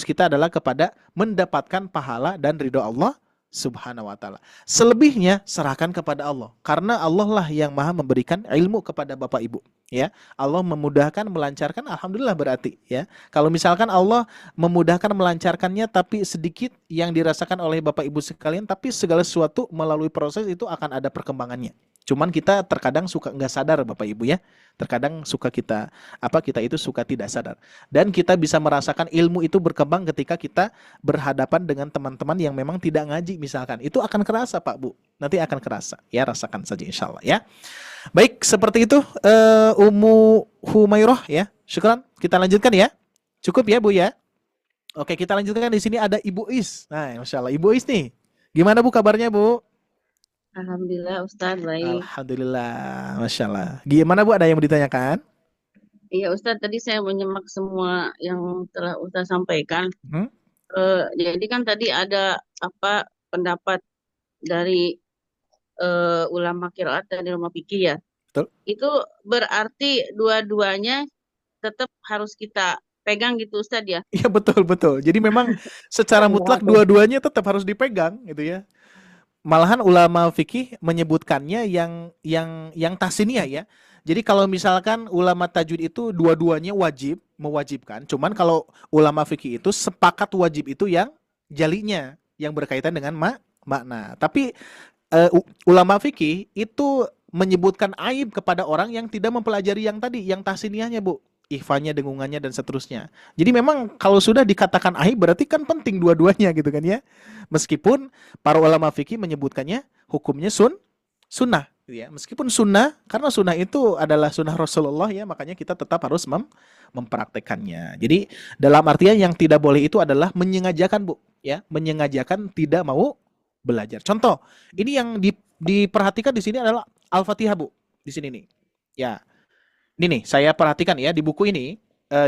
kita adalah kepada mendapatkan pahala dan ridho Allah Subhanahu wa ta'ala. Selebihnya serahkan kepada Allah, karena Allah lah yang maha memberikan ilmu kepada Bapak Ibu ya. Allah memudahkan, melancarkan, alhamdulillah berarti ya. Kalau misalkan Allah memudahkan, melancarkannya tapi sedikit yang dirasakan oleh Bapak Ibu sekalian, tapi segala sesuatu melalui proses itu akan ada perkembangannya. Cuman kita terkadang suka nggak sadar Bapak Ibu ya. Terkadang suka kita itu suka tidak sadar. Dan kita bisa merasakan ilmu itu berkembang ketika kita berhadapan dengan teman-teman yang memang tidak ngaji misalkan. Itu akan kerasa Pak Bu. Nanti akan kerasa. Ya, rasakan saja insya Allah ya. Baik, seperti itu Ummu Humairah ya. Syukran. Kita lanjutkan ya. Cukup ya Bu ya. Oke, kita lanjutkan. Di sini ada Ibu Is. Nah, Masya Allah. Ibu Is nih. Gimana Bu kabarnya Bu? Alhamdulillah Ustadz, baik. Alhamdulillah, Masya Allah. Gimana Bu, ada yang mau ditanyakan? Iya Ustadz, tadi saya menyimak semua yang telah Ustadz sampaikan. Hmm? Jadi kan tadi ada apa pendapat dari ulama qiraat dan ulama fikih ya. Betul? Itu berarti dua-duanya tetap harus kita pegang gitu Ustadz ya. Iya betul. Jadi memang secara mutlak dua-duanya tetap harus dipegang gitu ya. Malahan ulama fikih menyebutkannya yang tasniah ya. Jadi kalau misalkan ulama tajwid itu dua-duanya mewajibkan. Cuman kalau ulama fikih itu sepakat wajib itu yang jalinya, yang berkaitan dengan makna. Tapi ulama fikih itu menyebutkan aib kepada orang yang tidak mempelajari yang tadi, yang tasniahnya, Bu. Ikhfanya, dengungannya, dan seterusnya. Jadi memang kalau sudah dikatakan aib berarti kan penting dua-duanya gitu kan ya. Meskipun para ulama fikih menyebutkannya hukumnya sunnah gitu ya. Meskipun sunnah, karena sunnah itu adalah sunnah Rasulullah ya, makanya kita tetap harus mempraktekannya. Jadi dalam artian yang tidak boleh itu adalah menyengajakan, Bu, ya, menyengajakan tidak mau belajar. Contoh, ini yang diperhatikan di sini adalah Al-Fatihah, Bu. Di sini nih. Ya. Ini nih, saya perhatikan ya di buku ini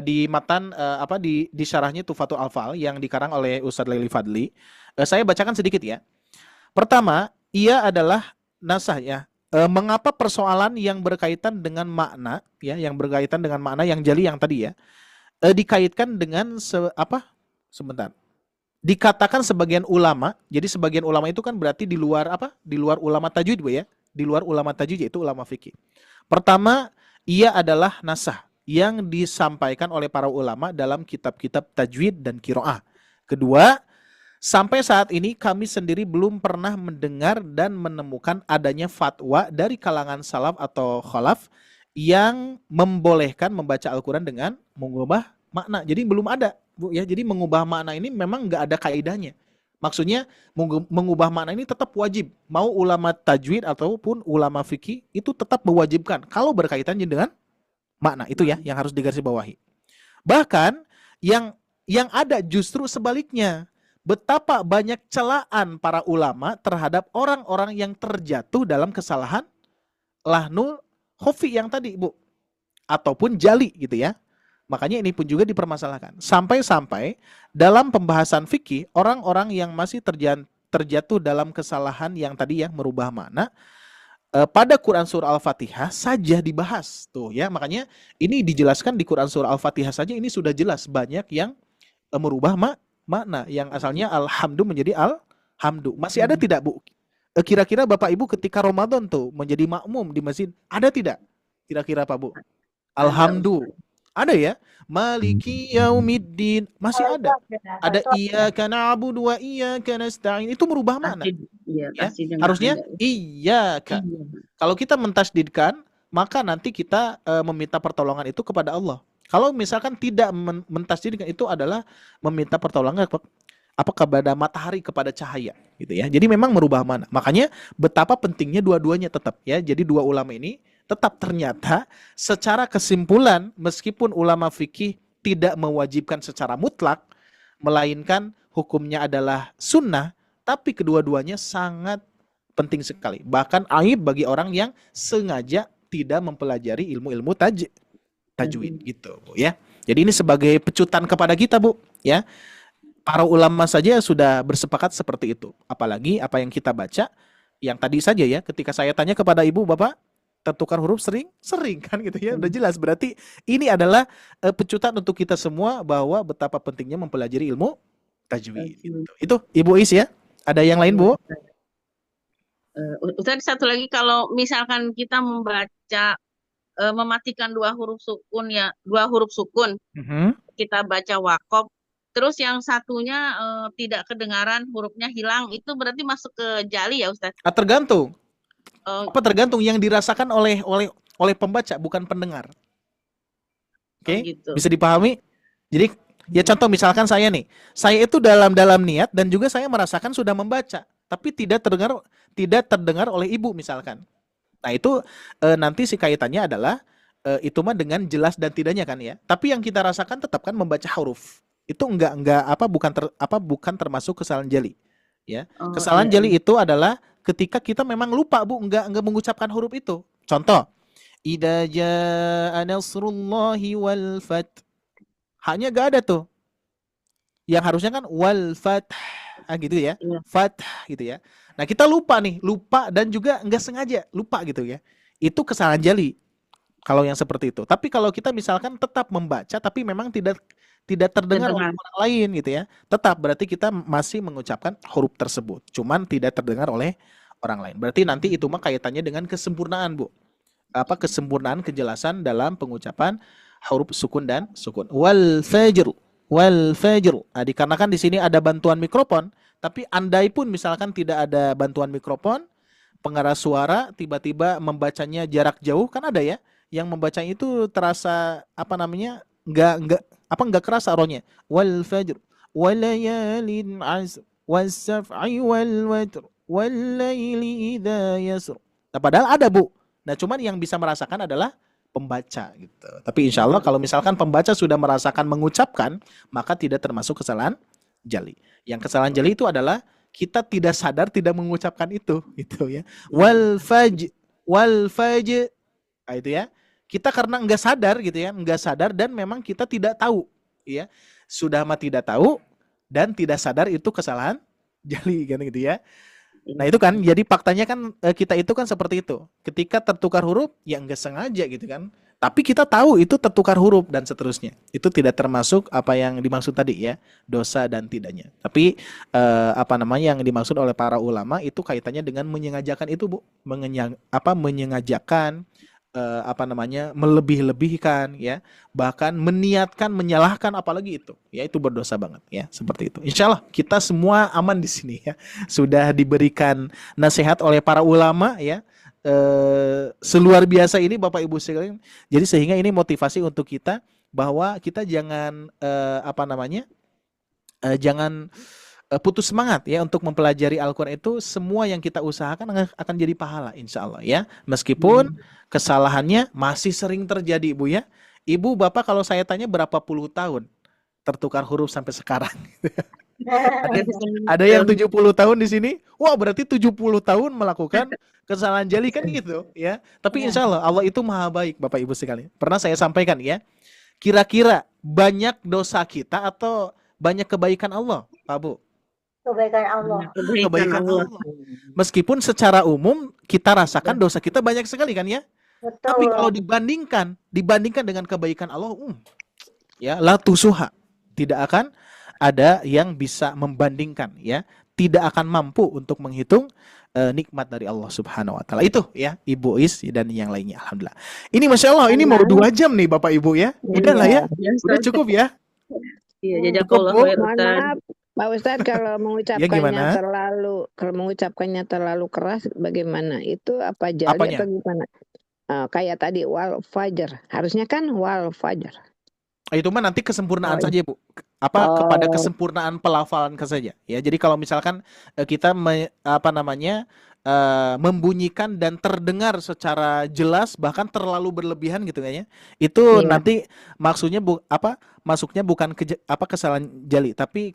di matan di syarahnya Tufatul Alfal yang dikarang oleh Ustadz Laili Fadli. Saya bacakan sedikit ya. Pertama, ia adalah nasah ya. Mengapa persoalan yang berkaitan dengan makna ya, yang berkaitan dengan makna yang jali yang tadi ya, dikaitkan dengan sebentar. Dikatakan sebagian ulama, jadi sebagian ulama itu kan berarti di luar Di luar ulama tajwid, Bu ya. Di luar ulama tajwid yaitu ulama fikih. Pertama, ia adalah nasah yang disampaikan oleh para ulama dalam kitab-kitab tajwid dan qiraah. Kedua, sampai saat ini kami sendiri belum pernah mendengar dan menemukan adanya fatwa dari kalangan salaf atau khalaf yang membolehkan membaca Al-Quran dengan mengubah makna. Jadi belum ada, Bu ya. Jadi mengubah makna ini memang nggak ada kaidahnya. Maksudnya mengubah makna ini tetap wajib. Mau ulama tajwid ataupun ulama fikih itu tetap mewajibkan kalau berkaitan dengan makna. Itu ya yang harus digarisbawahi. Bahkan yang ada justru sebaliknya. Betapa banyak celaan para ulama terhadap orang-orang yang terjatuh dalam kesalahan lahnul khofi yang tadi, Bu. Ataupun jali gitu ya. Makanya ini pun juga dipermasalahkan. Sampai-sampai dalam pembahasan fikih, orang-orang yang masih terjatuh dalam kesalahan yang tadi yang merubah makna, pada Quran Surah Al-Fatihah saja dibahas. Tuh ya, makanya ini dijelaskan di Quran Surah Al-Fatihah saja ini sudah jelas banyak yang merubah makna. Yang asalnya Alhamdu menjadi Alhamdu. Masih ada tidak, Bu? Kira-kira Bapak Ibu ketika Ramadan tuh menjadi makmum di masjid, ada tidak? Kira-kira Pak, Bu? Alhamdu. Ada ya? Maliki yaumiddin. Masih ada. Ada iyyaka na'budu wa iyyaka nasta'in. Itu merubah makna. Iya, Ya? Harusnya iyyaka. Kalau kita mentasdidkan, maka nanti kita meminta pertolongan itu kepada Allah. Kalau misalkan tidak mentasdidkan, itu adalah meminta pertolongan kepada matahari, kepada cahaya gitu ya. Jadi memang merubah makna. Makanya betapa pentingnya dua-duanya tetap ya. Jadi dua ulama ini tetap ternyata secara kesimpulan meskipun ulama fikih tidak mewajibkan secara mutlak melainkan hukumnya adalah sunnah, tapi kedua-duanya sangat penting sekali. Bahkan aib bagi orang yang sengaja tidak mempelajari ilmu-ilmu tajwid gitu, Bu ya. Jadi ini sebagai pecutan kepada kita, Bu ya. Para ulama saja sudah bersepakat seperti itu. Apalagi apa yang kita baca yang tadi saja ya, ketika saya tanya kepada Ibu, Bapak tentukan huruf sering kan gitu ya. Udah jelas berarti ini adalah pecutan untuk kita semua bahwa betapa pentingnya mempelajari ilmu tajwid gitu. Itu Ibu Is ya. Ada yang lain, Bu? Ustaz, satu lagi, kalau misalkan kita membaca mematikan dua huruf sukun, kita baca waqaf, terus yang satunya tidak kedengaran, hurufnya hilang, itu berarti masuk ke jali ya Ustaz? Tergantung. Tergantung yang dirasakan oleh pembaca, bukan pendengar. Oke, gitu. Bisa dipahami? Jadi ya contoh misalkan saya nih, saya itu dalam niat dan juga saya merasakan sudah membaca, tapi tidak terdengar oleh Ibu misalkan. Nah itu nanti si kaitannya adalah itu mah dengan jelas dan tidaknya kan ya. Tapi yang kita rasakan tetap kan membaca huruf. Itu bukan termasuk kesalahan jali. Ya, kesalahan jali itu adalah ketika kita memang lupa, Bu, enggak mengucapkan huruf itu. Contoh, Idza jaa nasrullahi wal fath. Hanya gak ada tuh. Yang harusnya kan wal fath. Gitu ya. Iya. Fath gitu ya. Nah, kita lupa nih, lupa dan juga enggak sengaja lupa gitu ya. Itu kesalahan jali. Kalau yang seperti itu. Tapi kalau kita misalkan tetap membaca tapi memang tidak terdengar oleh orang lain gitu ya. Tetap berarti kita masih mengucapkan huruf tersebut. Cuman tidak terdengar oleh orang lain. Berarti nanti itu mah kaitannya dengan kesempurnaan, Bu. Kesempurnaan kejelasan dalam pengucapan huruf sukun dan sukun. Wal fajr. Nah, dikarenakan di sini ada bantuan mikrofon, tapi andai pun misalkan tidak ada bantuan mikrofon, pengeras suara tiba-tiba membacanya jarak jauh, kan ada ya yang membacanya itu terasa nggak kerasa rohnya. Wal fajr walayalin asr was-saf'i wal watr wal laili idza yasr. Nah, padahal ada, Bu. Nah, cuman yang bisa merasakan adalah pembaca gitu. Tapi insya Allah kalau misalkan pembaca sudah merasakan mengucapkan, maka tidak termasuk kesalahan jali. Yang kesalahan jali itu adalah kita tidak sadar tidak mengucapkan itu gitu ya. Wal fajr. Nah, itu ya. Kita karena enggak sadar gitu ya, enggak sadar dan memang kita tidak tahu ya. Sudah mah tidak tahu dan tidak sadar itu kesalahan jali kan gitu ya. Nah, itu kan jadi faktanya kan kita itu kan seperti itu. Ketika tertukar huruf ya enggak sengaja gitu kan. Tapi kita tahu itu tertukar huruf dan seterusnya. Itu tidak termasuk apa yang dimaksud tadi ya, dosa dan tidaknya. Tapi yang dimaksud oleh para ulama itu kaitannya dengan menyengajakan itu, Bu. Menyengajakan melebih-lebihkan ya, bahkan meniatkan menyalahkan, apalagi itu ya, itu berdosa banget ya, seperti itu. Insya Allah kita semua aman di sini ya, sudah diberikan nasihat oleh para ulama ya, seluar biasa ini Bapak Ibu sekalian. Jadi sehingga ini motivasi untuk kita bahwa kita jangan jangan putus semangat ya untuk mempelajari Al-Quran. Itu semua yang kita usahakan akan jadi pahala insya Allah ya, meskipun kesalahannya masih sering terjadi, Bu ya. Ibu Bapak kalau saya tanya berapa puluh tahun tertukar huruf sampai sekarang. Ada yang 70 tahun di sini. Wah, berarti 70 tahun melakukan kesalahan jali kan gitu ya. Tapi insya Allah Allah itu maha baik, Bapak Ibu sekalian. Pernah saya sampaikan ya, kira-kira banyak dosa kita atau banyak kebaikan Allah, Pak Bu? Kebaikan Allah. Kebaikan Allah. Meskipun secara umum kita rasakan dosa kita banyak sekali kan ya. Betul. Tapi kalau dibandingkan dengan kebaikan Allah, ya la tusuha, tidak akan ada yang bisa membandingkan ya, tidak akan mampu untuk menghitung nikmat dari Allah Subhanahu wa taala. Itu ya Ibu Is dan yang lainnya. Alhamdulillah. Ini Masya Allah, ini mau 2 jam nih Bapak Ibu ya. Udah lah ya. Udah cukup ya. Iya, jazakallah khair, Mohon Ustaz. maaf, Pak Ustadz, kalau gimana? mengucapkannya terlalu keras bagaimana? Itu apa jali Apanya? atau gimana? Kayak tadi wal fajar, harusnya kan wal fajar. Itu mah nanti kesempurnaan Oh, saja, Bu. Kepada kesempurnaan pelafalan saja. Ya, jadi kalau misalkan kita membunyikan dan terdengar secara jelas bahkan terlalu berlebihan gitu kayaknya. Itu Iya. nanti maksudnya masuknya bukan kesalahan jali, tapi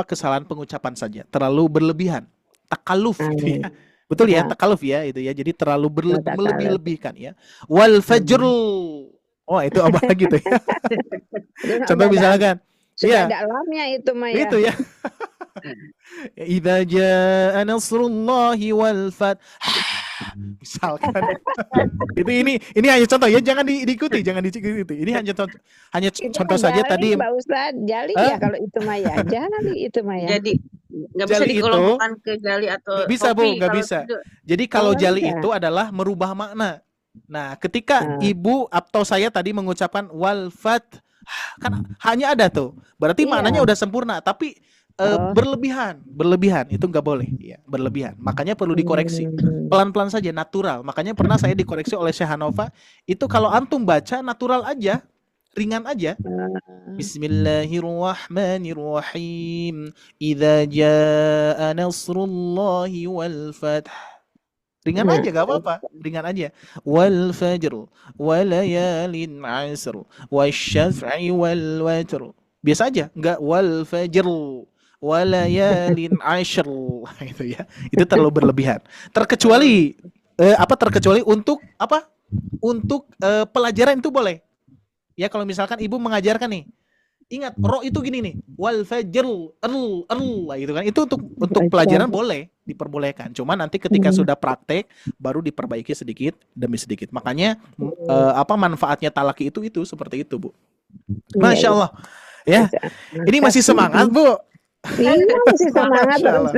kesalahan pengucapan saja. Terlalu berlebihan. Takaluf gitu ya. Betul ya, takaluf ya itu ya. Jadi terlalu takaluf. melebih-lebihkan ya. Wal fajr. Oh, itu apa gitu ya. Itu Contoh sudah misalkan sudah iya. ada alamnya itu Maya. Itu ya. Idza jaa nasrullahi wal fath. Misalkan. ini hanya contoh ya, jangan diikuti, jangan diikuti. Ini hanya Itu contoh mah saja jali, tadi. Pak Ustadz, jali ya kalau itu Maya. Jali itu Maya. Jadi nggak bisa Jali itu dikelompokkan ke jali atau nggak bisa, Bu, kopi nggak kalau bisa. itu. Jadi kalau Oh, jali iya. itu adalah merubah makna. Nah, ketika Ibu atau saya tadi mengucapkan wal fath, kan hanya ada tuh. Berarti Iya. maknanya udah sempurna, tapi berlebihan itu nggak boleh ya, berlebihan. Makanya perlu dikoreksi. Pelan-pelan saja, natural. Makanya pernah saya dikoreksi oleh Syekh Hanova, itu kalau antum baca natural aja, ringan aja. Bismillahirrahmanirrahim. Idza jaa nasrullahi wal fath. Ringan aja, gak apa-apa, ringan aja. Wal fajr walayalin asr wasyaf'i wal watr. Biasa aja, enggak wal fajr walayalin ashr. Itu ya. Itu terlalu berlebihan. Terkecuali untuk untuk pelajaran itu boleh. Ya kalau misalkan ibu mengajarkan nih, ingat ro itu gini nih, wal fajr gitu kan. Itu untuk pelajaran boleh, diperbolehkan. Cuma nanti ketika sudah praktek baru diperbaiki sedikit demi sedikit. Makanya manfaatnya talaki itu seperti itu, Bu. Masya Allah. Ya. Ini masih semangat, Bu. Iya, masih semangat terus.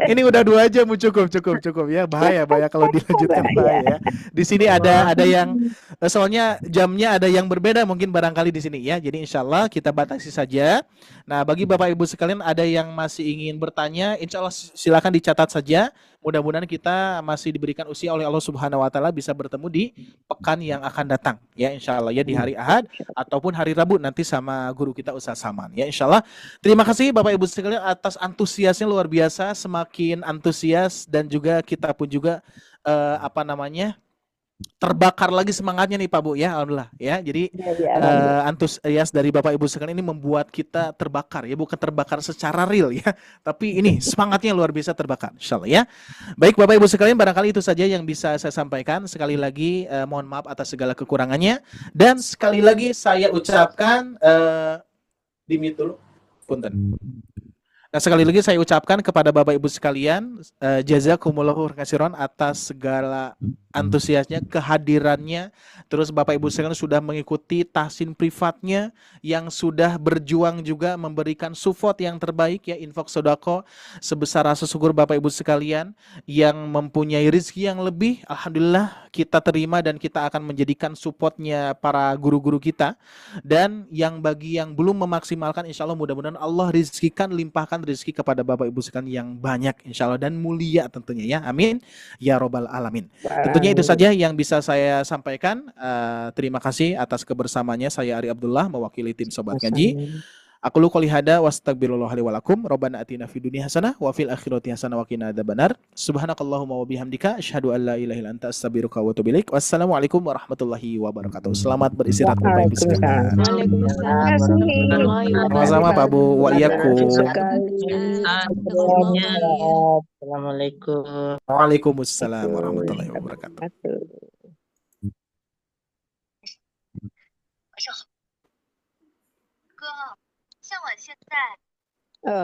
Ini udah 2 jam, Bu. Cukup ya. Bahaya kalau dilanjutkan bahaya ya. Di sini ada yang soalnya jamnya ada yang berbeda mungkin barangkali di sini ya. Jadi insya Allah kita batasi saja. Nah, bagi Bapak Ibu sekalian ada yang masih ingin bertanya, insya Allah silakan dicatat saja. Mudah-mudahan kita masih diberikan usia oleh Allah Subhanahu wa taala bisa bertemu di pekan yang akan datang ya, insya Allah ya, di hari Ahad ataupun hari Rabu nanti sama guru kita Ustaz Saman ya, insya Allah. Terima kasih Bapak Ibu sekalian atas antusiasnya, luar biasa, semakin antusias dan juga kita pun juga terbakar lagi semangatnya nih Pak Bu ya, alhamdulillah ya. Jadi antusias dari Bapak Ibu sekalian ini membuat kita terbakar ya, bukan terbakar secara real ya, tapi ini semangatnya luar biasa terbakar insyaallah ya. Baik Bapak Ibu sekalian, barangkali itu saja yang bisa saya sampaikan. Sekali lagi mohon maaf atas segala kekurangannya, dan sekali lagi saya ucapkan di mute dulu punten. Nah, sekali lagi saya ucapkan kepada Bapak Ibu sekalian, jazakumullahu khairan atas segala antusiasnya, kehadirannya. Terus Bapak Ibu sekalian sudah mengikuti tahsin privatnya, yang sudah berjuang juga memberikan support yang terbaik ya, infak sodako sebesar rasa syukur Bapak Ibu sekalian, yang mempunyai rezeki yang lebih, alhamdulillah kita terima dan kita akan menjadikan supportnya para guru-guru kita. Dan yang bagi yang belum memaksimalkan, insya Allah mudah-mudahan Allah rizkikan, limpahkan rezeki kepada Bapak Ibu sekalian yang banyak insya Allah, dan mulia tentunya ya, amin ya robbal alamin. Tentunya itu saja yang bisa saya sampaikan. Terima kasih atas kebersamaannya. Saya Ari Abdullah mewakili tim Sobat Ngaji. Aku lu qouli hada wastagfirullah li wa lakum. Rabbana atina fid dunya hasanah wa fil akhirati hasanah wa qina adzabannar. Subhanakallahumma wa bihamdika asyhadu an la ilaha illa anta astaghfiruka wa atubu ilaik. Wassalamualaikum warahmatullahi wabarakatuh. Selamat beristirahat Bapak Ibu sekalian. Sama-sama Pak Bu, wa iyyakum. Assalamualaikum. Waalaikumsalam warahmatullahi wabarakatuh.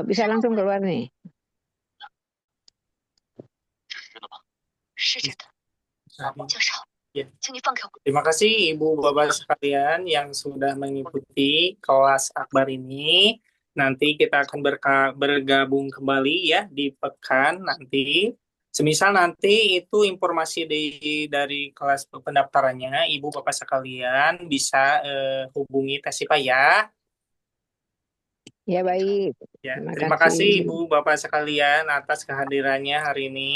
Bisa langsung keluar nih. Terima kasih Ibu Bapak sekalian yang sudah mengikuti kelas Akbar ini. Nanti kita akan bergabung kembali ya di pekan nanti. Semisal nanti itu informasi dari kelas pendaftarannya, Ibu Bapak sekalian bisa hubungi Tesipa ya. Ya baik. Ya, terima kasih Ibu Bapak sekalian atas kehadirannya hari ini.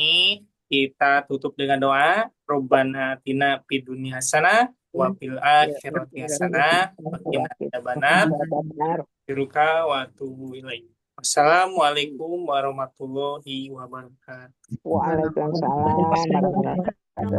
Kita tutup dengan doa. Robbana atina fid dunya hasanah wa fil akhirati hasanah wa qina adzabannar. Biruka wa atubu ilaik. Wassalamualaikum warahmatullahi wabarakatuh. Waalaikumsalam warahmatullahi wabarakatuh.